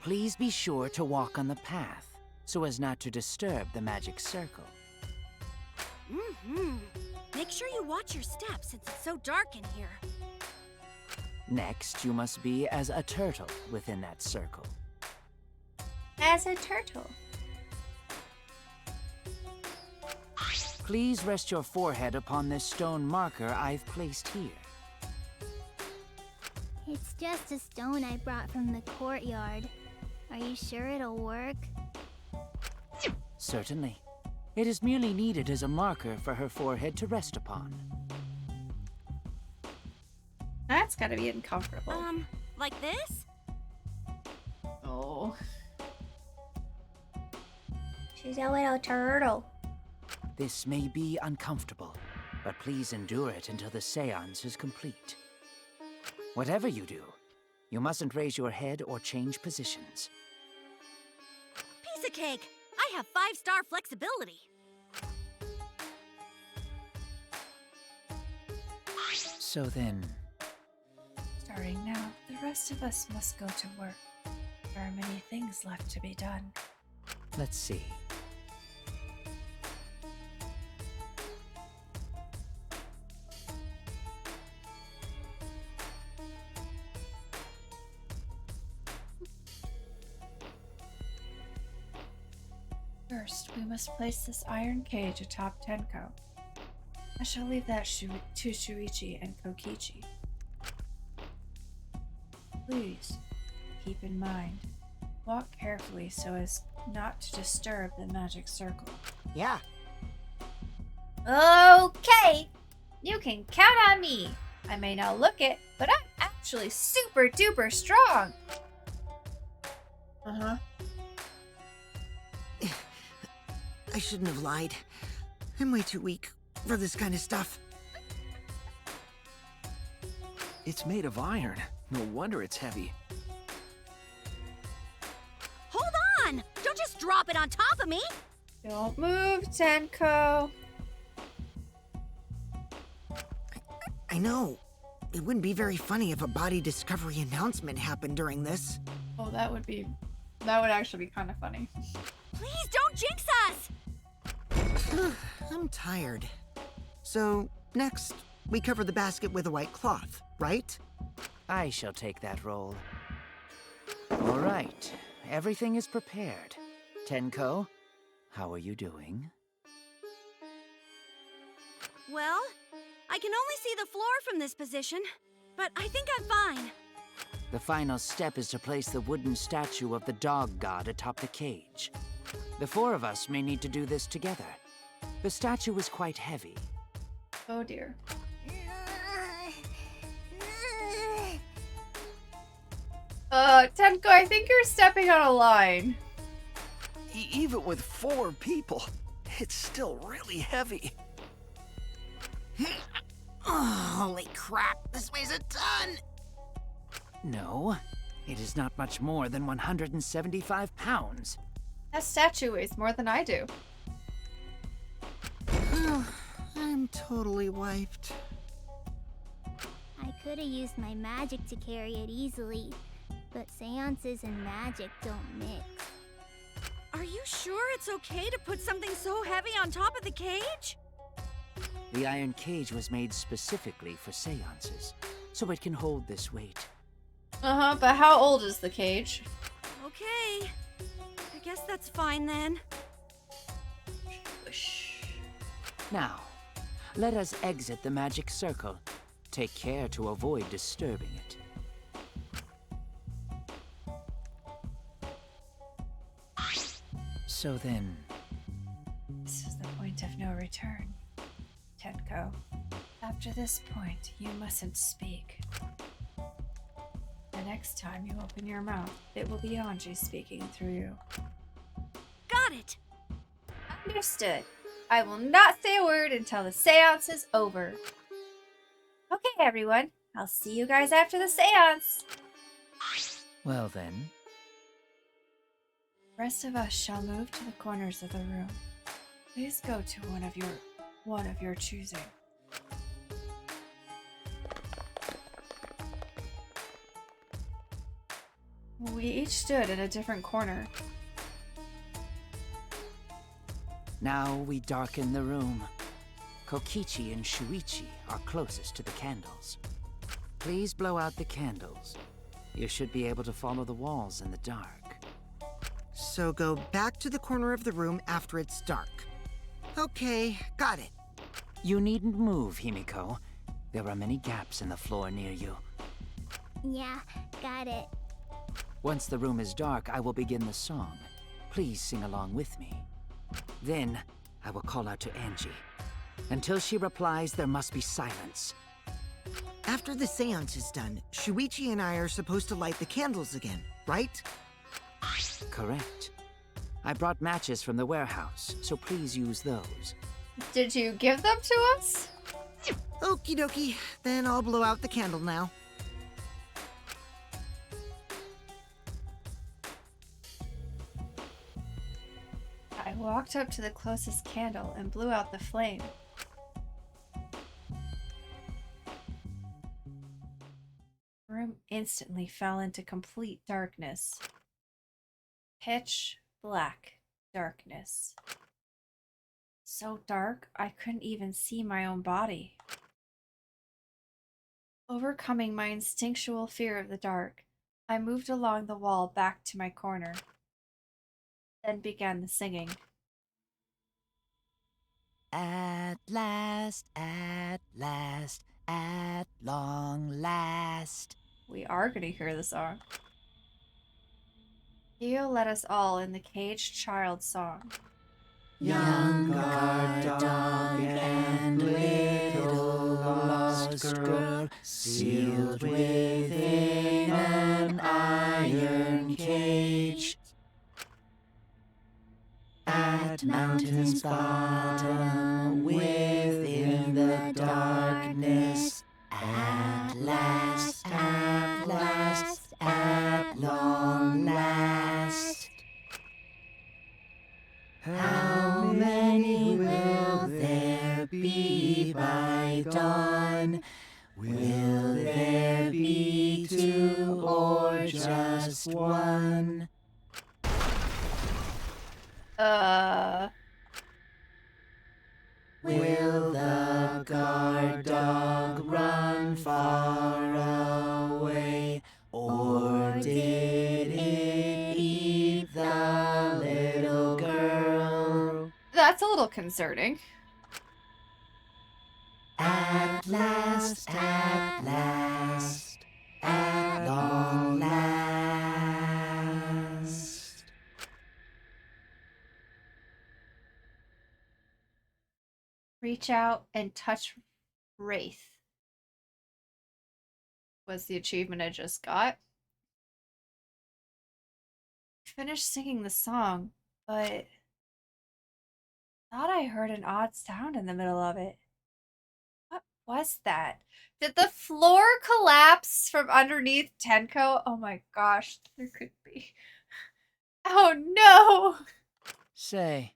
Please be sure to walk on the path, so as not to disturb the magic circle. Mm-hmm. Make sure you watch your steps since it's so dark in here. Next, you must be as a turtle within that circle. As a turtle. Please rest your forehead upon this stone marker I've placed here. It's just a stone I brought from the courtyard. Are you sure it'll work? Certainly. It is merely needed as a marker for her forehead to rest upon. That's gotta be uncomfortable. Like this? Oh. She's a little turtle. This may be uncomfortable, but please endure it until the seance is complete. Whatever you do, you mustn't raise your head or change positions. Piece of cake! I have 5-star flexibility. So then, Starting now, the rest of us must go to work. There are many things left to be done. let's see. First, we must place this iron cage atop Tenko. I shall leave that to Shuichi and Kokichi. Please, keep in mind, walk carefully so as not to disturb the magic circle. Yeah, Okay! You can count on me. I may not look it, but I'm actually super duper strong. Uh-huh. I shouldn't have lied. I'm way too weak for this kind of stuff. It's made of iron. No wonder it's heavy. Hold on! Don't just drop it on top of me! Don't move, Tenko. I know. It wouldn't be very funny if a body discovery announcement happened during this. Oh, that would actually be kind of funny. Please don't jinx us! I'm tired. So, next, we cover the basket with a white cloth, right? I shall take that role. All right, everything is prepared. Tenko, how are you doing? Well, I can only see the floor from this position, but I think I'm fine. The final step is to place the wooden statue of the dog god atop the cage. The 4 of us may need to do this together. The statue is quite heavy. Oh dear. Tenko, I think you're stepping on a line. Even with 4 people, it's still really heavy. Oh, holy crap, this weighs a ton! No, it is not much more than 175 pounds. That statue weighs more than I do. I'm totally wiped. I could have used my magic to carry it easily, but seances and magic don't mix. Are you sure it's okay to put something so heavy on top of the cage? The iron cage was made specifically for seances, so it can hold this weight. Uh-huh, but how old is the cage? Okay. I guess that's fine then. Now, let us exit the magic circle. Take care to avoid disturbing it. So then, This is the point of no return. Tenko, after this point, you mustn't speak. The next time you open your mouth, it will be Anji speaking through you. Got it! Understood. I will not say a word until the seance is over. Okay, everyone. I'll see you guys after the seance. well then, The rest of us shall move to the corners of the room. Please go to one of your choosing. We each stood in a different corner. Now we darken the room. Kokichi and Shuichi are closest to the candles. Please blow out the candles. You should be able to follow the walls in the dark. So go back to the corner of the room after it's dark. Okay, got it. You needn't move, Himiko. There are many gaps in the floor near you. Yeah, got it. Once the room is dark, I will begin the song. Please sing along with me. Then, I will call out to Angie. Until she replies, there must be silence. After the seance is done, Shuichi and I are supposed to light the candles again, right? Correct. I brought matches from the warehouse, so please use those. Did you give them to us? Okie dokie, then I'll blow out the candle now. I walked up to the closest candle and blew out the flame. The room instantly fell into complete darkness. Pitch black darkness. So dark, I couldn't even see my own body. Overcoming my instinctual fear of the dark, I moved along the wall back to my corner, then began the singing. At last, at long last. We are going to hear the song. Theo led us all in the caged child song. Young guard dog and little lost girl, sealed within an iron cage. At mountain's bottom, within the darkness, at last, at long last. How many will there be by dawn? Will there be two or just one? Will the guard dog run far away, or did it eat the little girl? That's a little concerning. At last, at long last. Reach out and touch Wraith was the achievement I just got. I finished singing the song, but thought I heard an odd sound in the middle of it. What was that? Did the floor collapse from underneath Tenko? Oh my gosh, there could be. Oh no! Say,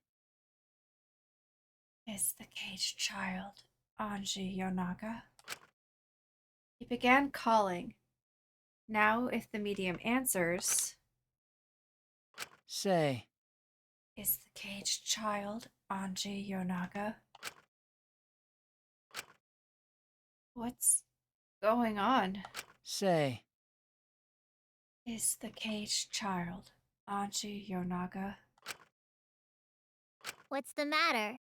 Is the caged child Anji Yonaga? He began calling. Now, if the medium answers, say. is the caged child Anji Yonaga? What's going on? Say. Is the caged child Anji Yonaga? What's the matter?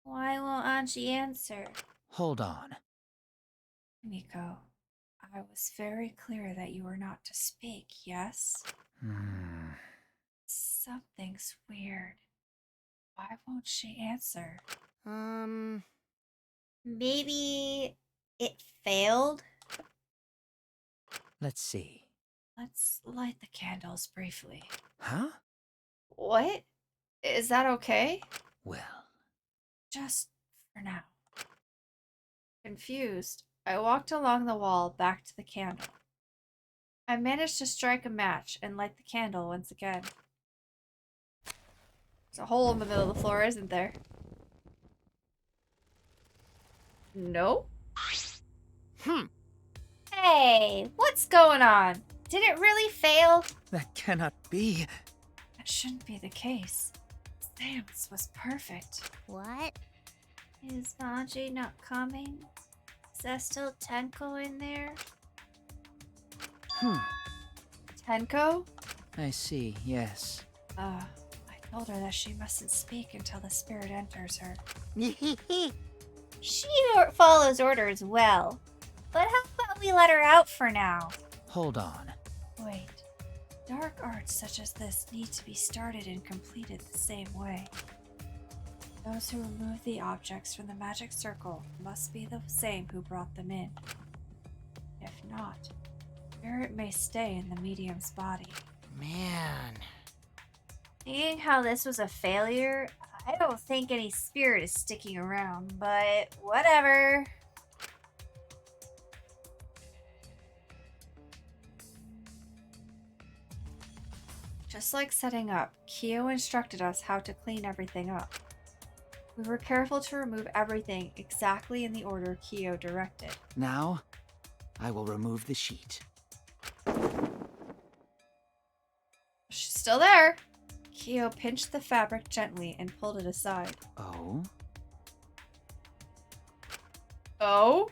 Why won't Anji answer? Hold on. Miko, I was very clear that you were not to speak, yes? Something's weird. Why won't she answer? Maybe it failed? Let's see. Let's light the candles briefly. Huh? What? Is that okay? Well, Just for now. Confused, I walked along the wall back to the candle. I managed to strike a match and light the candle once again. There's a hole in the middle of the floor, isn't there? No. Hey, what's going on? Did it really fail? That cannot be. That shouldn't be the case. Seance was perfect. What? Is Anji not coming? Is there still Tenko in there? Tenko? I see, yes. I told her that she mustn't speak until the spirit enters her. She follows orders well. But how about we let her out for now? Hold on. Wait. Dark arts such as this need to be started and completed the same way. Those who remove the objects from the magic circle must be the same who brought them in. If not, spirit may stay in the medium's body. Man. Seeing how this was a failure, I don't think any spirit is sticking around, but whatever. Just like setting up, Kyo instructed us how to clean everything up. We were careful to remove everything exactly in the order Kyo directed. Now, I will remove the sheet. She's still there. Kyo pinched the fabric gently and pulled it aside. Oh? Oh?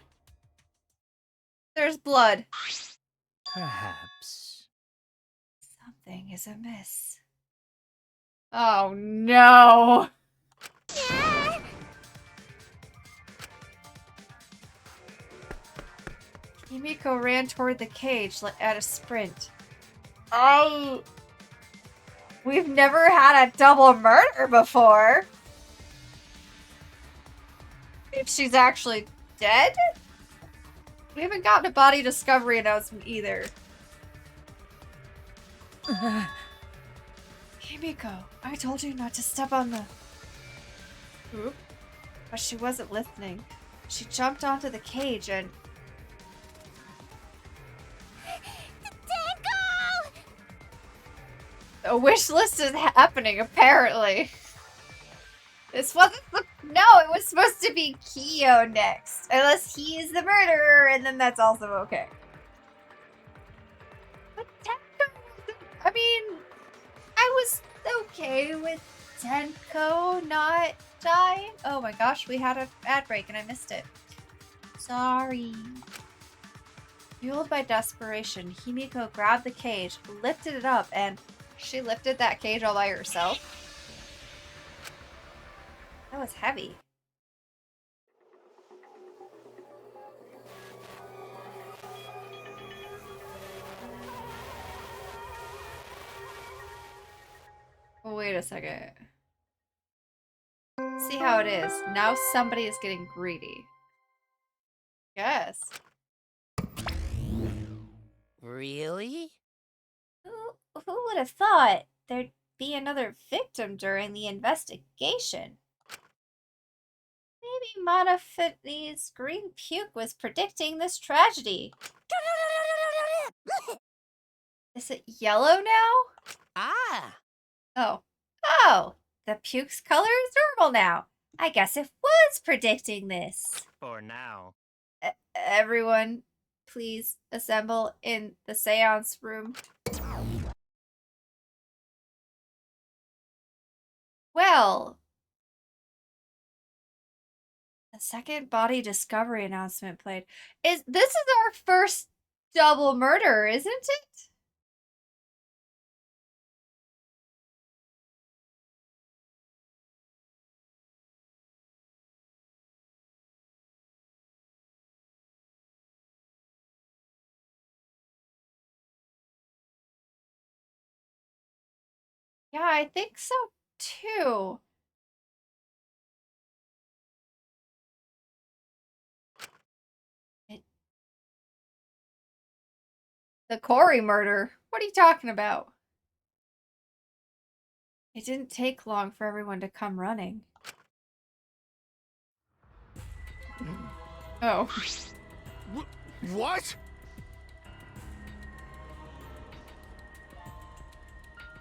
There's blood. Perhaps. Something is amiss. Oh no! Himiko ran toward the cage at a sprint. We've never had a double murder before. If she's actually dead? We haven't gotten a body discovery announcement either. Himiko, I told you not to step on the... Oop. But she wasn't listening. She jumped onto the cage and... A wish list is happening, apparently. This wasn't the... No, it was supposed to be Kyo next. Unless he is the murderer, and then that's also okay. But Tenko... I mean... I was okay with Tenko not dying. Oh my gosh, we had an ad break and I missed it. Sorry. Fueled by desperation, Himiko grabbed the cage, lifted it up, and... She lifted that cage all by herself. That was heavy. Oh, wait a second. See how it is. Now somebody is getting greedy. Yes. Really? Who would have thought there'd be another victim during the investigation? Maybe Monofitney's green puke was predicting this tragedy. Is it yellow now? Ah! Oh. Oh! The puke's color is normal now. I guess it was predicting this. For now. Everyone, please assemble in the seance room. Well, the second body discovery announcement played. This is our first double murder, isn't it? Yeah, I think so too. The Kory murder? What are you talking about? It didn't take long for everyone to come running. What?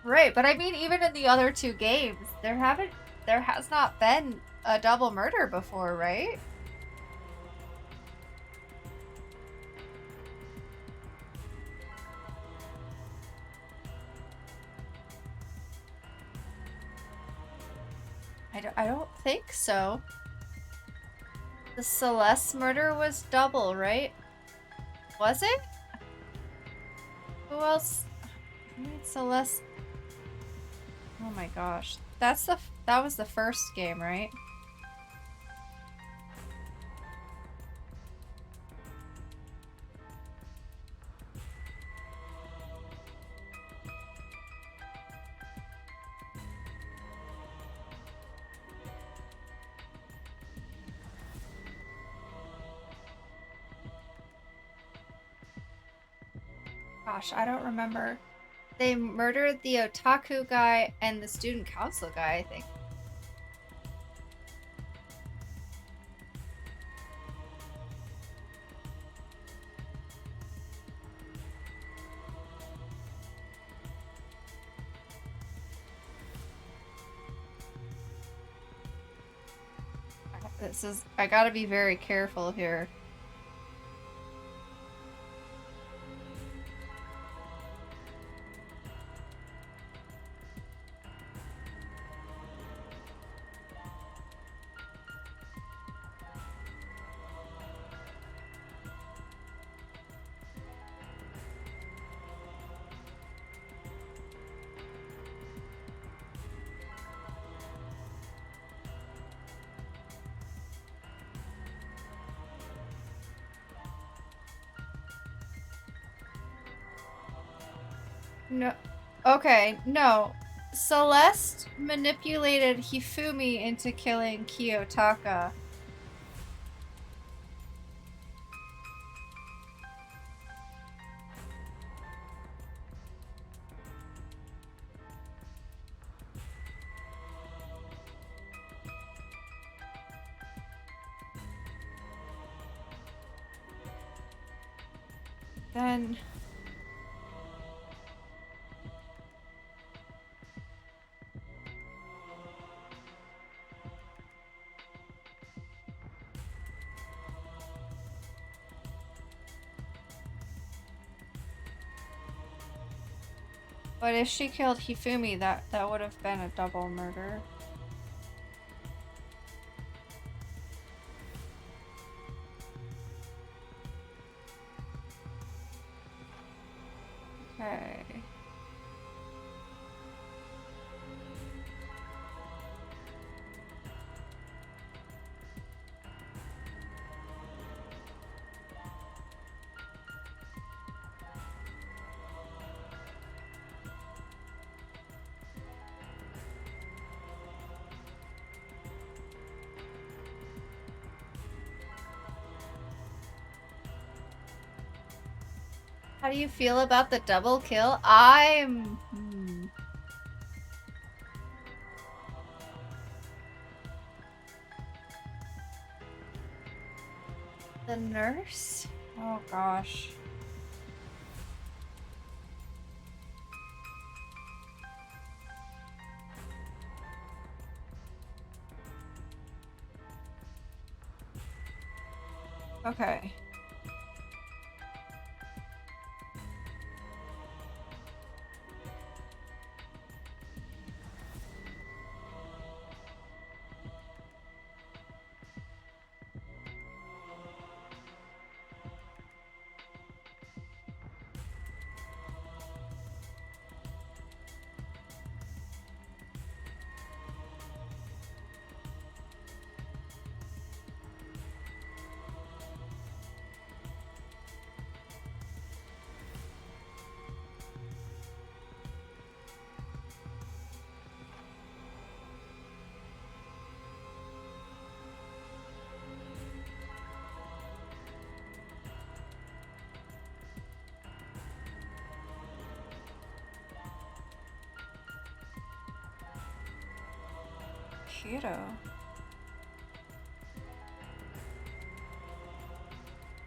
Right, but I mean, even in the other two games, there has not been a double murder before, right? I don't think so. The Celeste murder was double, right? Was it? Who else? Who made Celeste? Oh my gosh. That was the first game, right? Gosh, I don't remember. They murdered the otaku guy and the student council guy, I think. I gotta be very careful here. No. Okay, no. Celeste manipulated Hifumi into killing Kiyotaka. Then... But if she killed Hifumi, that would have been a double murder. Okay. How do you feel about the double kill? The nurse? Oh gosh. Okay. Keto.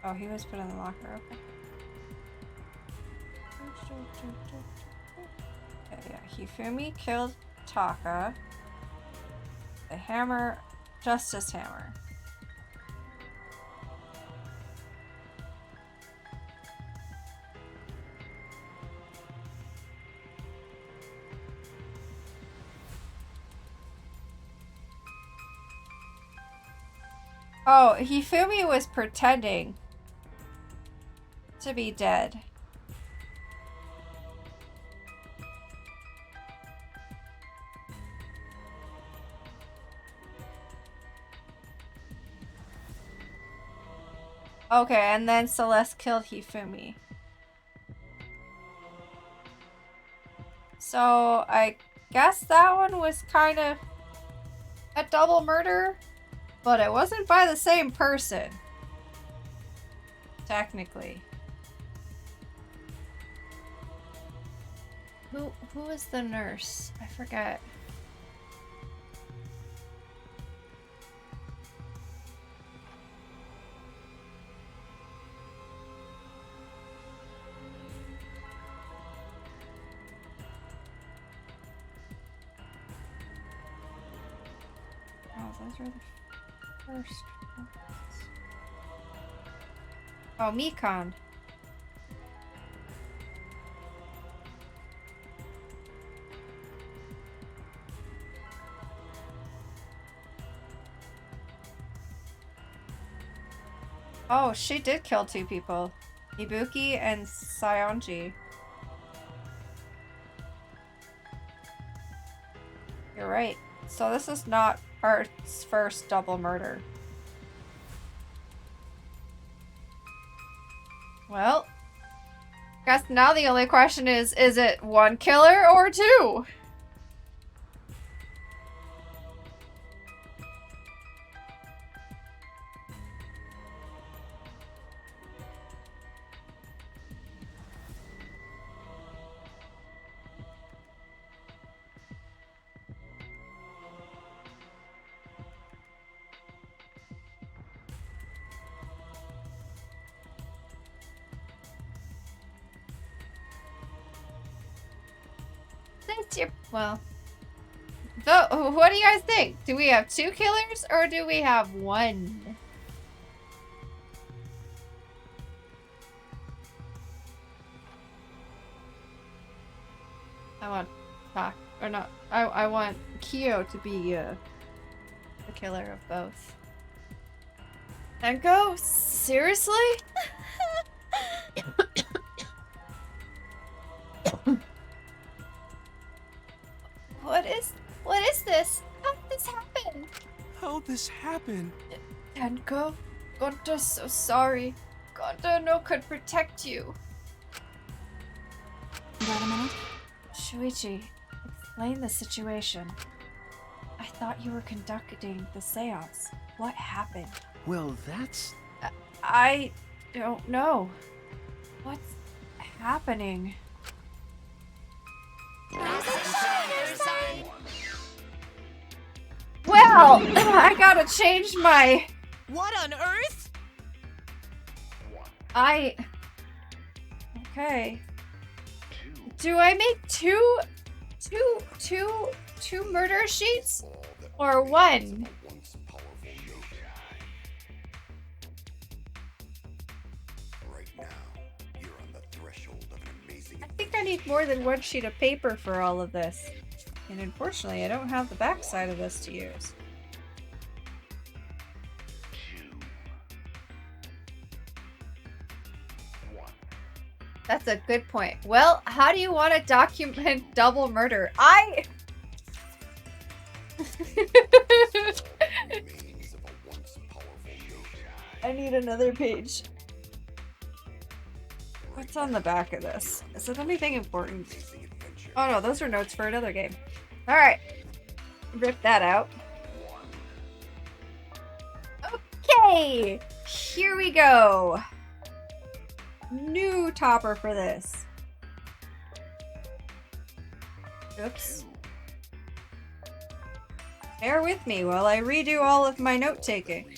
Oh, he was put in the locker, okay. Okay. Yeah, Hifumi killed Taka. The hammer, Justice Hammer. Oh, Hifumi was pretending to be dead. Okay, and then Celeste killed Hifumi. So, I guess that one was kind of a double murder, but it wasn't by the same person. Technically. Who was the nurse? I forget. Oh, those are the first ones. Oh, Mikon. Oh, she did kill two people. Ibuki and Sayonji. You're right. So this is not Art's first double murder. Well, guess now the only question is it one killer or two? Well, what do you guys think? Do we have two killers or do we have one? I want Pak, or not. I want Kyo to be the killer of both. Tenko? Seriously? What is this? How did this happen? How'd this happen? Tenko, Gonta's so sorry. Gonta no could protect you. Wait a minute. Shuichi, explain the situation. I thought you were conducting the seance. What happened? Well, that's... I don't know. What's happening? Well, I gotta change my... What on earth? Okay. Do I make two murder sheets? Or one? I think I need more than one sheet of paper for all of this. And unfortunately, I don't have the backside of this to use. That's a good point. Well, how do you want to document double murder? I need another page. What's on the back of this? Is it anything important? Oh no, those are notes for another game. Alright. Rip that out. Okay! Here we go. New topper for this. Oops. Bear with me while I redo all of my note-taking.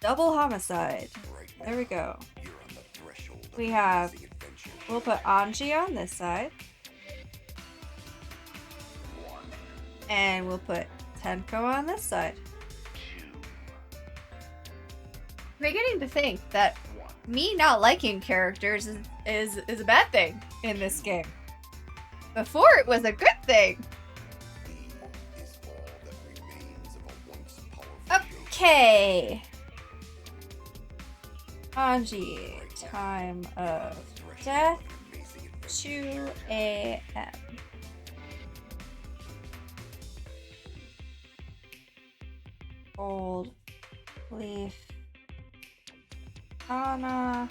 Double homicide. There we go. we have, we'll put Anji on this side. And we'll put Tenko on this side. I'm beginning to think that me not liking characters is a bad thing in this game. Before it was a good thing. Okay. Anji, time of death, 2 a.m. Gold leaf. Ana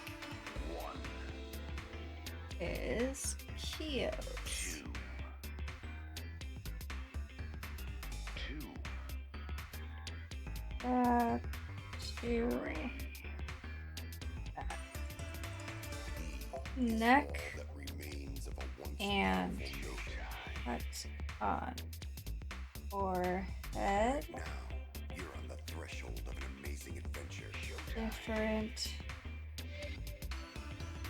is Kyo's. Two. Neck and cut on forehead. Different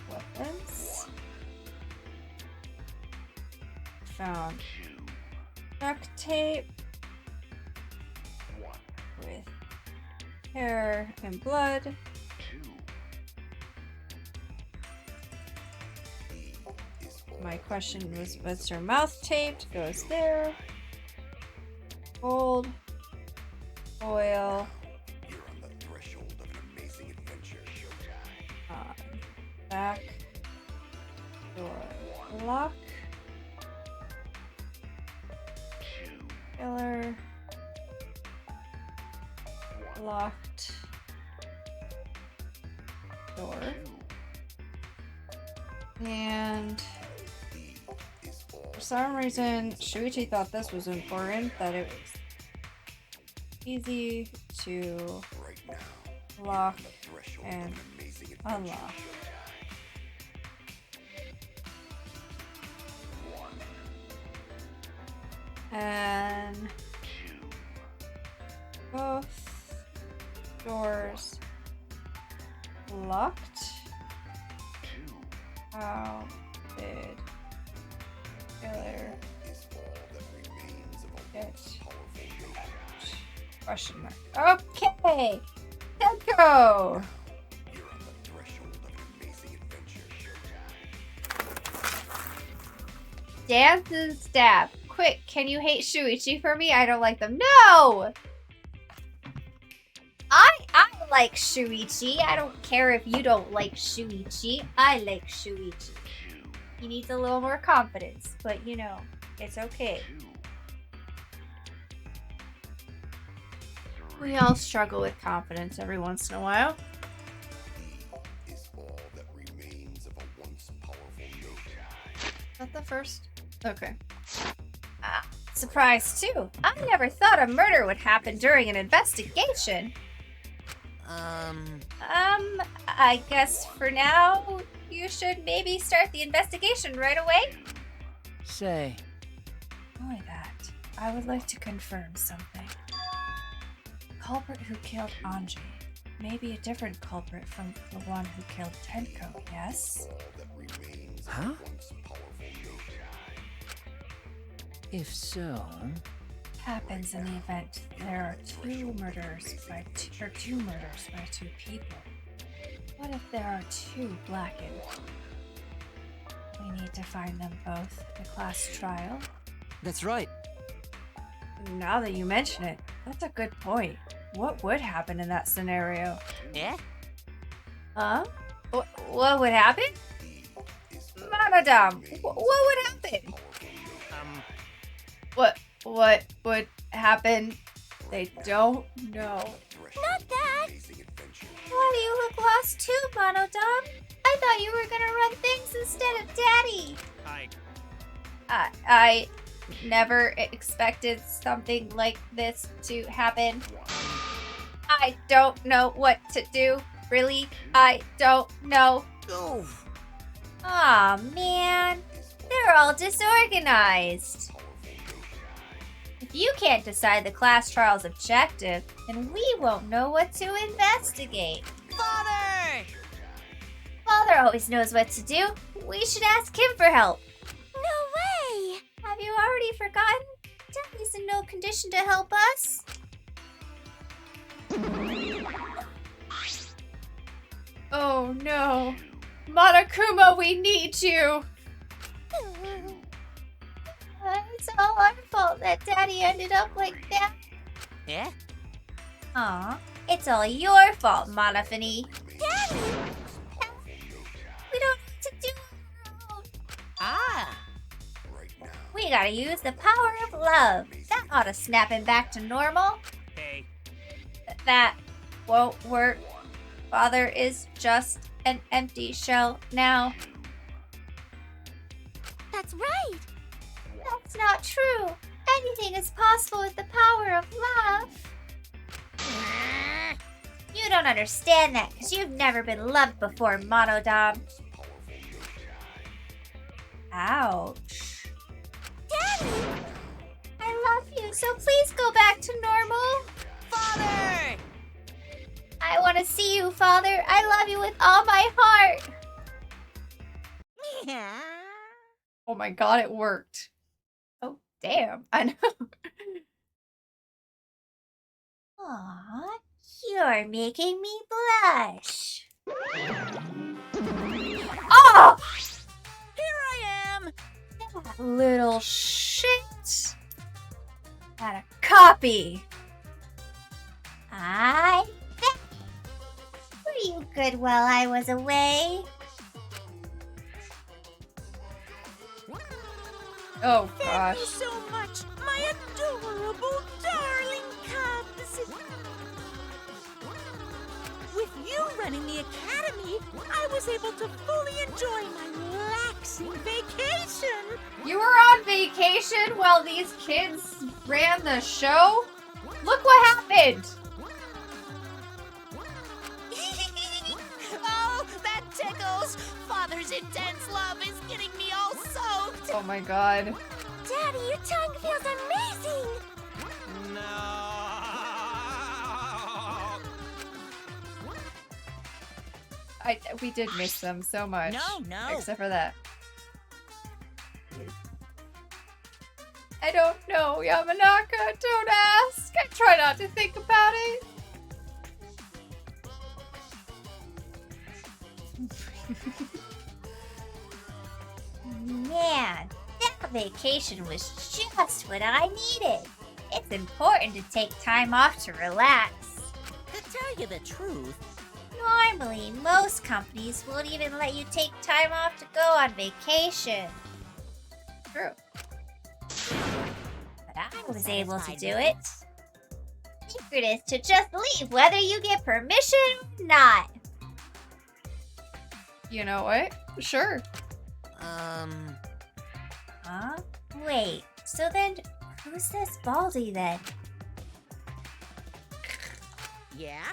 weapons. Found duct tape with hair and blood. My question was her mouth taped? Goes there. Gold. Oil. Back. Door. Lock. Killer. Locked. Door. And for some reason, Shuichi thought this was important, that it was easy to lock and unlock. And both doors locked. How did killer get out? Question mark. Okay! Tenko! Dance and stab. Quick, can you hate Shuichi for me? I don't like them. No! I like Shuichi. I don't care if you don't like Shuichi. I like Shuichi. He needs a little more confidence, but you know, it's okay. We all struggle with confidence every once in a while. Is that the first? Okay. Surprise too. I never thought a murder would happen during an investigation. I guess for now, you should maybe start the investigation right away. Say. Only that. I would like to confirm something. The culprit who killed Anji may be a different culprit from the one who killed Tenko, yes? Huh? If so... Happens in the event there are two murders by two people. What if there are two blackened? We need to find them both at the class trial. That's right. Now that you mention it, that's a good point. What would happen in that scenario? Yeah? Huh? What would happen? Madam, what would happen? What would happen? They don't know. Not that! Why do you look lost too, Monodom? I thought you were gonna run things instead of Daddy. I never expected something like this to happen. I don't know what to do. Really, I don't know. Aw, man. They're all disorganized. If you can't decide the class trial's objective, then we won't know what to investigate. Father! Father always knows what to do. We should ask him for help. No way! Have you already forgotten? Daddy's in no condition to help us. Oh no. Monokuma, we need you! It's all our fault that Daddy ended up like that. Yeah? Aw, it's all your fault, Monofany. Daddy! We don't need to do it on our own. Ah! We gotta use the power of love. That ought to snap him back to normal. Hey, That won't work. Father is just an empty shell now. That's right! That's not true. Anything is possible with the power of love. You don't understand that because you've never been loved before, Monodom. Ouch. Daddy! I love you, so please go back to normal. Father! I want to see you, Father. I love you with all my heart. Oh my god, it worked. Oh, damn. I know. Aw, you're making me blush. Oh! Here I am! That little shit. Had a copy. Were you good while I was away? Oh Thank you gosh. so much, my adorable darling cubs! With you running the academy, I was able to fully enjoy my relaxing vacation! You were on vacation while these kids ran the show? Look what happened! Oh, that tickles! Father's intense love is getting me all soaked! Oh my god. Daddy, your tongue feels amazing! no. We did miss them so much. No. Except for that. I don't know, Yamanaka. Don't ask. I try not to think about it. Man, that vacation was just what I needed. It's important to take time off to relax. To tell you the truth, Normally, most companies won't even let you take time off to go on vacation. True. But I was able to do it. Secret is to just leave whether you get permission or not. You know what? Sure. Huh? Wait, so then who's this Baldy then? yeah?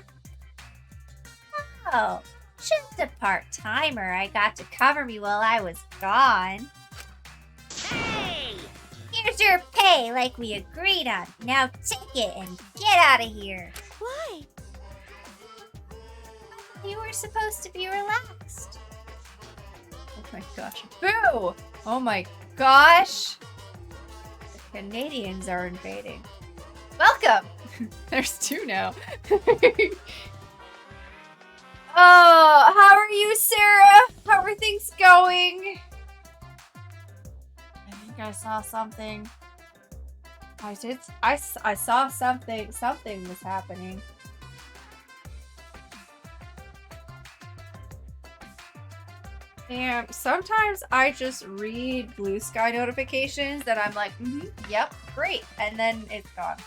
Oh, just a part-timer I got to cover me while I was gone. Hey! Here's your pay like we agreed on. Now take it and get out of here. Why? You were supposed to be relaxed. Oh my gosh. Boo! Oh my gosh. The Canadians are invading. Welcome! There's two now. Oh, how are you, Sarah? How are things going? I think I saw something. I saw something. Something was happening. And sometimes I just read blue sky notifications that I'm like, yep, great. And then it's gone.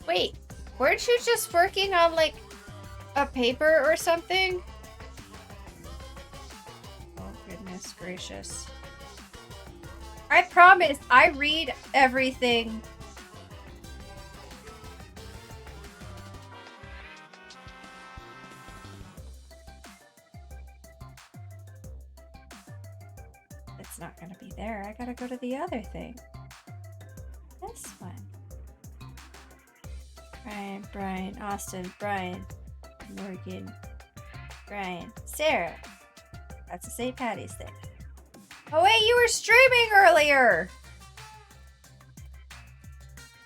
Wait, weren't you just working on like a paper or something? Oh, goodness gracious. I promise, I read everything. go to the other thing. This one. Brian, Austin, Brian, Morgan, Brian, Sarah. That's a St. Patty's thing. Oh wait, you were streaming earlier!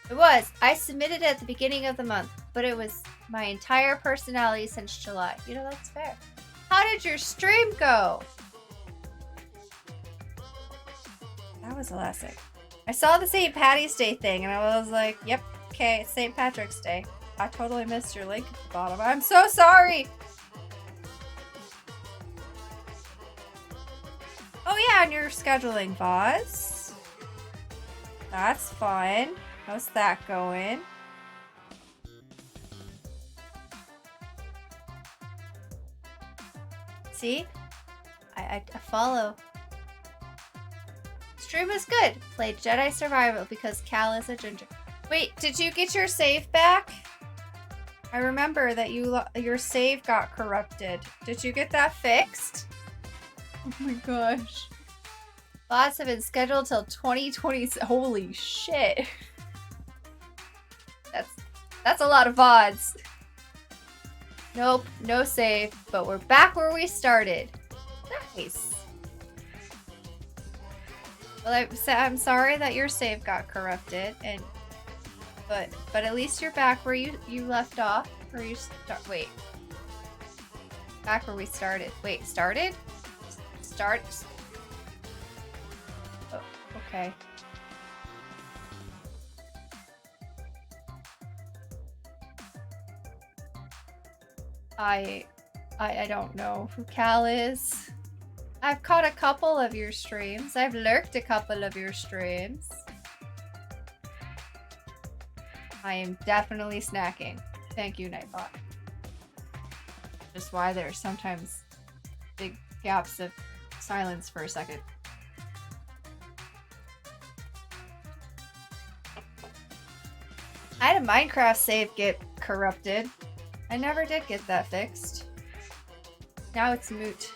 It was. I submitted at the beginning of the month, but it was my entire personality since July. You know, that's fair. How did your stream go? That was a last thing. I saw the St. Patty's Day thing and I was like, yep, okay, it's St. Patrick's Day. I totally missed your link at the bottom. I'm so sorry! Oh yeah, and you're scheduling VODs. That's fun. How's that going? See? I follow. Stream was good. Played Jedi Survival because Cal is a ginger. Wait, did you get your save back? I remember that your save got corrupted. Did you get that fixed? Oh my gosh. VODs have been scheduled till 2020. Holy shit. That's a lot of VODs. Nope, no save, but we're back where we started. Nice. Well, I'm sorry that your save got corrupted, but at least you're back where you left off. Where you wait. Back where we started. Wait, started? Start. Oh, okay. I don't know who Cal is. I've caught a couple of your streams. I've lurked a couple of your streams. I am definitely snacking. Thank you, Nightbot. Just why there's sometimes big gaps of silence for a second. I had a Minecraft save get corrupted. I never did get that fixed. Now it's moot.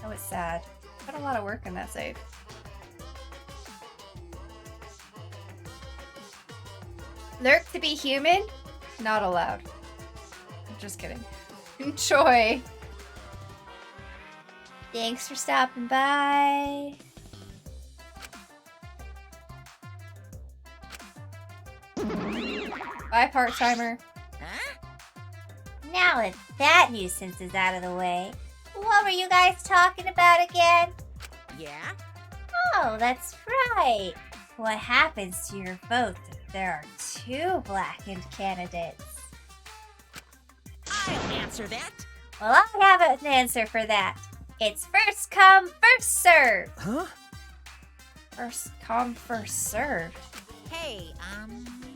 That was sad. Put a lot of work in that save. Lurk to be human? Not allowed. I'm just kidding. Enjoy. Thanks for stopping by. Bye, part-timer. Now that that nuisance is out of the way, what were you guys talking about again? Yeah? Oh, that's right. What happens to your vote if there are two blackened candidates? I'll answer that. Well, I have an answer for that. It's first come, first served. Huh? First come, first served. Hey,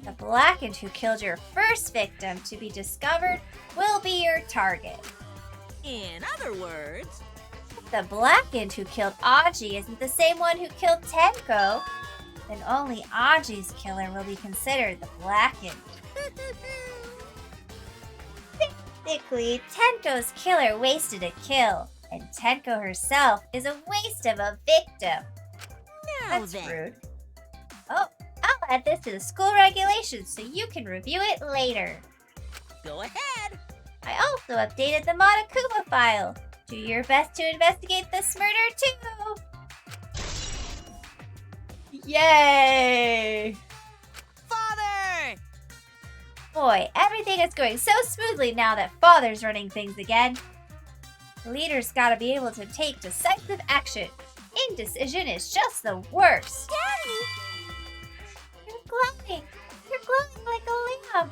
The blackened who killed your first victim to be discovered will be your target. in other words... If the blackened who killed Aji isn't the same one who killed Tenko, then only Aji's killer will be considered the blackened. Technically, Tenko's killer wasted a kill, and Tenko herself is a waste of a victim. Now That's then. rude. Oh, I'll add this to the school regulations so you can review it later. Go ahead. I also updated the Monokuma file. Do your best to investigate this murder too. Yay! Father! Boy, everything is going so smoothly now that Father's running things again. The leader's gotta be able to take decisive action. Indecision is just the worst. Daddy! You're glowing. You're glowing like a lamp.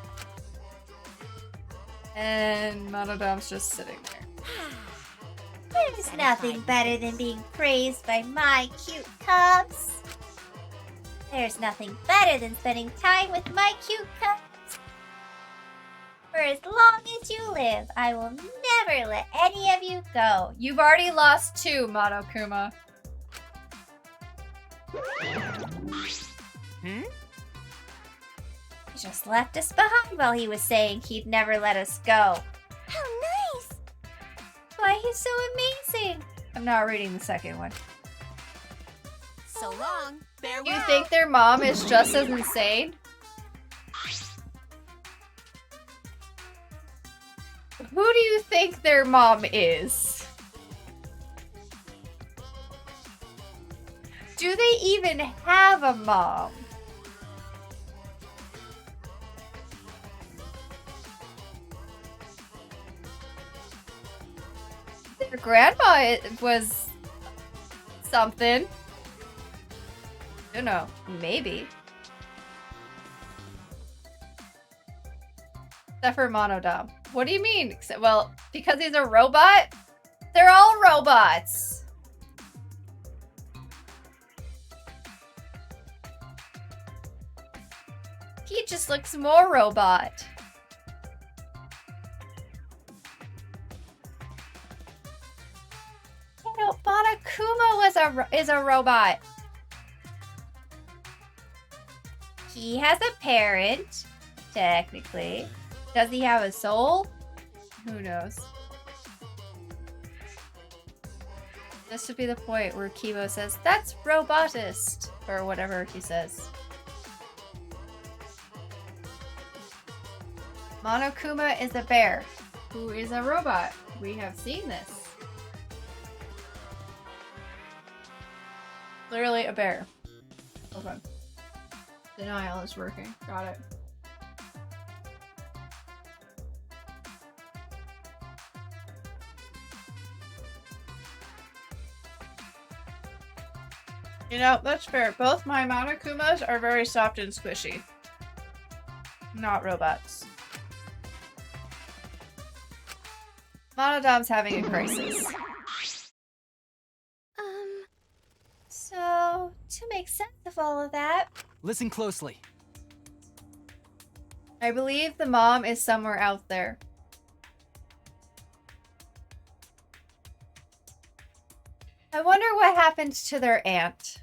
And Monodom's just sitting there. There's nothing better than being praised by my cute cubs. There's nothing better than spending time with my cute cubs. For as long as you live, I will never let any of you go. You've already lost 2, Monokuma. He just left us behind while he was saying he'd never let us go. How nice! Why, he's so amazing. I'm not reading the second one. So So long. Farewell. You think their mom is just as insane? Who do you think their mom is? Do they even have a mom? Their grandma was something. I don't know. Maybe. Except for Monodom. What do you mean? Well, because he's a robot? They're all robots. He just looks more robot. You know, Monokuma is a robot. He has a parent, technically. Does he have a soul? Who knows? This should be the point where Kibo says, "That's robotist," or whatever he says. Monokuma is a bear, who is a robot. We have seen this. Clearly a bear. Okay. Denial is working. Got it. You know, that's fair. Both my Monokumas are very soft and squishy. Not robots. Monodom's having a crisis. So, to make sense of all of that, Listen closely. I believe the mom is somewhere out there. I wonder what happened to their aunt.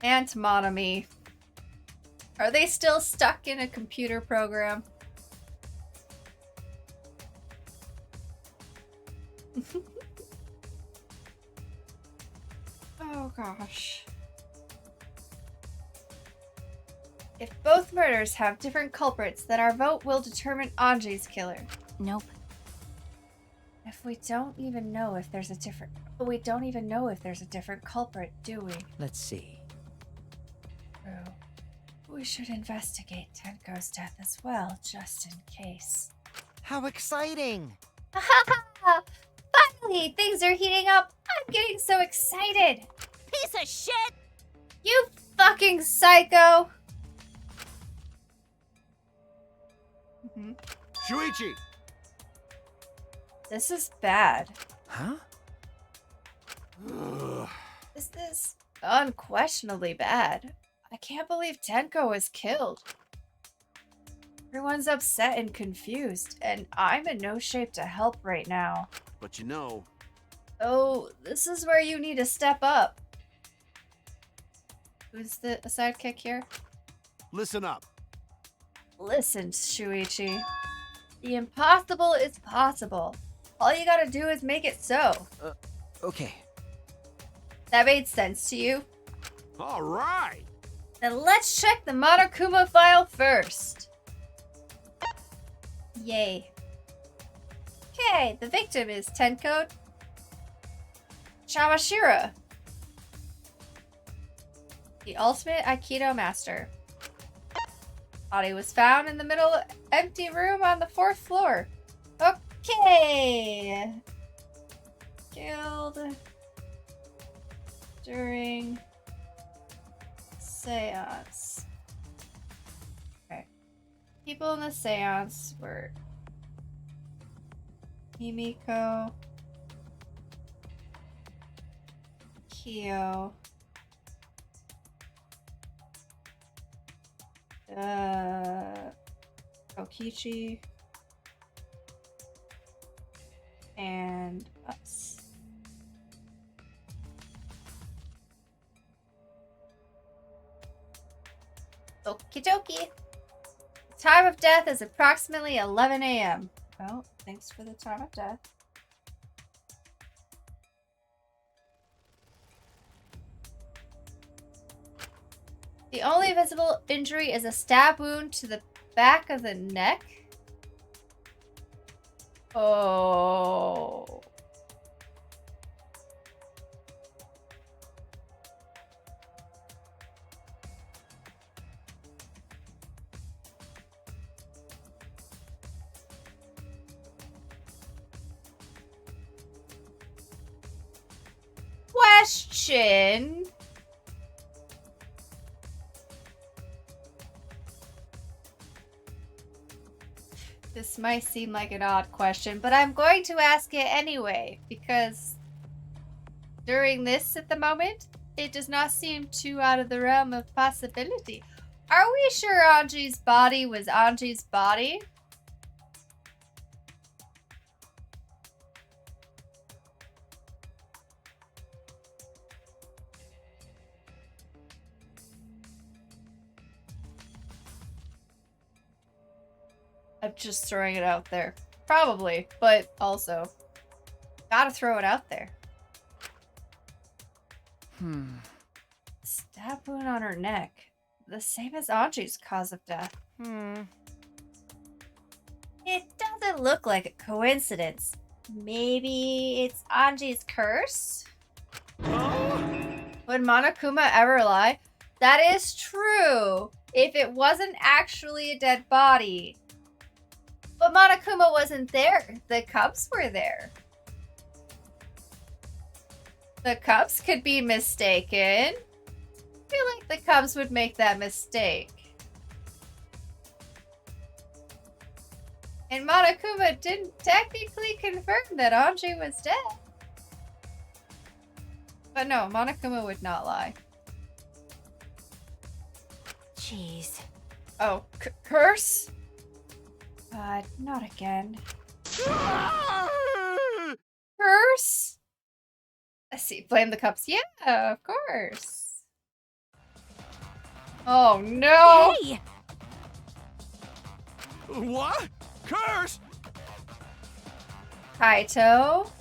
Aunt Monomi. Are they still stuck in a computer program? Oh gosh. If both murders have different culprits, then our vote will determine Anji's killer. Nope. If we don't even know if there's a different... But we don't even know if there's a different culprit, do we? Let's see. True. We should investigate Tenko's death as well, just in case. How exciting! finally, things are heating up. I'm getting so excited. Piece of shit! You fucking psycho! Shuichi! This is bad. Huh? This is unquestionably bad. I can't believe Tenko was killed. Everyone's upset and confused, and I'm in no shape to help right now. But you know... Oh, this is where you need to step up. Who's the sidekick here? Listen up. Listen, Shuichi. The impossible is possible. All you gotta do is make it so. Okay. That made sense to you? All right. Then let's check the Monokuma file first. Yay. Okay, the victim is Tenko Chamashira, the ultimate Aikido master. Body was found in the middle empty room on the 4th floor. Okay. Killed during seance. Okay. People in the seance were Himiko, Kyo, Kokichi, and us. Okie dokie. The time of death is approximately 11 a.m. Well, thanks for the time of death. The only visible injury is a stab wound to the back of the neck. Oh. Question. This might seem like an odd question, but I'm going to ask it anyway, because during this at the moment, it does not seem too out of the realm of possibility. Are we sure Anji's body was Anji's body? I'm just throwing it out there. Probably, but also, gotta throw it out there. Stab wound on her neck. The same as Anji's cause of death. It doesn't look like a coincidence. Maybe it's Anji's curse? Would Monokuma ever lie? That is true. If it wasn't actually a dead body. But Monokuma wasn't there. The cubs were there. The cubs could be mistaken. I feel like the cubs would make that mistake. And Monokuma didn't technically confirm that Anji was dead. But no, Monokuma would not lie. Jeez. Oh, curse? Not again. Curse? I see. Blame the cups. Yeah, of course. Oh no! Hey! What? Curse? Kaito,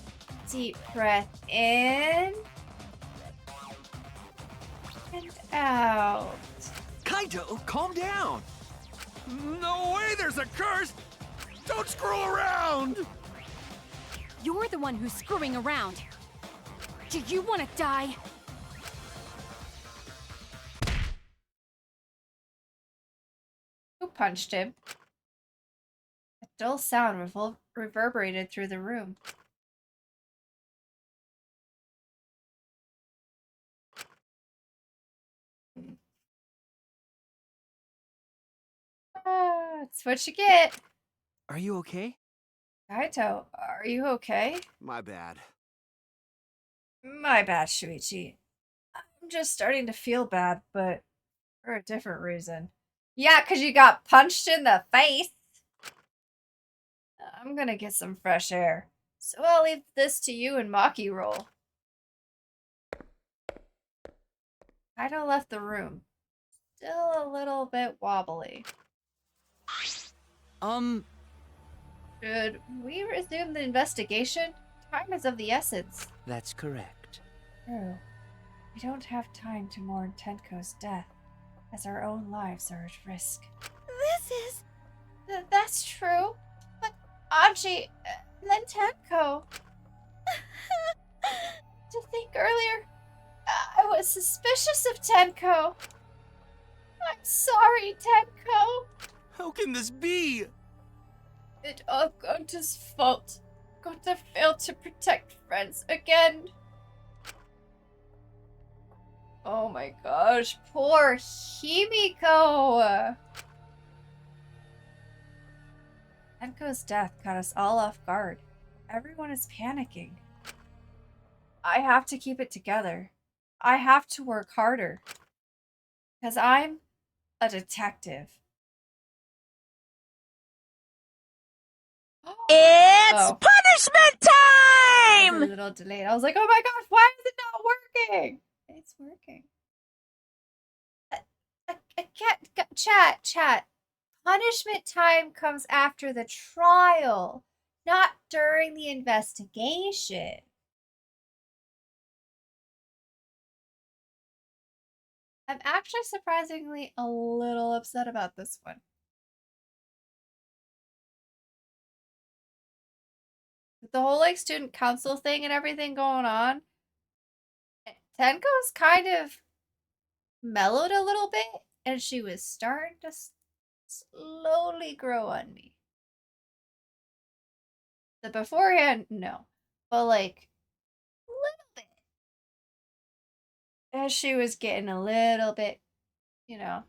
deep breath in and out. Kaito, calm down. No way there's a curse! Don't screw around! You're the one who's screwing around. Do you want to die? Who punched him? A dull sound reverberated through the room. That's what you get. Are you okay? Kaito, are you okay? My bad. My bad, Shuichi. I'm just starting to feel bad, but for a different reason. Yeah, because you got punched in the face. I'm gonna get some fresh air. So I'll leave this to you and Maki roll. Kaito left the room. Still a little bit wobbly. Should we resume the investigation? Time is of the essence. That's correct. True. We don't have time to mourn Tenko's death, as our own lives are at risk. This is... That's true. But Anji, then Tenko. To think earlier, I was suspicious of Tenko. I'm sorry, Tenko. How can this be? It all Gonta's fault. Gonta failed to protect friends again. Oh my gosh, poor Himiko. Tenko's death caught us all off guard. Everyone is panicking. I have to keep it together. I have to work harder. Because I'm a detective. It's punishment I was time! a little delayed. I was like, oh my gosh, why is it not working? It's working. I can't. Chat. Punishment time comes after the trial, not during the investigation. I'm actually surprisingly a little upset about this one. With the whole like student council thing and everything going on, Tenko's kind of mellowed a little bit, and she was starting to slowly grow on me. The beforehand, no. But like a little bit. As she was getting a little bit, you know,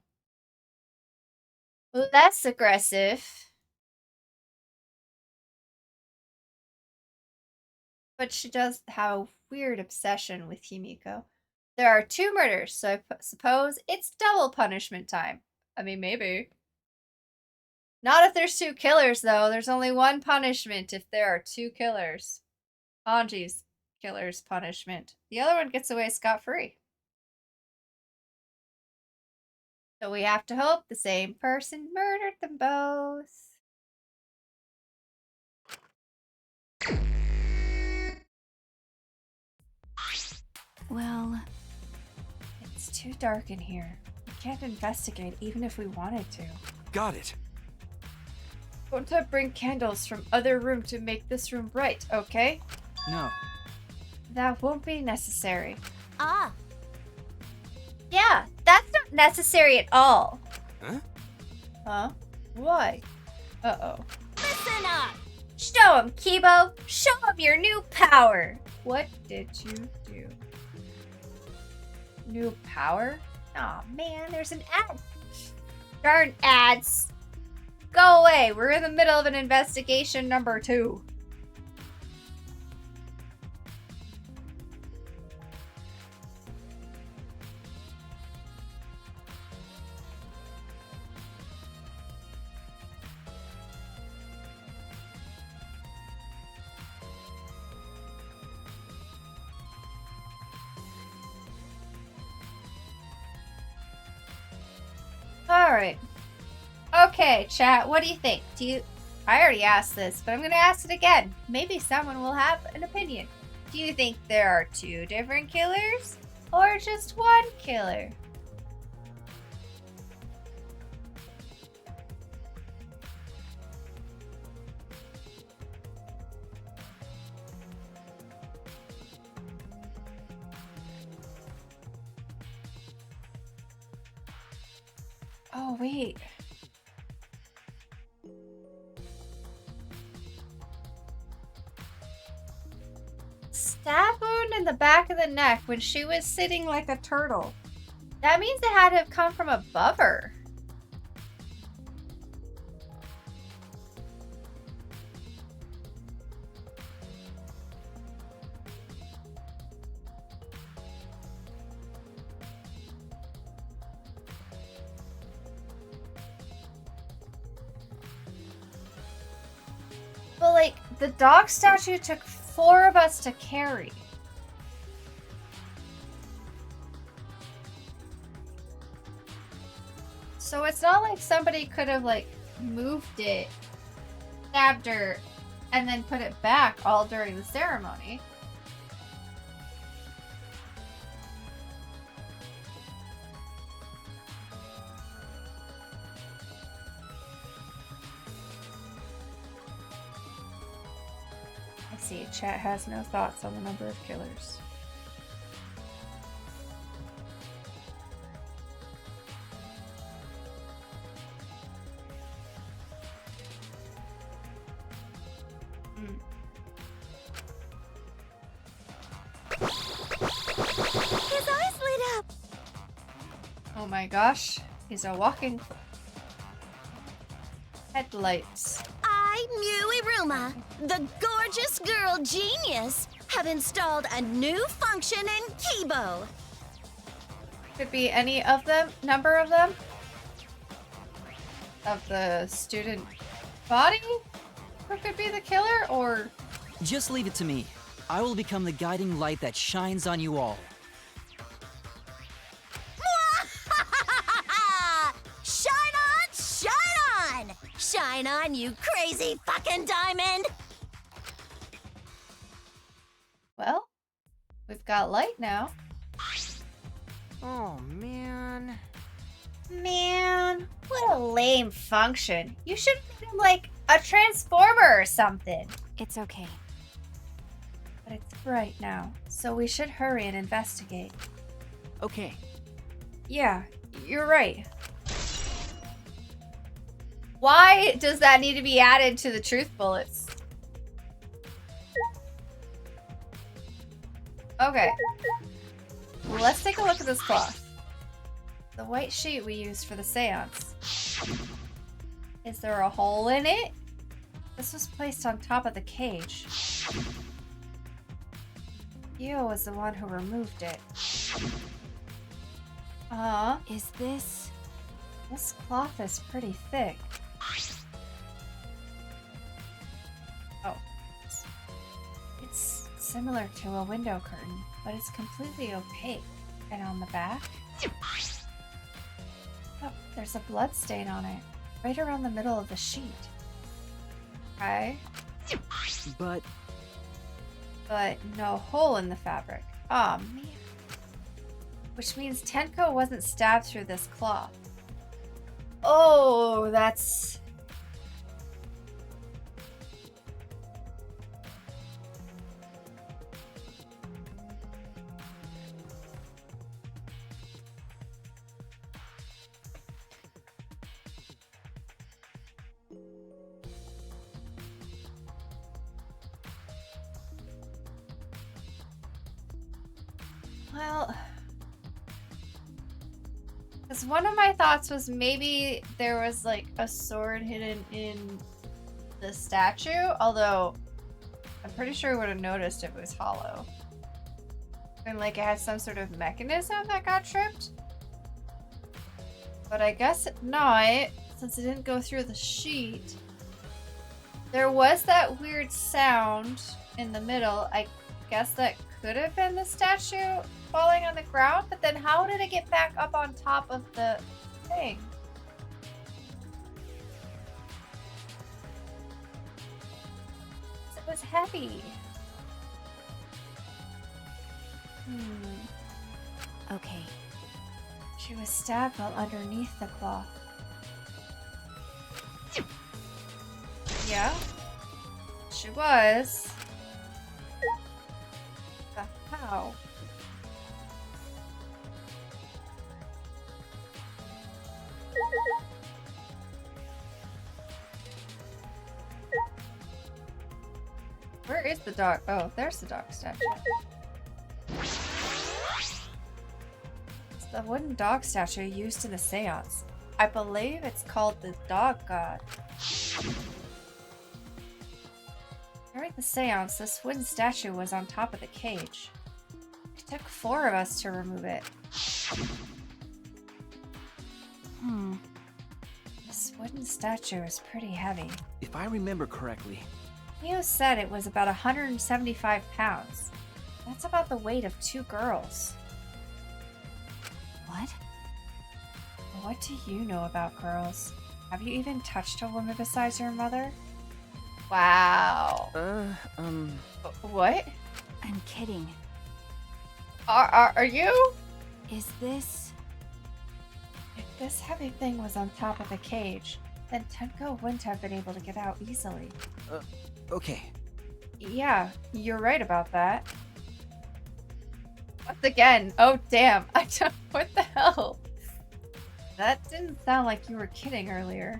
less aggressive. But she does have a weird obsession with Himiko. There are 2 murders, so I suppose it's double punishment time. I mean, maybe. Not if there's 2 killers, though. There's only 1 punishment if there are 2 killers. Anji's killer's punishment. The other one gets away scot-free. So we have to hope the same person murdered them both. Well, it's too dark in here. We can't investigate even if we wanted to. Got it. Won't I bring candles from other room to make this room bright, okay? No. That won't be necessary. Ah. Yeah, that's not necessary at all. Huh? Huh? Why? Uh-oh. Listen up! Show him, Kibo! Show him your new power! What did you do? New power? Aw, man, there's an ad. Darn ads. Go away! We're in the middle of an investigation number 2. Alright. Okay, chat, what do you think? I already asked this, but I'm gonna ask it again. Maybe someone will have an opinion. Do you think there are 2 different killers? Or just 1 killer? Oh, wait. Stab wound in the back of the neck when she was sitting like a turtle. That means it had to have come from above her. But like, the dog statue took 4 of us to carry. So it's not like somebody could have like moved it, stabbed her, and then put it back all during the ceremony. I see, chat has no thoughts on the number of killers. His eyes lit up! Oh my gosh, he's a walking headlights. I, Mui Iruma, the gorgeous girl genius, have installed a new function in Kibo. Could be any of them, number of them? Of the student body? Who could be the killer, or? Just leave it to me. I will become the guiding light that shines on you all. Shine on, shine on! Shine on, you crazy fucking diamond! Well, we've got light now. Oh, man. Man, what a lame function. You should have been like a transformer or something. It's okay. But it's bright now, so we should hurry and investigate. Okay. Yeah, you're right. Why does that need to be added to the truth bullets? Okay. Let's take a look at this cloth. The white sheet we used for the seance. Is there a hole in it? This was placed on top of the cage. Theo was the one who removed it. Is this... This cloth is pretty thick. Oh. It's similar to a window curtain, but it's completely opaque. And on the back? Oh, there's a blood stain on it, right around the middle of the sheet. Okay. But no hole in the fabric. Aw, man. Which means Tenko wasn't stabbed through this cloth. Oh, that's... Well, because one of my thoughts was maybe there was like a sword hidden in the statue, although I'm pretty sure I would have noticed if it was hollow. And like it had some sort of mechanism that got tripped. But I guess not, since it didn't go through the sheet. There was that weird sound in the middle. I guess that could have been the statue falling on the ground, but then how did it get back up on top of the thing? It was heavy. Okay. She was stabbed while underneath the cloth. Yeah, she was. But how? Where is the dog? Oh, there's the dog statue. It's the wooden dog statue used in the seance. I believe it's called the dog god. During the seance, this wooden statue was on top of the cage. It took 4 of us to remove it. This wooden statue is pretty heavy. If I remember correctly, Theo said it was about 175 pounds. That's about the weight of 2 girls. What? What do you know about girls? Have you even touched a woman besides your mother? Wow. What? I'm kidding. Are you? Is this... If this heavy thing was on top of the cage, then Tenko wouldn't have been able to get out easily. okay. Yeah, you're right about that. Once again. Oh, damn. I don't... What the hell? That didn't sound like you were kidding earlier.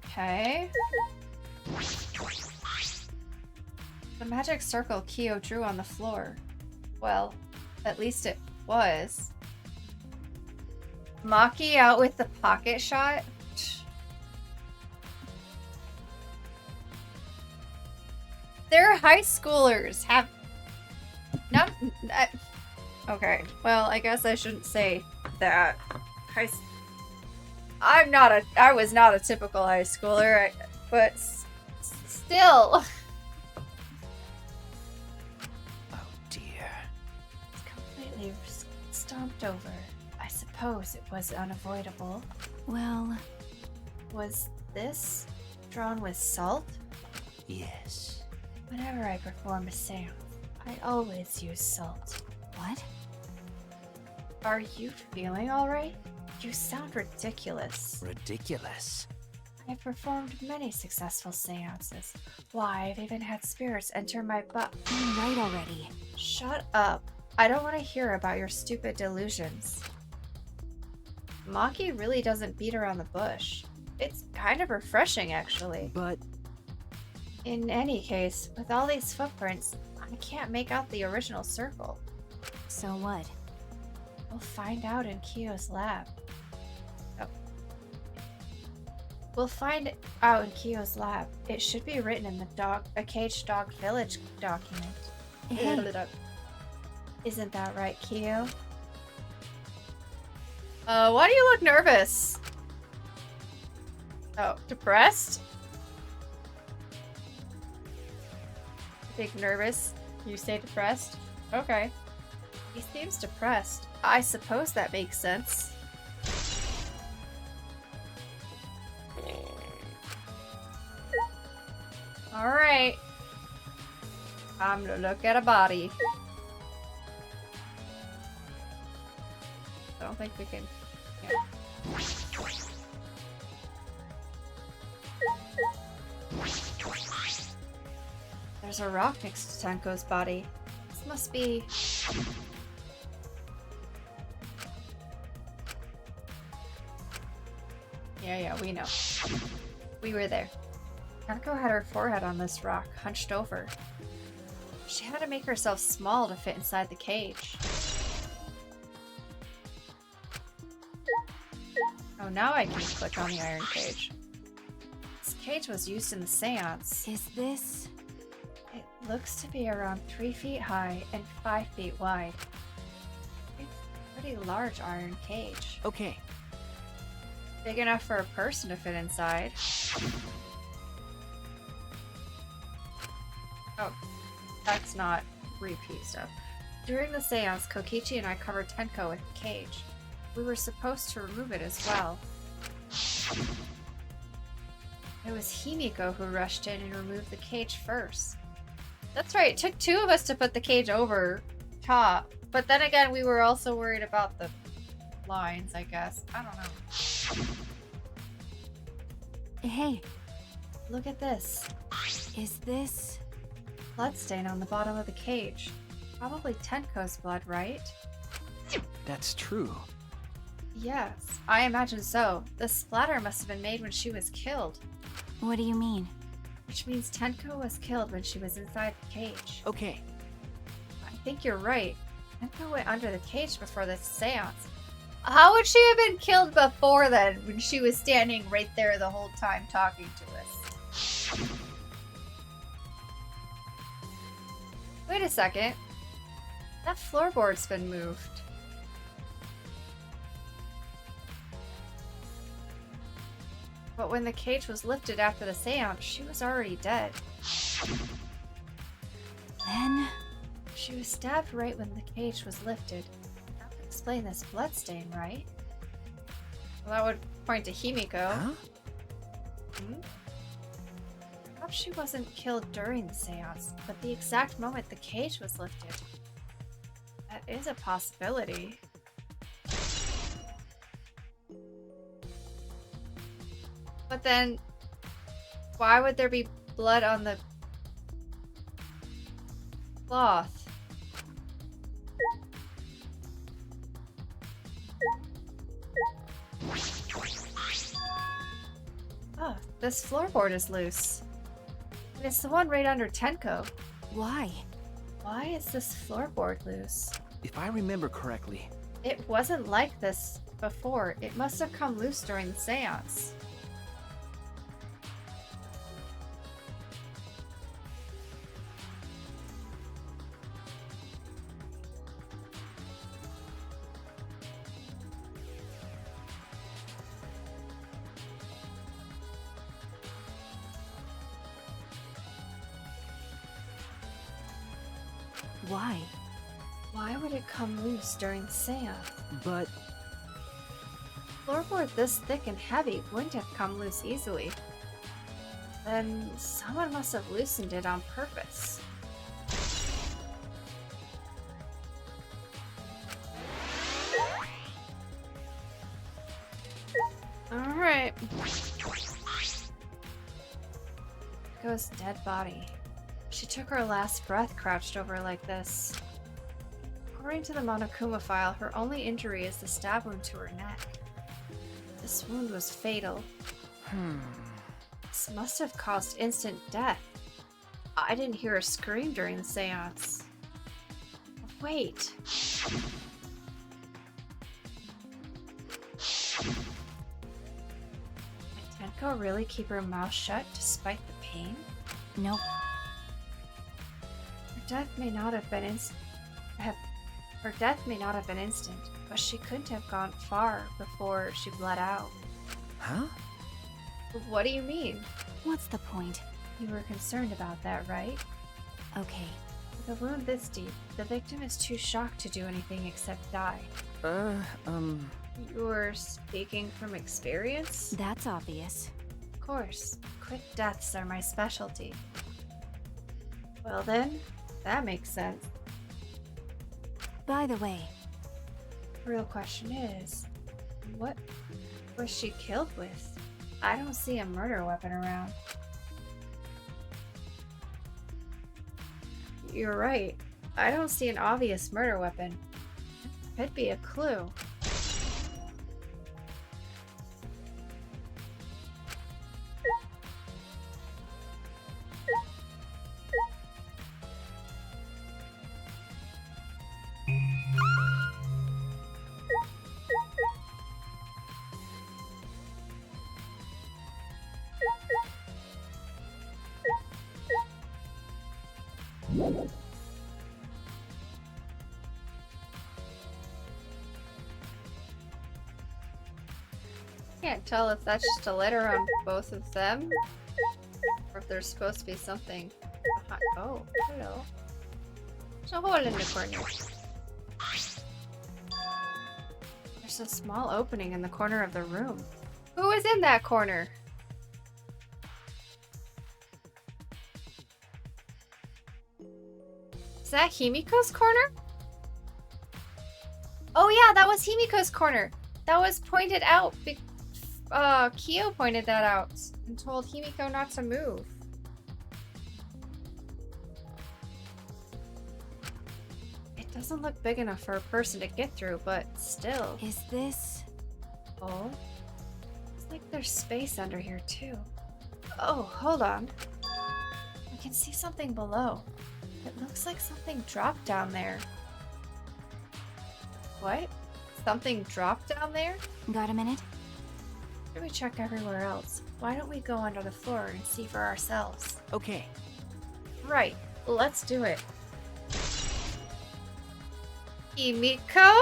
Okay. The magic circle Kyo drew on the floor. Well, at least it was. Maki out with the pocket shot? They're high schoolers. Have... Not... Okay. Well, I guess I shouldn't say that. I was not a typical high schooler, but still. Oh dear. It's completely stomped over. I suppose it was unavoidable. Well... Was this drawn with salt? Yes. Whenever I perform a seance, I always use salt. What? Are you feeling alright? You sound ridiculous. Ridiculous. I've performed many successful seances. Why, I've even had spirits enter my butt. I'm right already. Shut up. I don't want to hear about your stupid delusions. Maki really doesn't beat around the bush. It's kind of refreshing, actually. But In any case, with all these footprints, I can't make out the original circle. So what? We'll find out in Kiyo's lab. Oh. We'll find out in Kiyo's lab. It should be written in the A Caged Dog Village document. Hey. Isn't that right, Kiyo? Why do you look nervous? Oh, depressed? I think nervous. You say depressed? Okay. He seems depressed. I suppose that makes sense. Alright. Time to look at a body. I don't think we can... Yeah. There's a rock next to Tenko's body. This must be... Yeah, we know. We were there. Tenko had her forehead on this rock, hunched over. She had to make herself small to fit inside the cage. Oh, now I can click on the iron cage. This cage was used in the seance. Is this... It looks to be around 3 feet high and 5 feet wide. It's a pretty large iron cage. okay, Big enough for a person to fit inside. Oh, that's not repeat stuff. During the seance, Kokichi and I covered Tenko with the cage. We were supposed to remove it as well. It was Himiko who rushed in and removed the cage first. That's right, it took 2 of us to put the cage over top. But then again, we were also worried about the lines, I guess. I don't know. Hey, Look at this. is this... Bloodstain on the bottom of the cage. Probably Tenko's blood, right? that's true. Yes, I imagine so. The splatter must have been made when she was killed. What do you mean? Which means Tenko was killed when she was inside the cage. Okay, I think you're right. Tenko went under the cage before the seance. How would she have been killed before then, when she was standing right there the whole time talking to us? Wait a second. That floorboard's been moved. But when the cage was lifted after the seance, she was already dead. Then... She was stabbed right when the cage was lifted. That would explain this bloodstain, right? Well, that would point to Himiko. huh? Perhaps she wasn't killed during the seance, but the exact moment the cage was lifted. That is a possibility. But then, why would there be blood on the cloth? Oh, this floorboard is loose. And it's the one right under Tenko. Why? Why is this floorboard loose? If I remember correctly, It wasn't like this before. It must have come loose during the seance. Why? Why would it come loose during the seance? but Floorboard this thick and heavy wouldn't have come loose easily. Then someone must have loosened it on purpose. Go's dead body. She took her last breath crouched over like this. According to the Monokuma file, her only injury is the stab wound to her neck. This wound was fatal. This must have caused instant death. I didn't hear a scream during the seance. Wait. Did Tenko really keep her mouth shut despite the pain? Nope. Her death may not have been instant, but she couldn't have gone far before she bled out. Huh? What do you mean? What's the point? You were concerned about that, right? Okay. With a wound this deep, the victim is too shocked to do anything except die. You're speaking from experience? That's obvious. Of course. Quick deaths are my specialty. Well then, that makes sense. By the way, The real question is, what was she killed with? I don't see a murder weapon around. You're right. I don't see an obvious murder weapon. Could be a clue. Can't tell if that's just a letter on both of them, or if there's supposed to be something behind. Oh, hello. There's a hole in the corner. There's a small opening in the corner of the room. Who is in that corner? Is that Himiko's corner? Oh yeah, that was Himiko's corner. That was pointed out. Kyo pointed that out and told Himiko not to move. It doesn't look big enough for a person to get through, but still. Is this... Oh? It's like there's space under here too. Oh, hold on. I can see something below. It looks like something dropped down there. What? Something dropped down there? Got a minute? Should we check everywhere else? Why don't we go under the floor and see for ourselves? Okay. Right, let's do it. Himiko?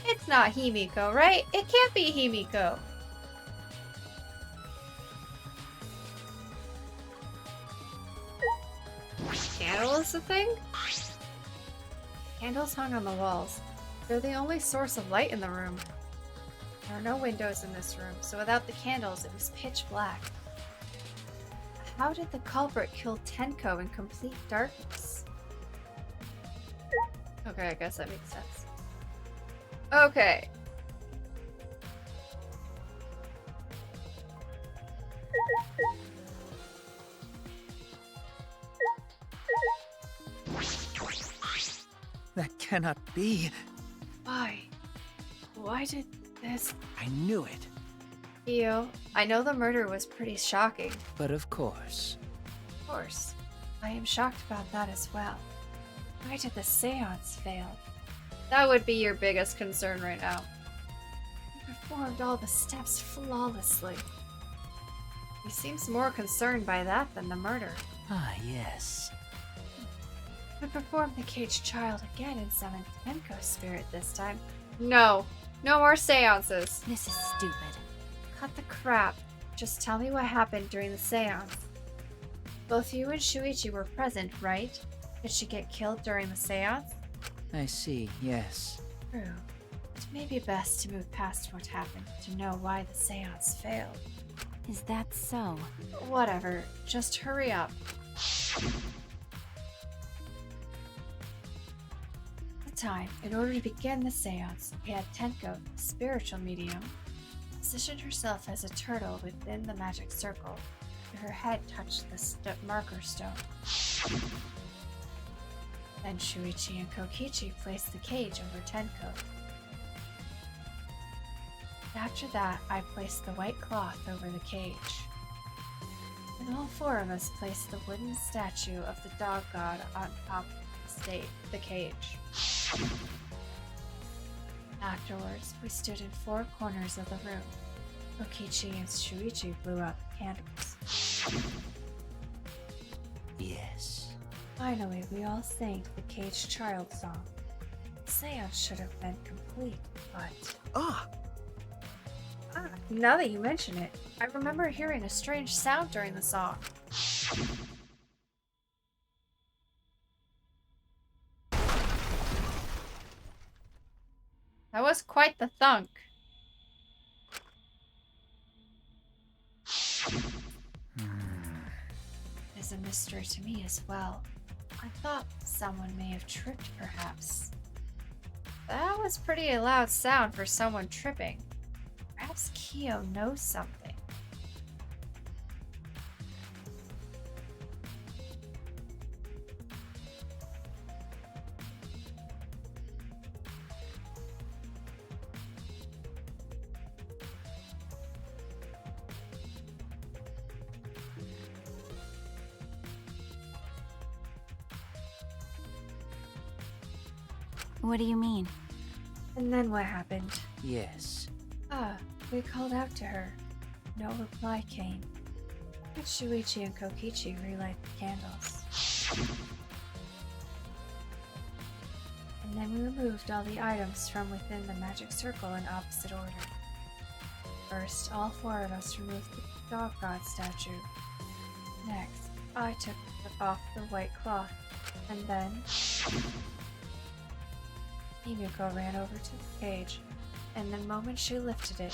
It's not Himiko, right? It can't be Himiko. Candle is the thing? Candles hung on the walls. They're the only source of light in the room. There are no windows in this room, so without the candles, it was pitch black. How did the culprit kill Tenko in complete darkness? Okay, I guess that makes sense. Okay. That cannot be. Why? Why did this... I knew it. Io, I know the murder was pretty shocking. But of course. Of course. I am shocked about that as well. Why did the seance fail? That would be your biggest concern right now. He performed all the steps flawlessly. He seems more concerned by that than the murder. Ah, yes. I performed the caged child again and summoned Tenko's spirit this time. No. No more seances. This is stupid. Cut the crap. Just tell me what happened during the seance. Both you and Shuichi were present, right? Did she get killed during the seance? I see, yes. True. It may be best to move past what happened to know why the seance failed. Is that so? Whatever. Just hurry up. The time, in order to begin the seance, we had Tenko, the spiritual medium, position herself as a turtle within the magic circle. Her head touched the marker stone. Then Shuichi and Kokichi placed the cage over Tenko. After that, I placed the white cloth over the cage. And all four of us placed the wooden statue of the dog god on top of the cage. Afterwards, we stood in four corners of the room. Kokichi and Shuichi blew out the candles. Yes. Finally, we all sang the caged child song. The seance should have been complete, but... now that you mention it, I remember hearing a strange sound during the song. That was quite the thunk. It is a mystery to me as well. I thought someone may have tripped, perhaps. That was pretty a loud sound for someone tripping. Perhaps Kyo knows something. What do you mean? And then what happened? Yes. We called out to her. No reply came. But Shuichi and Kokichi relight the candles. And then we removed all the items from within the magic circle in opposite order. First, all four of us removed the dog god statue. Next, I took off the white cloth. And then... Himiko ran over to the cage, and the moment she lifted it...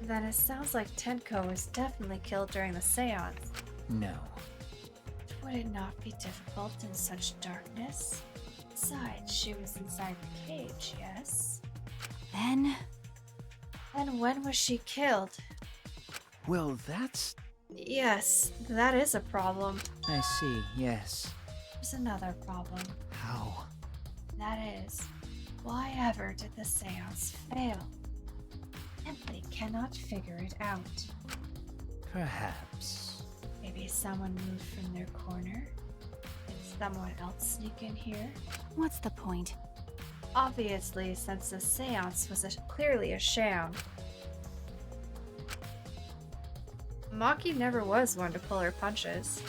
Then it sounds like Tenko was definitely killed during the seance. No. Would it not be difficult in such darkness? Besides, she was inside the cage, yes? Then? And when was she killed? Well, that's... Yes, that is a problem. I see, yes. There's another problem. How? That is, why ever did the seance fail? Simply cannot figure it out. Perhaps. Maybe someone moved from their corner? Did someone else sneak in here? What's the point? Obviously, since the seance was clearly a sham. Maki never was one to pull her punches.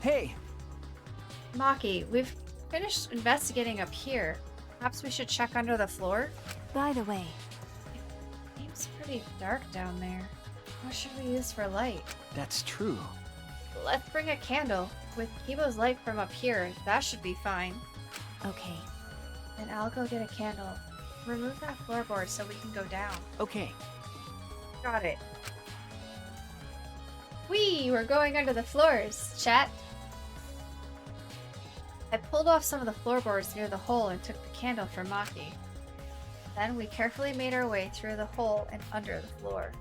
Hey! Maki, we've finished investigating up here. Perhaps we should check under the floor? By the way, It seems pretty dark down there. What should we use for light? That's true. Let's bring a candle. With Kibo's light from up here, that should be fine. okay. Then I'll go get a candle. Remove that floorboard so we can go down. Okay. Got it. We're going under the floors, chat. I pulled off some of the floorboards near the hole and took the candle from Maki. Then we carefully made our way through the hole and under the floor.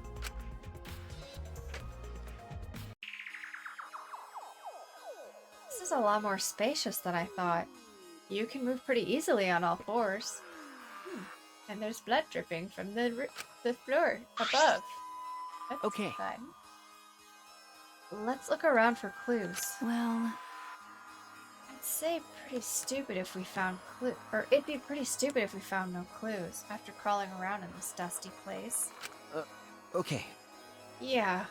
This is a lot more spacious than I thought. You can move pretty easily on all fours. And there's blood dripping from the floor above. That's Okay. fun. Let's look around for clues. Well, I'd say pretty stupid if we found or it'd be pretty stupid if we found no clues after crawling around in this dusty place. Okay. Yeah.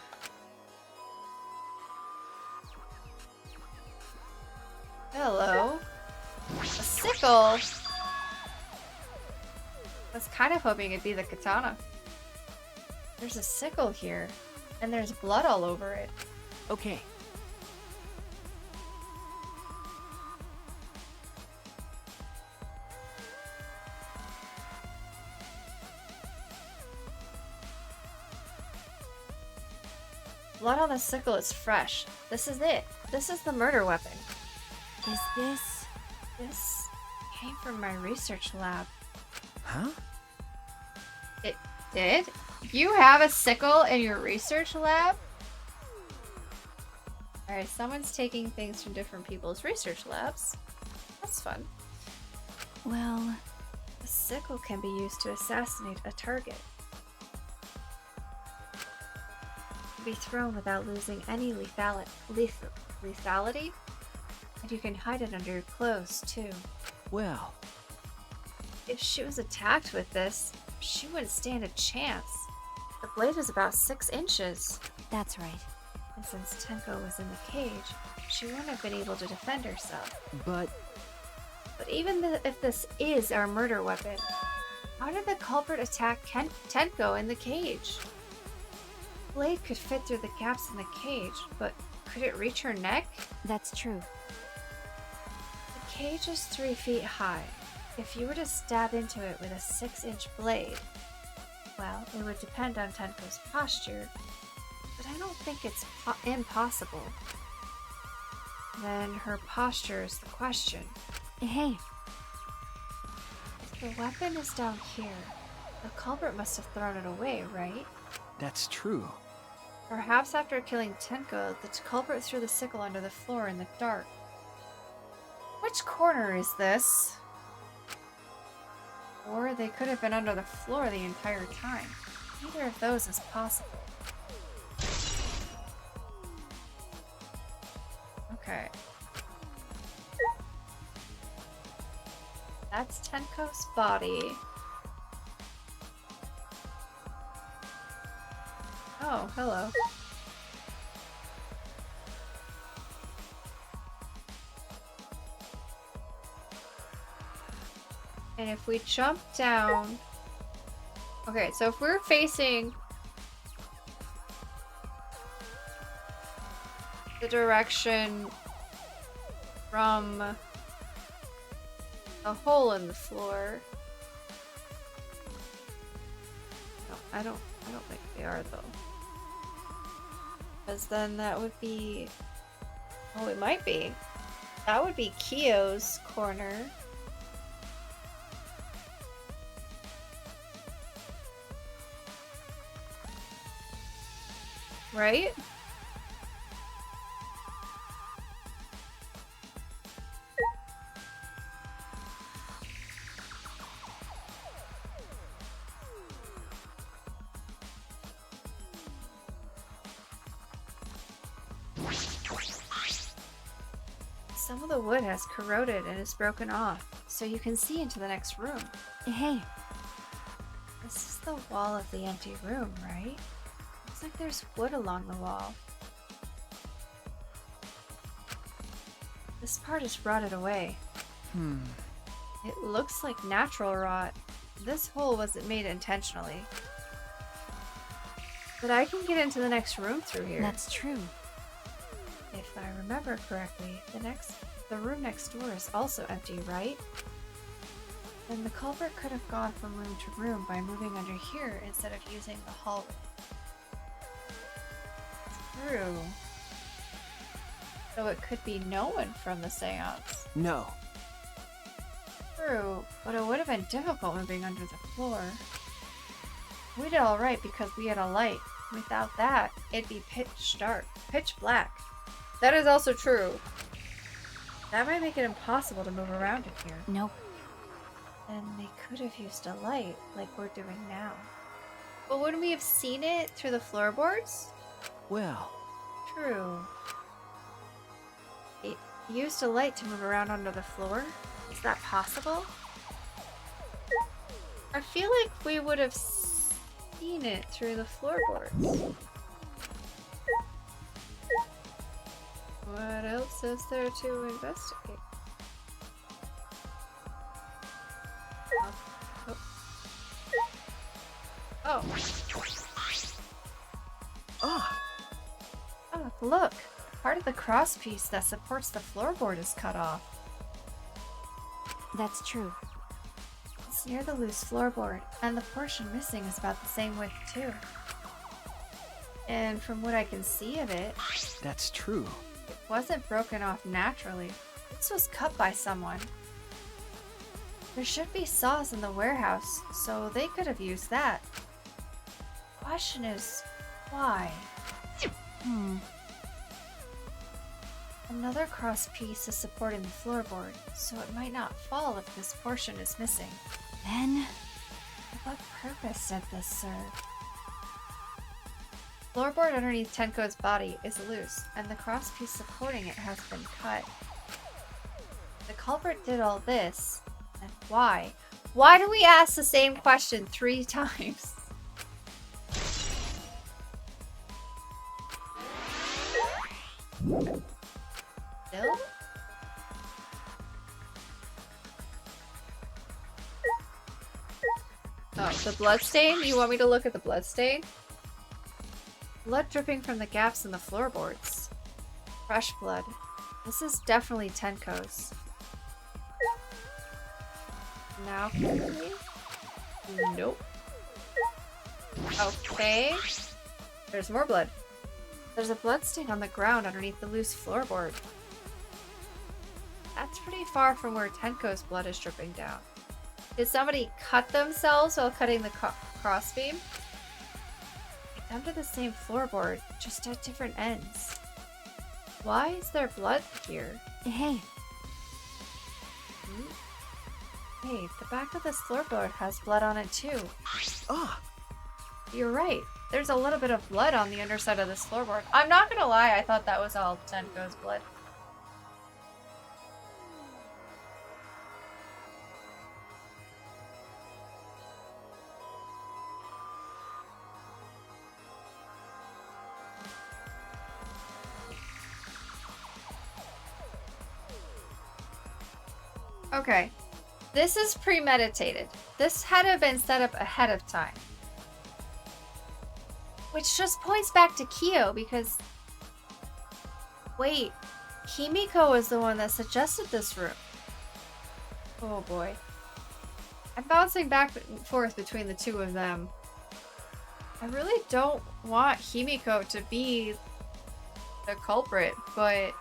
Hello. A sickle. I was kind of hoping it'd be the katana. There's a sickle here, and there's blood all over it. Okay. blood on the sickle is fresh. This is it. This is the murder weapon. Is this... This came from my research lab. Huh? It did? You have a sickle in your research lab? Alright, someone's taking things from different people's research labs. That's fun. Well... A sickle can be used to assassinate a target. It can be thrown without losing any lethality. And you can hide it under your clothes, too. Well, If she was attacked with this, she wouldn't stand a chance. The blade is about 6 inches. That's right. And since Tenko was in the cage, she wouldn't have been able to defend herself. but But even if this is our murder weapon, how did the culprit attack Tenko in the cage? The blade could fit through the gaps in the cage, but could it reach her neck? That's true. The cage is 3 feet high. If you were to stab into it with a 6-inch blade, well, it would depend on Tenko's posture, but I don't think it's impossible. Then her posture is the question. Hey, If the weapon is down here, the culprit must have thrown it away, right? that's true. Perhaps after killing Tenko, the culprit threw the sickle under the floor in the dark. Which corner is this? Or they could have been under the floor the entire time. Neither of those is possible. Okay. That's Tenko's body. Oh, hello. And if we jump down... Okay, so if we're facing the direction from a hole in the floor... No, I don't think they are, though. Because then that would be... Oh, it might be. That would be Kyo's corner. Right? Some of the wood has corroded and is broken off, so you can see into the next room. hey, This is the wall of the empty room, right? Looks like there's wood along the wall. This part is rotted away. It looks like natural rot. This hole wasn't made intentionally. But I can get into the next room through here. that's true. If I remember correctly, the room next door is also empty, right? Then the culprit could have gone from room to room by moving under here instead of using the hallway. True. So it could be no one from the seance. No. True, but it would have been difficult moving under the floor. We did alright because we had a light. Without that, it'd be pitch dark, pitch black. That is also true. That might make it impossible to move around in here. Nope. Then they could have used a light, like we're doing now. But wouldn't we have seen it through the floorboards? Well, True. It used a light to move around under the floor? Is that possible? I feel like we would have seen it through the floorboards. What else is there to investigate? Oh. ah, Oh, look! Part of the crosspiece that supports the floorboard is cut off. That's true. It's near the loose floorboard, and the portion missing is about the same width too. And from what I can see of it, That's true. it wasn't broken off naturally. This was cut by someone. There should be saws in the warehouse, so they could have used that. Question is, why? Another cross piece is supporting the floorboard, so it might not fall if this portion is missing. Then, What purpose did this serve? Floorboard underneath Tenko's body is loose, and the crosspiece supporting it has been cut. The culprit did all this, and why? Why do we ask the same question 3 times? Still? Oh, the bloodstain? You want me to look at the bloodstain? Blood dripping from the gaps in the floorboards. Fresh blood. This is definitely Tenko's. Now, please? Nope. Okay. There's more blood. There's a bloodstain on the ground underneath the loose floorboard. That's pretty far from where Tenko's blood is dripping down. Did somebody cut themselves while cutting the crossbeam? They come to the same floorboard, just at different ends. Why is there blood here? hey, Hey, the back of this floorboard has blood on it too. Ah, You're right. There's a little bit of blood on the underside of this floorboard. I'm not gonna lie, I thought that was all Tenko's blood. Okay. This is premeditated. This had to have been set up ahead of time. Which just points back to Kyo because... Wait, Himiko was the one that suggested this room. Oh boy. I'm bouncing back and forth between the two of them. I really don't want Himiko to be the culprit, but...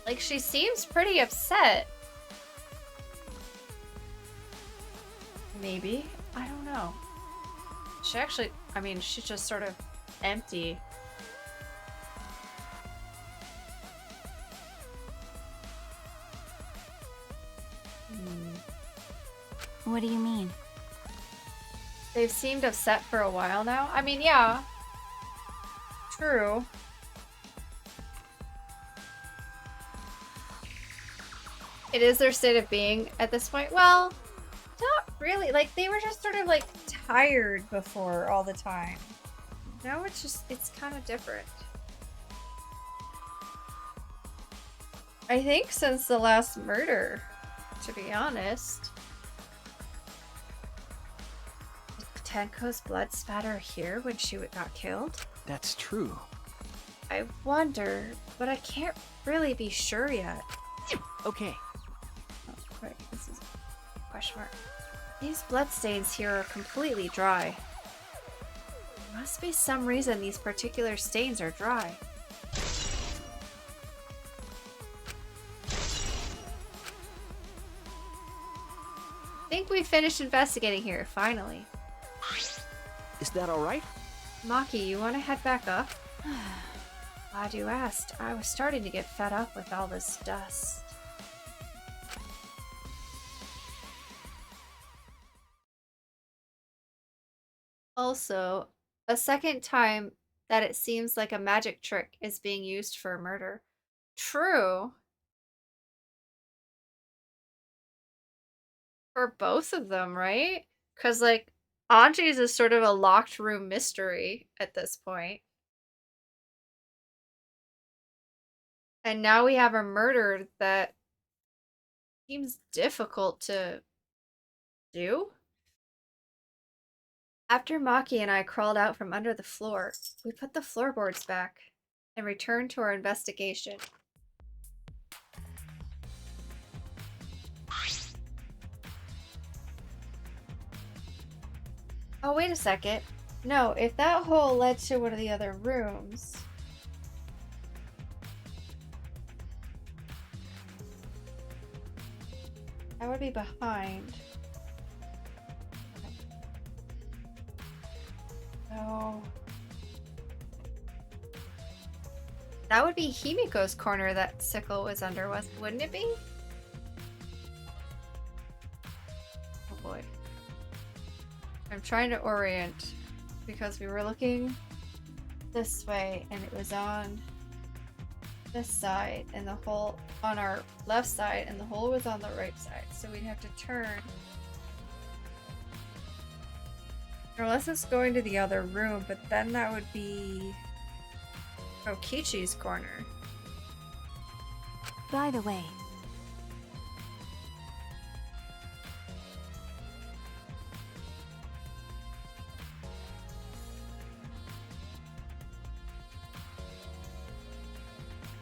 Like, she seems pretty upset. Maybe? I don't know. She actually, I mean, she's just sort of empty. what do you mean? They've seemed upset for a while now. I mean, yeah. True. It is their state of being at this point. Well, not really. Like, they were just sort of, like, tired before all the time. Now it's just, it's kind of different. I think since the last murder, to be honest. Did Tenko's blood spatter here when she got killed? that's true. I wonder, but I can't really be sure yet. Okay. Oh, quick, this is a question mark. These bloodstains here are completely dry. There must be some reason these particular stains are dry. I think we finished investigating here, finally. Is that all right? Maki, you want to head back up? Glad you asked. I was starting to get fed up with all this dust. Also, a second time that it seems like a magic trick is being used for a murder. True. For both of them, right? Because, like, Anji's is sort of a locked room mystery at this point. And now we have a murder that seems difficult to do. After Maki and I crawled out from under the floor, we put the floorboards back and returned to our investigation. Oh, wait a second. No, if that hole led to one of the other rooms... that would be behind. No. That would be Himiko's corner that Sickle was under, wouldn't it be? Oh boy. I'm trying to orient because we were looking this way and it was on this side and the hole on our left side and the hole was on the right side. So we'd have to turn. Unless it's going to the other room, but then that would be Kokichi's corner. By the way,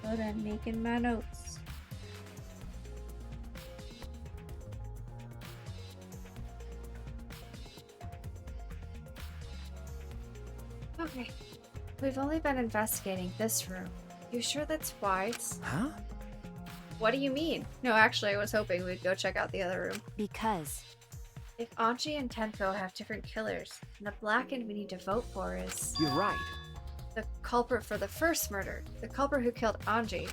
Good, I'm making my notes. Okay. We've only been investigating this room. You sure that's wise? Huh? What do you mean? No, actually, I was hoping we'd go check out the other room. because If Anji and Tenko have different killers, then the blackened we need to vote for is You're right. the culprit for the first murder. The culprit who killed Anji.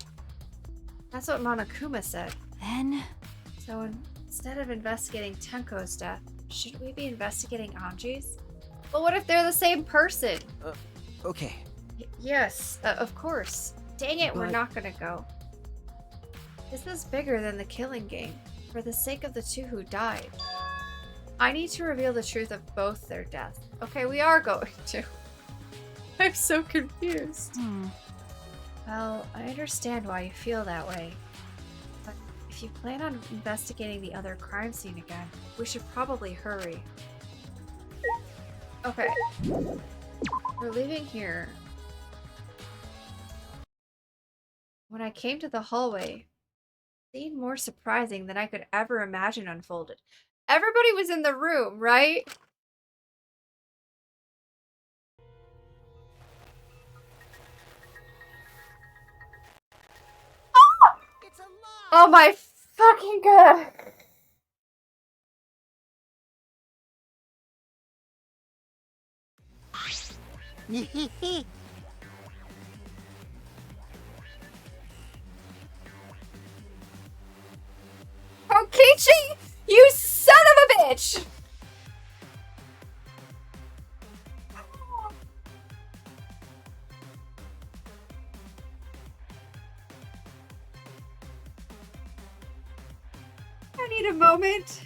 That's what Monokuma said. then So instead of investigating Tenko's death, should we be investigating Anji's? But what if they're the same person? Okay. Yes, of course. Dang it, we're But- not gonna go. This is bigger than the killing game, for the sake of the two who died. I need to reveal the truth of both their deaths. Okay, we are going to. I'm so confused. Well, I understand why you feel that way. But if you plan on investigating the other crime scene again, we should probably hurry. Okay. We're leaving here. When I came to the hallway, it seemed more surprising than I could ever imagine unfolded. Everybody was in the room, right? Oh my fucking god! Kokichi! You son of a bitch! I need a moment.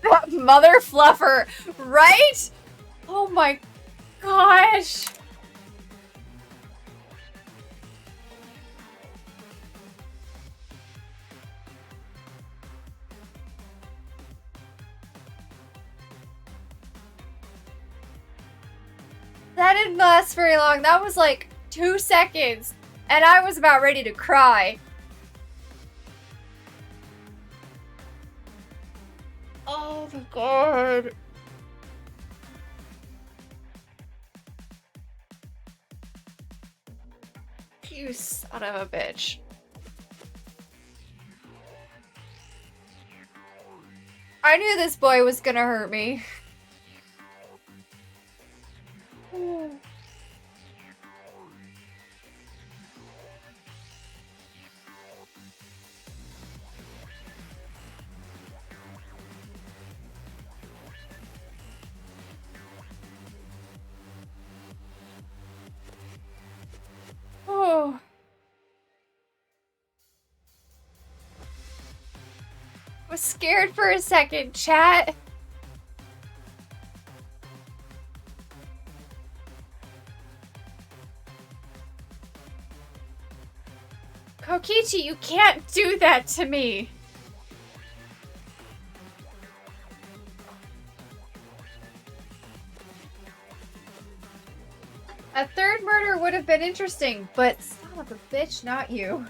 That mother fluffer, right? Oh my gosh. That didn't last very long. That was like 2 seconds. And I was about ready to cry. Oh my god. You son of a bitch. I knew this boy was gonna hurt me. Oh. I was scared for a second, chat. Kokichi, you can't do that to me. A third murder would have been interesting, but son of a bitch, not you.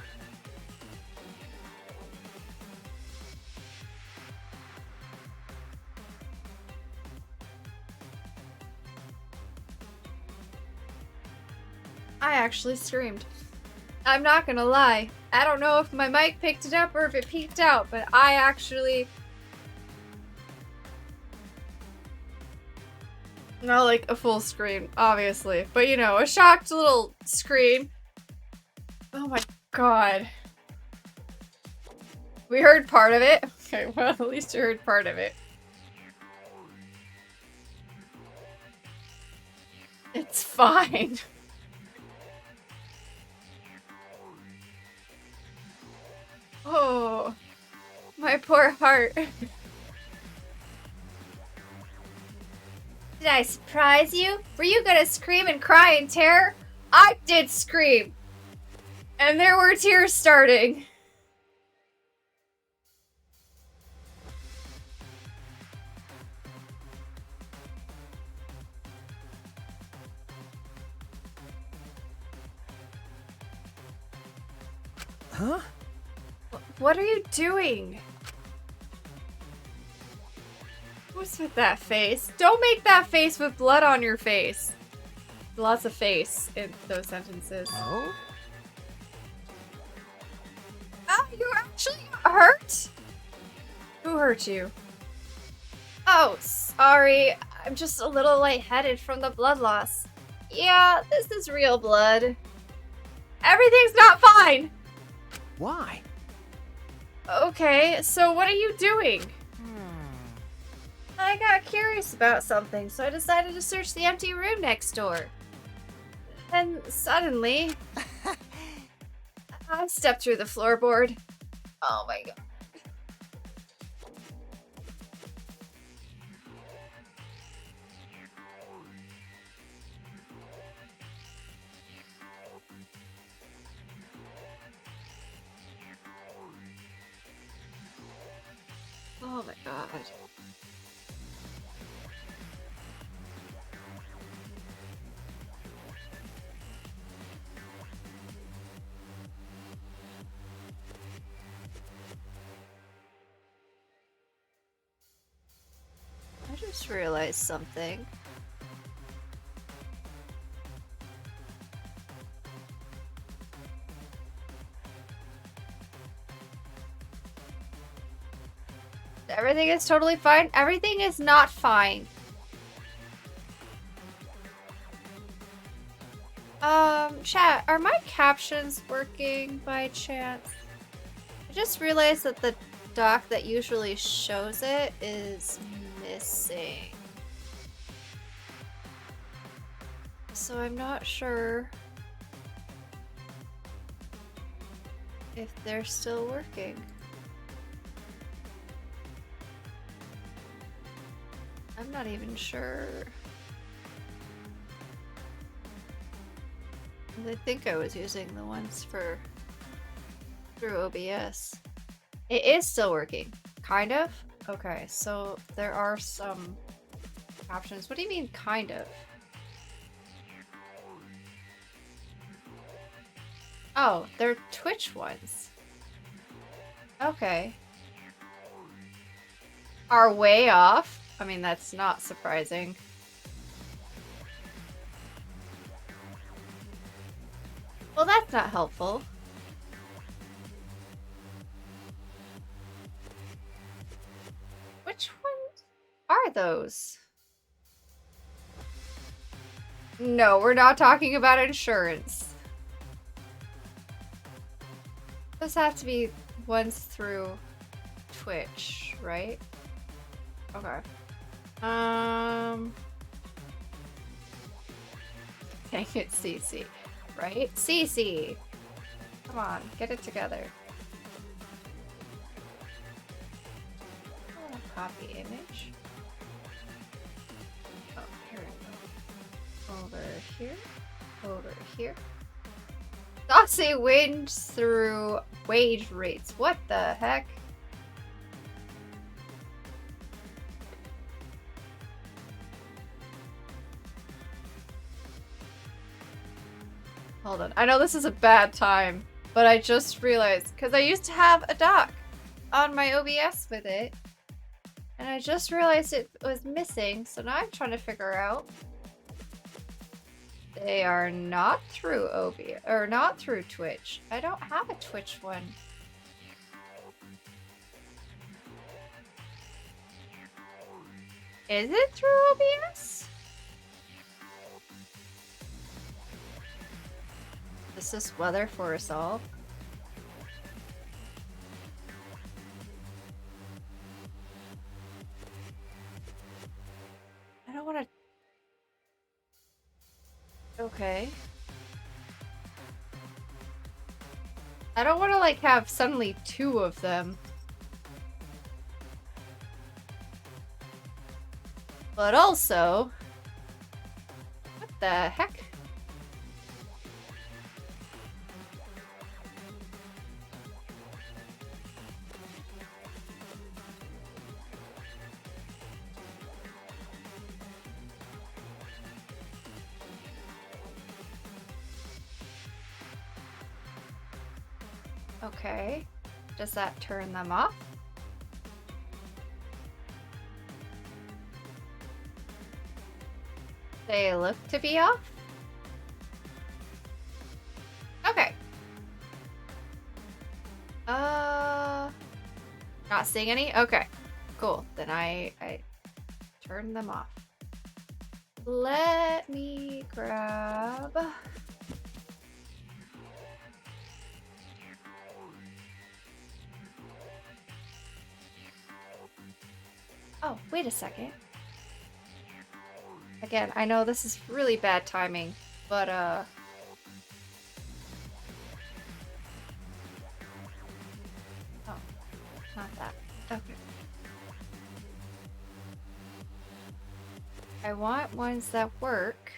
I actually screamed. I'm not gonna lie. I don't know if my mic picked it up or if it peeked out, but I actually... Not like a full scream, obviously. But you know, a shocked little scream. Oh my god. We heard part of it. Okay, well, at least you heard part of it. It's fine. Oh, my poor heart. Did I surprise you? Were you gonna scream and cry in terror? I did scream. And there were tears starting. Huh? What are you doing? What's with that face? Don't make that face with blood on your face. Lots of face in those sentences. Oh? Oh, you actually got hurt? Who hurt you? Oh, sorry. I'm just a little lightheaded from the blood loss. Yeah, this is real blood. Everything's not fine! Why? Okay, so what are you doing? I got curious about something, so I decided to search the empty room next door. And suddenly, I stepped through the floorboard. Oh my god. Oh my god. I just realized something. Everything is totally fine. Everything is not fine. Chat, are my captions working by chance? I just realized that the doc that usually shows it is missing. So I'm not sure if they're still working. I'm not even sure. I think I was using the ones through OBS. It is still working. Kind of? Okay, so there are some options. What do you mean, kind of? Oh, they're Twitch ones. Okay. Are way off? I mean, that's not surprising. Well, that's not helpful. Which ones are those? No, we're not talking about insurance. Those have to be ones through Twitch, right? Okay. Dang it, CC. Right? CC! Come on, get it together. Oh, copy image. Oh, here we go. Over here. Over here. Doxy wins through wage rates. What the heck? Hold on. I know this is a bad time, but I just realized, because I used to have a doc on my OBS with it, and I just realized it was missing, so now I'm trying to figure out They are not through OBS, or not through Twitch. I don't have a Twitch one. Is it through OBS? Is this weather for us all? I don't want to... Okay. I don't want to, like, have suddenly 2 of them. But also... What the heck? Okay. Does that turn them off? They look to be off? Okay. Not seeing any? Okay. Cool. Then I turn them off. Let me grab... Oh, wait a second. Again, I know this is really bad timing, but oh, not that. Okay. I want ones that work,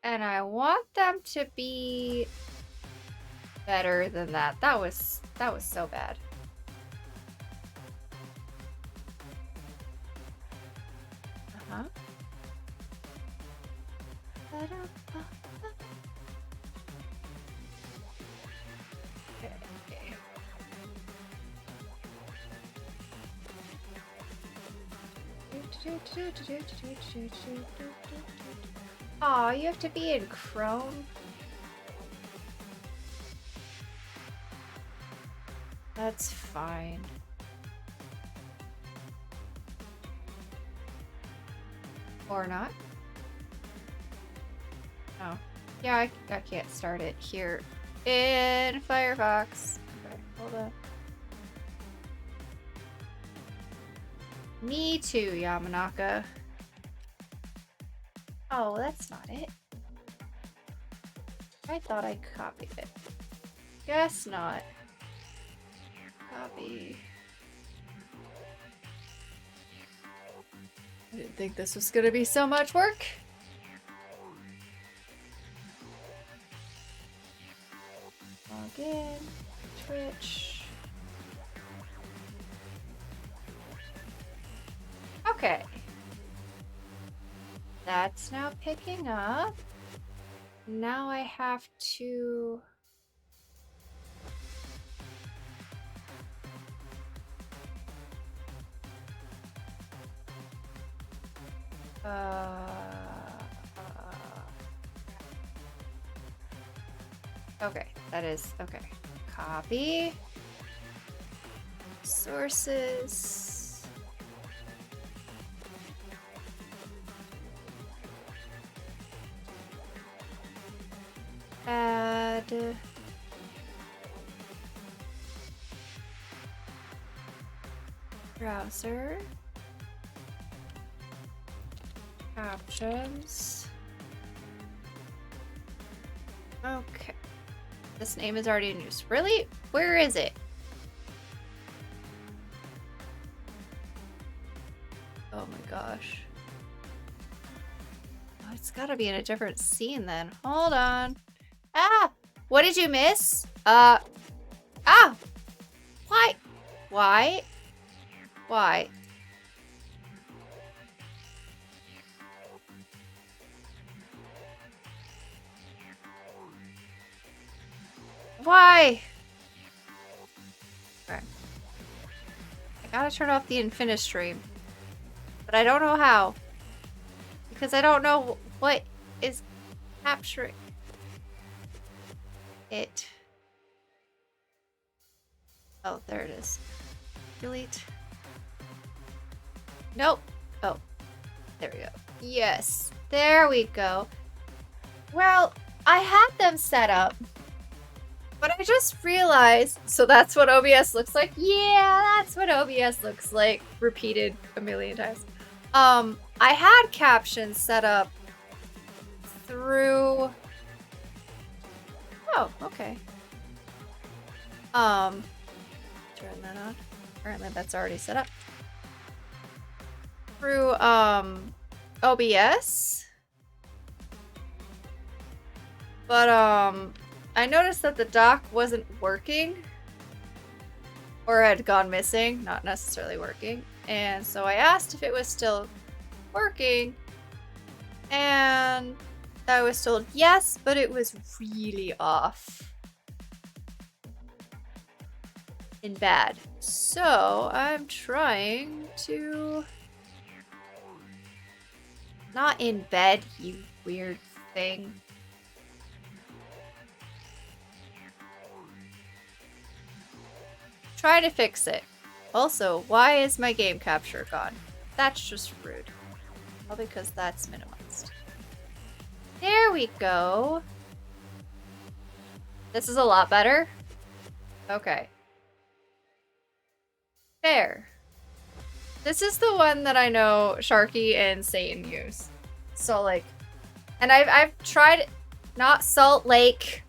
and I want them to be better than that. That was so bad. Uh-huh. Aw, you have to be in Chrome? That's fine. Or not. Oh. Yeah, I can't start it here in Firefox. Okay, hold on. Me too, Yamanaka. Oh, that's not it. I thought I copied it. Guess not. Copy. I didn't think this was gonna be so much work. Log in. Twitch. Okay. That's now picking up. Now I have to... Okay, that is... Okay. Copy. Sources. Add. Browser. Options. Okay. This name is already in use. Really? Where is it? Oh my gosh. Oh, it's gotta be in a different scene then. Hold on. Ah! What did you miss? Ah! Why? Why? Why? Why? Okay. I gotta turn off the Infinite stream. But I don't know how. Because I don't know what is capturing it. Oh, there it is. Delete. Nope. Oh, there we go. Yes, there we go. Well, I had them set up, but I just realized, so that's what OBS looks like? Yeah, that's what OBS looks like, repeated a million times. I had captions set up through... Oh, okay. Turn that on. Apparently that's already set up. Through, OBS. But, I noticed that the dock wasn't working. Or had gone missing, not necessarily working. And so I asked if it was still working. And I was told yes, but it was really off. And bad. So I'm trying to... Not in bed, you weird thing. Try to fix it. Also, why is my game capture gone? That's just rude. Well, because that's minimized. There we go. This is a lot better. Okay. Fair. This is the one that I know Sharky and Satan use. So like, and I've tried not Salt Lake.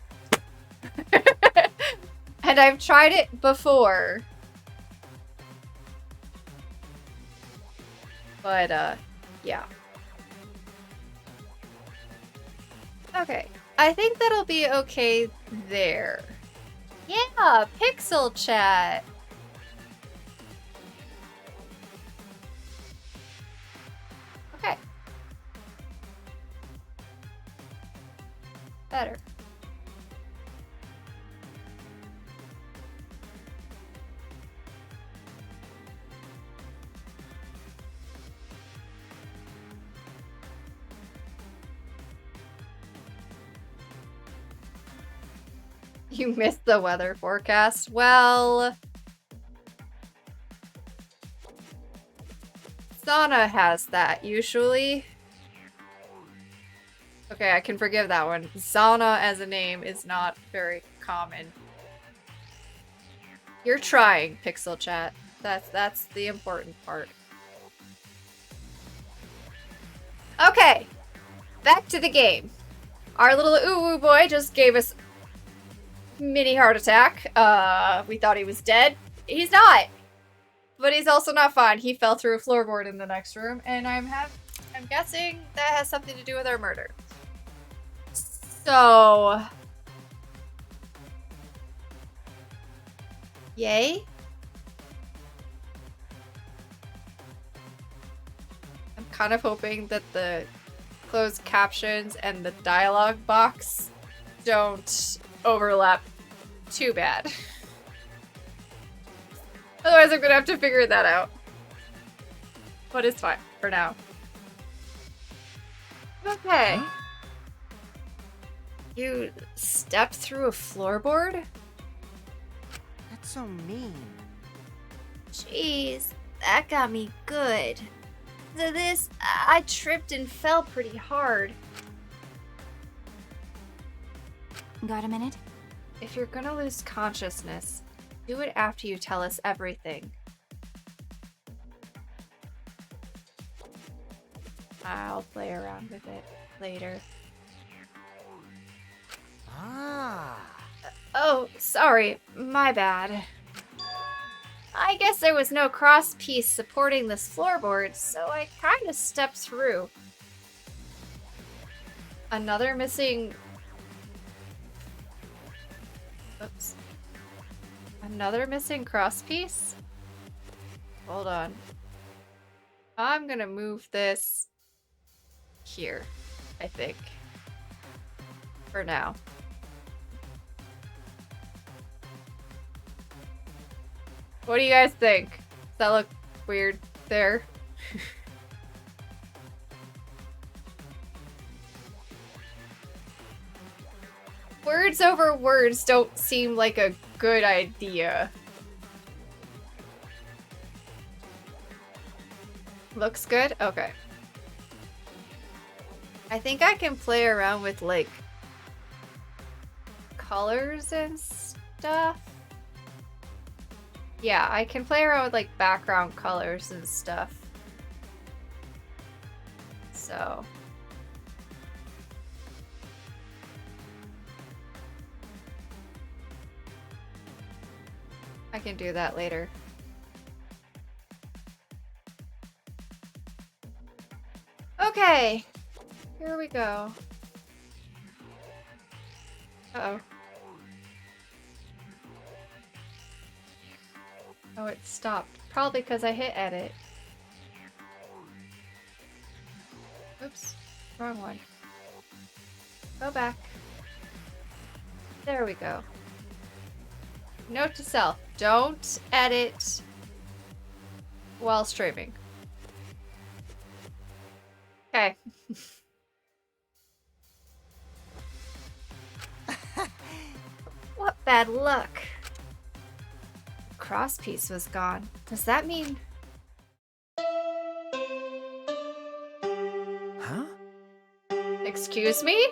And I've tried it before. But yeah. Okay. I think that'll be okay there. Yeah, Pixel Chat. Okay. Better. You missed the weather forecast. Well, Sauna has that usually. Okay, I can forgive that one. Sauna as a name is not very common. You're trying, Pixel Chat. That's the important part. Okay, back to the game. Our little ooh boy just gave us mini heart attack. We thought he was dead. He's not. But he's also not fine. He fell through a floorboard in the next room, and I'm guessing that has something to do with our murder. So, yay. I'm kind of hoping that the closed captions and the dialogue box don't overlap too bad. Otherwise I'm gonna have to figure that out. But it's fine for now. Okay. You stepped through a floorboard? That's so mean. Jeez, that got me good. I tripped and fell pretty hard. Got a minute? If you're gonna lose consciousness, do it after you tell us everything. I'll play around with it later. Ah. Oh, sorry. My bad. I guess there was no cross piece supporting this floorboard, so I kind of stepped through. Another missing... Oops. Another missing cross piece? Hold on. I'm gonna move this here, I think. For now. What do you guys think? Does that look weird there? Words over words don't seem like a good idea. Looks good? Okay. I think I can play around with, like, colors and stuff. Yeah, I can play around with, like, background colors and stuff. So... I can do that later. Okay, here we go. Uh-oh. Oh, it stopped. Probably because I hit edit. Oops, wrong one. Go back. There we go. Note to self, don't edit while streaming. Okay. What bad luck. Crosspiece was gone. Does that mean... Huh? Excuse me?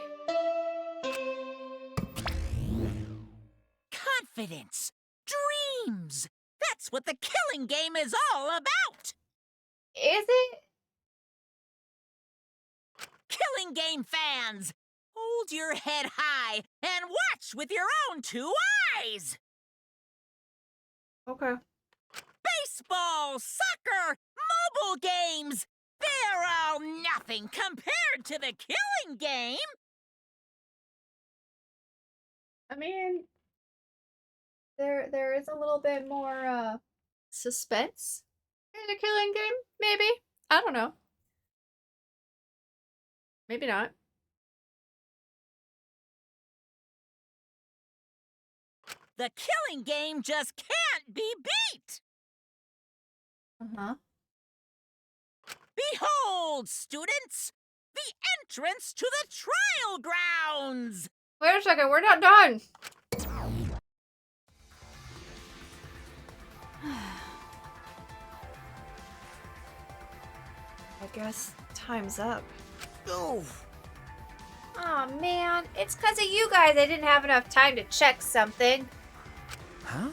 Confidence. Dreams. That's what the killing game is all about. Is it? Killing game fans, hold your head high and watch with your own 2 eyes. Okay. Baseball, soccer, mobile games. They're all nothing compared to the killing game. I mean, there is a little bit more suspense in a killing game, maybe. I don't know. Maybe not. The killing game just can't be beat. Uh-huh. Behold, students, the entrance to the trial grounds. Wait a second, we're not done. I guess time's up. Oh, Aw, man. It's because of you guys I didn't have enough time to check something. Huh?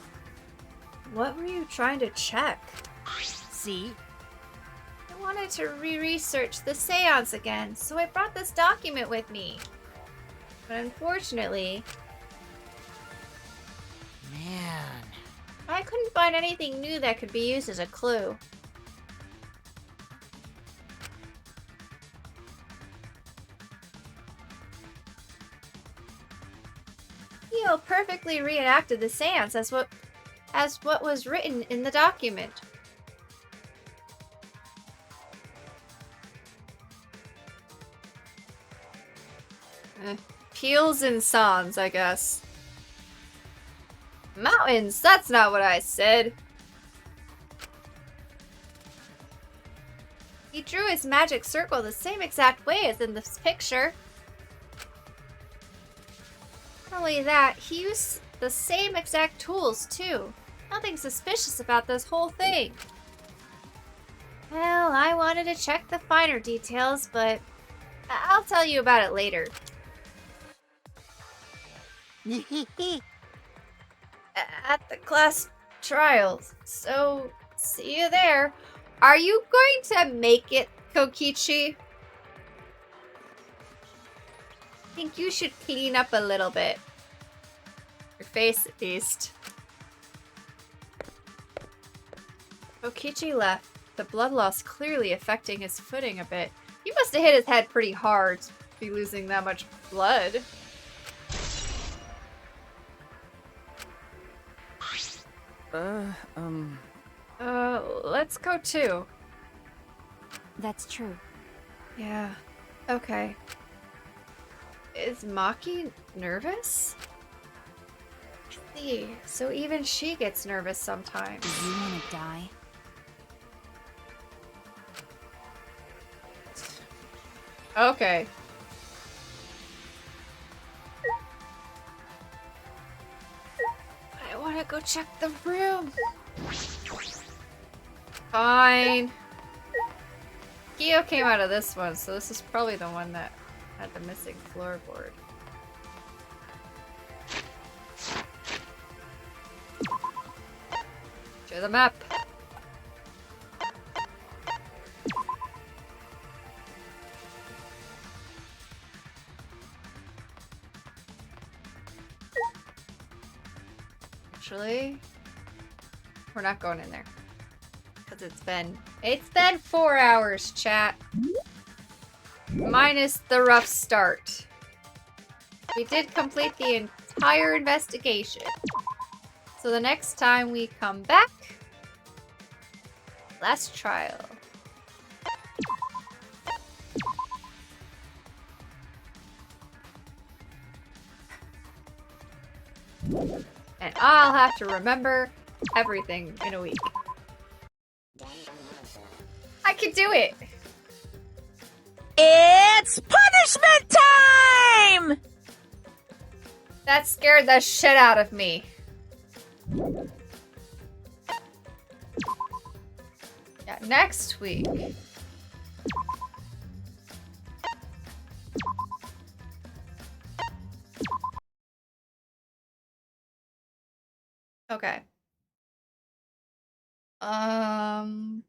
What were you trying to check? See? I wanted to re-research the seance again, so I brought this document with me. But unfortunately, Man. I couldn't find anything new that could be used as a clue. Theo perfectly reenacted the seance as what was written in the document. Peels and sans, I guess. Mountains, that's not what I said. He drew his magic circle the same exact way as in this picture. Not only that, he used the same exact tools, too. Nothing suspicious about this whole thing. Well, I wanted to check the finer details, but I'll tell you about it later. At the class trials. So, see you there. Are you going to make it, Kokichi? I think you should clean up a little bit. Your face, at least. Kokichi left, the blood loss clearly affecting his footing a bit. He must have hit his head pretty hard to be losing that much blood. Let's go too. That's true. Yeah. Okay. Is Maki nervous? I see. So even she gets nervous sometimes. Do you want to die? Okay. go check the room. Fine. Kyo came out of this one, so this is probably the one that had the missing floorboard. To the map. Actually, we're not going in there. Because it's been 4 hours, chat. Minus the rough start. We did complete the entire investigation. So the next time we come back, last trial. And I'll have to remember everything in a week. I can do it! It's punishment time! That scared the shit out of me. Yeah, next week. Okay.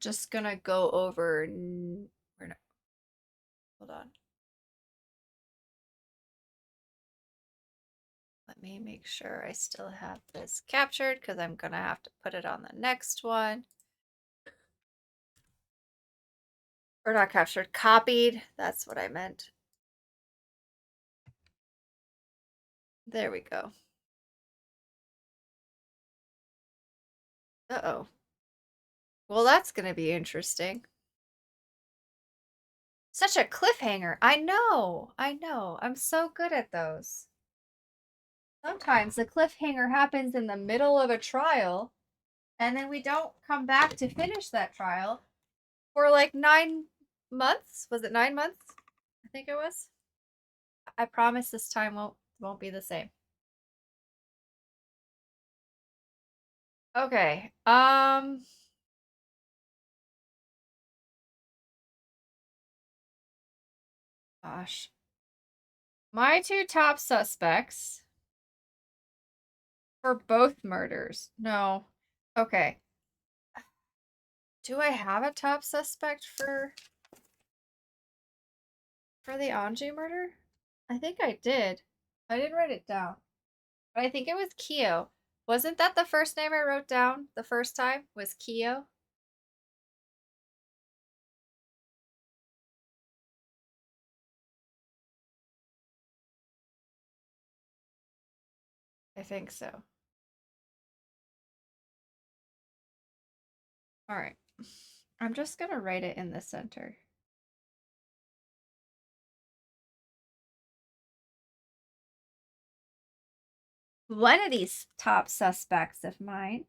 Just gonna go over. We're not. Hold on. Let me make sure I still have this captured because I'm gonna have to put it on the next one. Or not captured, copied. That's what I meant. There we go. Uh-oh. Well, that's gonna be interesting. Such a cliffhanger. I know. I'm so good at those. Sometimes the cliffhanger happens in the middle of a trial, and then we don't come back to finish that trial for like 9 months. Was it 9 months? I think it was. I promise this time won't be the same. Okay. Gosh. My 2 top suspects for both murders. No. Okay. Do I have a top suspect for the Anji murder? I think I did. I didn't write it down. But I think it was Kyo. Wasn't that the first name I wrote down the first time? Was Kyo? I think so. Alright. I'm just gonna write it in the center. One of these top suspects of mine,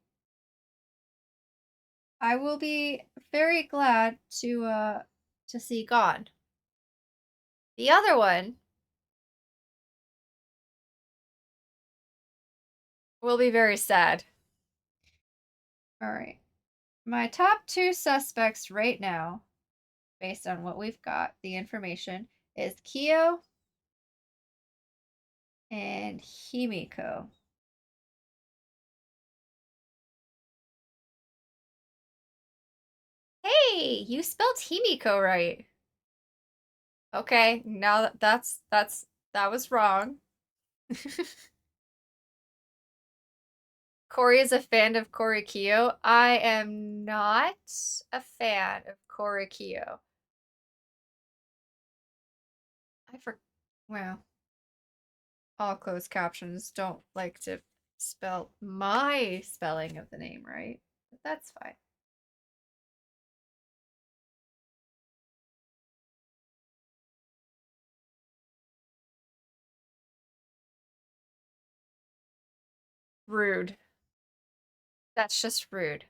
I will be very glad to see gone. The other one will be very sad. Alright. My top 2 suspects right now, based on what we've got, the information, is Kyo and Himiko. Hey, you spelled Himiko right. Okay, now that was wrong. Kory is a fan of Kory Kyo. I am not a fan of Kory Kyo. Well, all closed captions don't like to spell my spelling of the name right, but that's fine. Rude. That's just rude.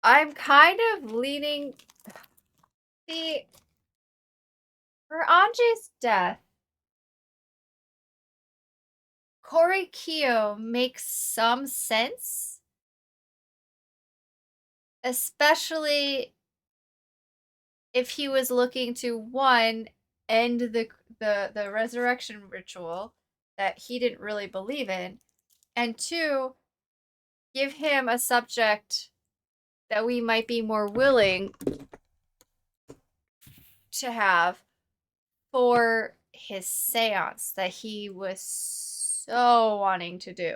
I'm kind of leaning. See, for Anji's death, Kory Kyo makes some sense, especially if he was looking to, one, end the resurrection ritual that he didn't really believe in, and two, give him a subject that we might be more willing to have for his seance that he was so wanting to do.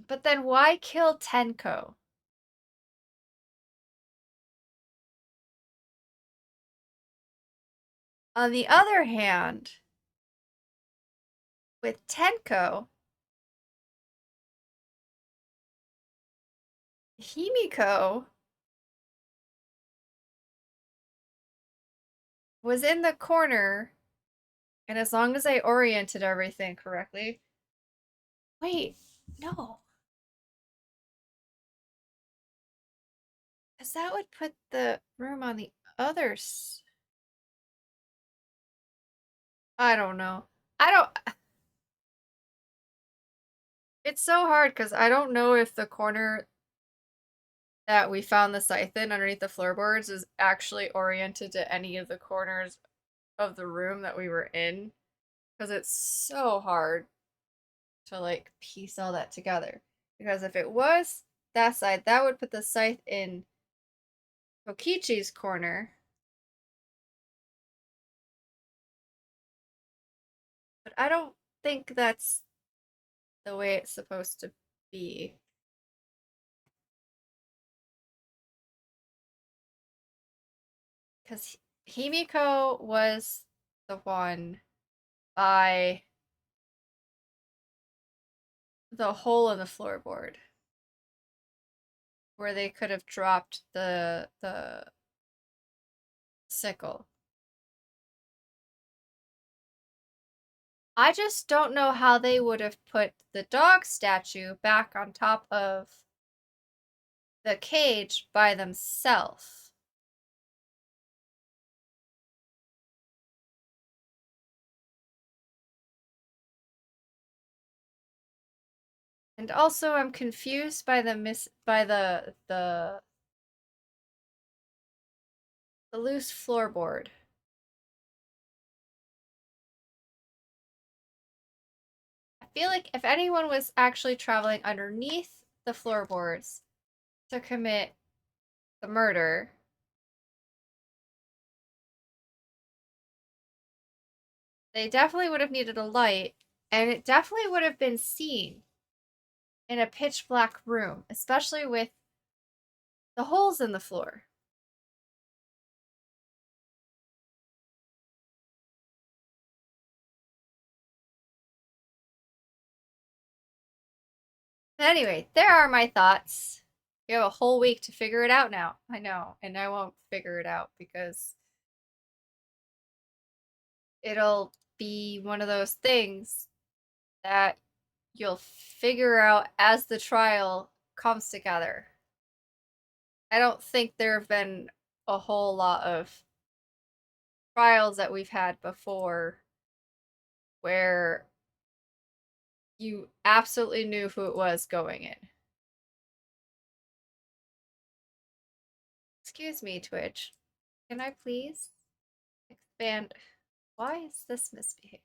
But then why kill Tenko? On the other hand, with Tenko, Himiko was in the corner, and as long as I oriented everything correctly. Wait, no. Because that would put the room on the others. I don't know. I don't. It's so hard because I don't know if the corner that we found the scythe in underneath the floorboards is actually oriented to any of the corners of the room that we were in. Because it's so hard to like piece all that together. Because if it was that side, that would put the scythe in Kokichi's corner. But I don't think that's the way it's supposed to be. Because Himiko was the one by the hole in the floorboard where they could have dropped the sickle. I just don't know how they would have put the dog statue back on top of the cage by themselves. And also I'm confused by the loose floorboard. I feel like if anyone was actually traveling underneath the floorboards to commit the murder, they definitely would have needed a light, and it definitely would have been seen in a pitch black room, especially with the holes in the floor. Anyway, there are my thoughts. You have a whole week to figure it out now. I know, and I won't figure it out because it'll be one of those things that you'll figure out as the trial comes together. I don't think there have been a whole lot of trials that we've had before where you absolutely knew who it was going in. Excuse me, Twitch. Can I please expand? Why is this misbehaving?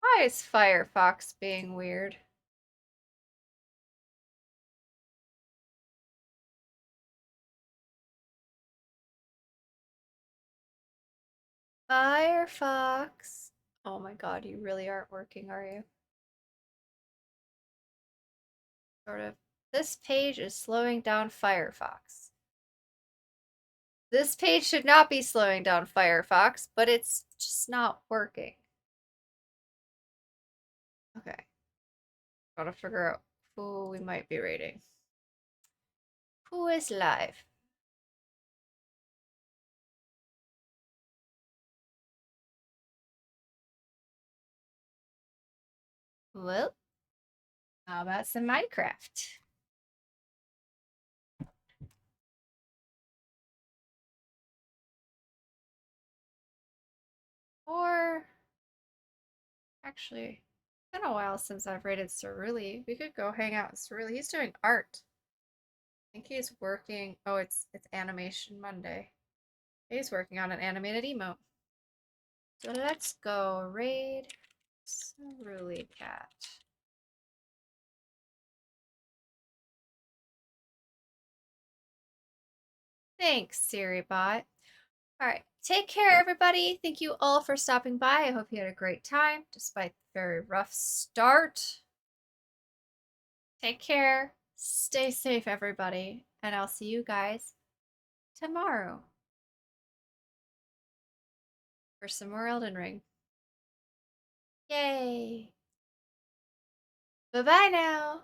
Why is Firefox being weird? Firefox. Oh my god, you really aren't working, are you? Sort of. This page is slowing down Firefox. This page should not be slowing down Firefox, but it's just not working. Okay. Gotta figure out who we might be rating. Who is live? Well, how about some Minecraft? Actually, it's been a while since I've rated Cerulli. We could go hang out with Cerulli. He's doing art. I think he's working. Oh, it's Animation Monday. He's working on an animated emote. So let's go raid Cerulli Cat. Thanks, SiriBot. Alright, take care, everybody. Thank you all for stopping by. I hope you had a great time, despite the very rough start. Take care. Stay safe, everybody. And I'll see you guys tomorrow for some more Elden Ring. Yay! Bye-bye now!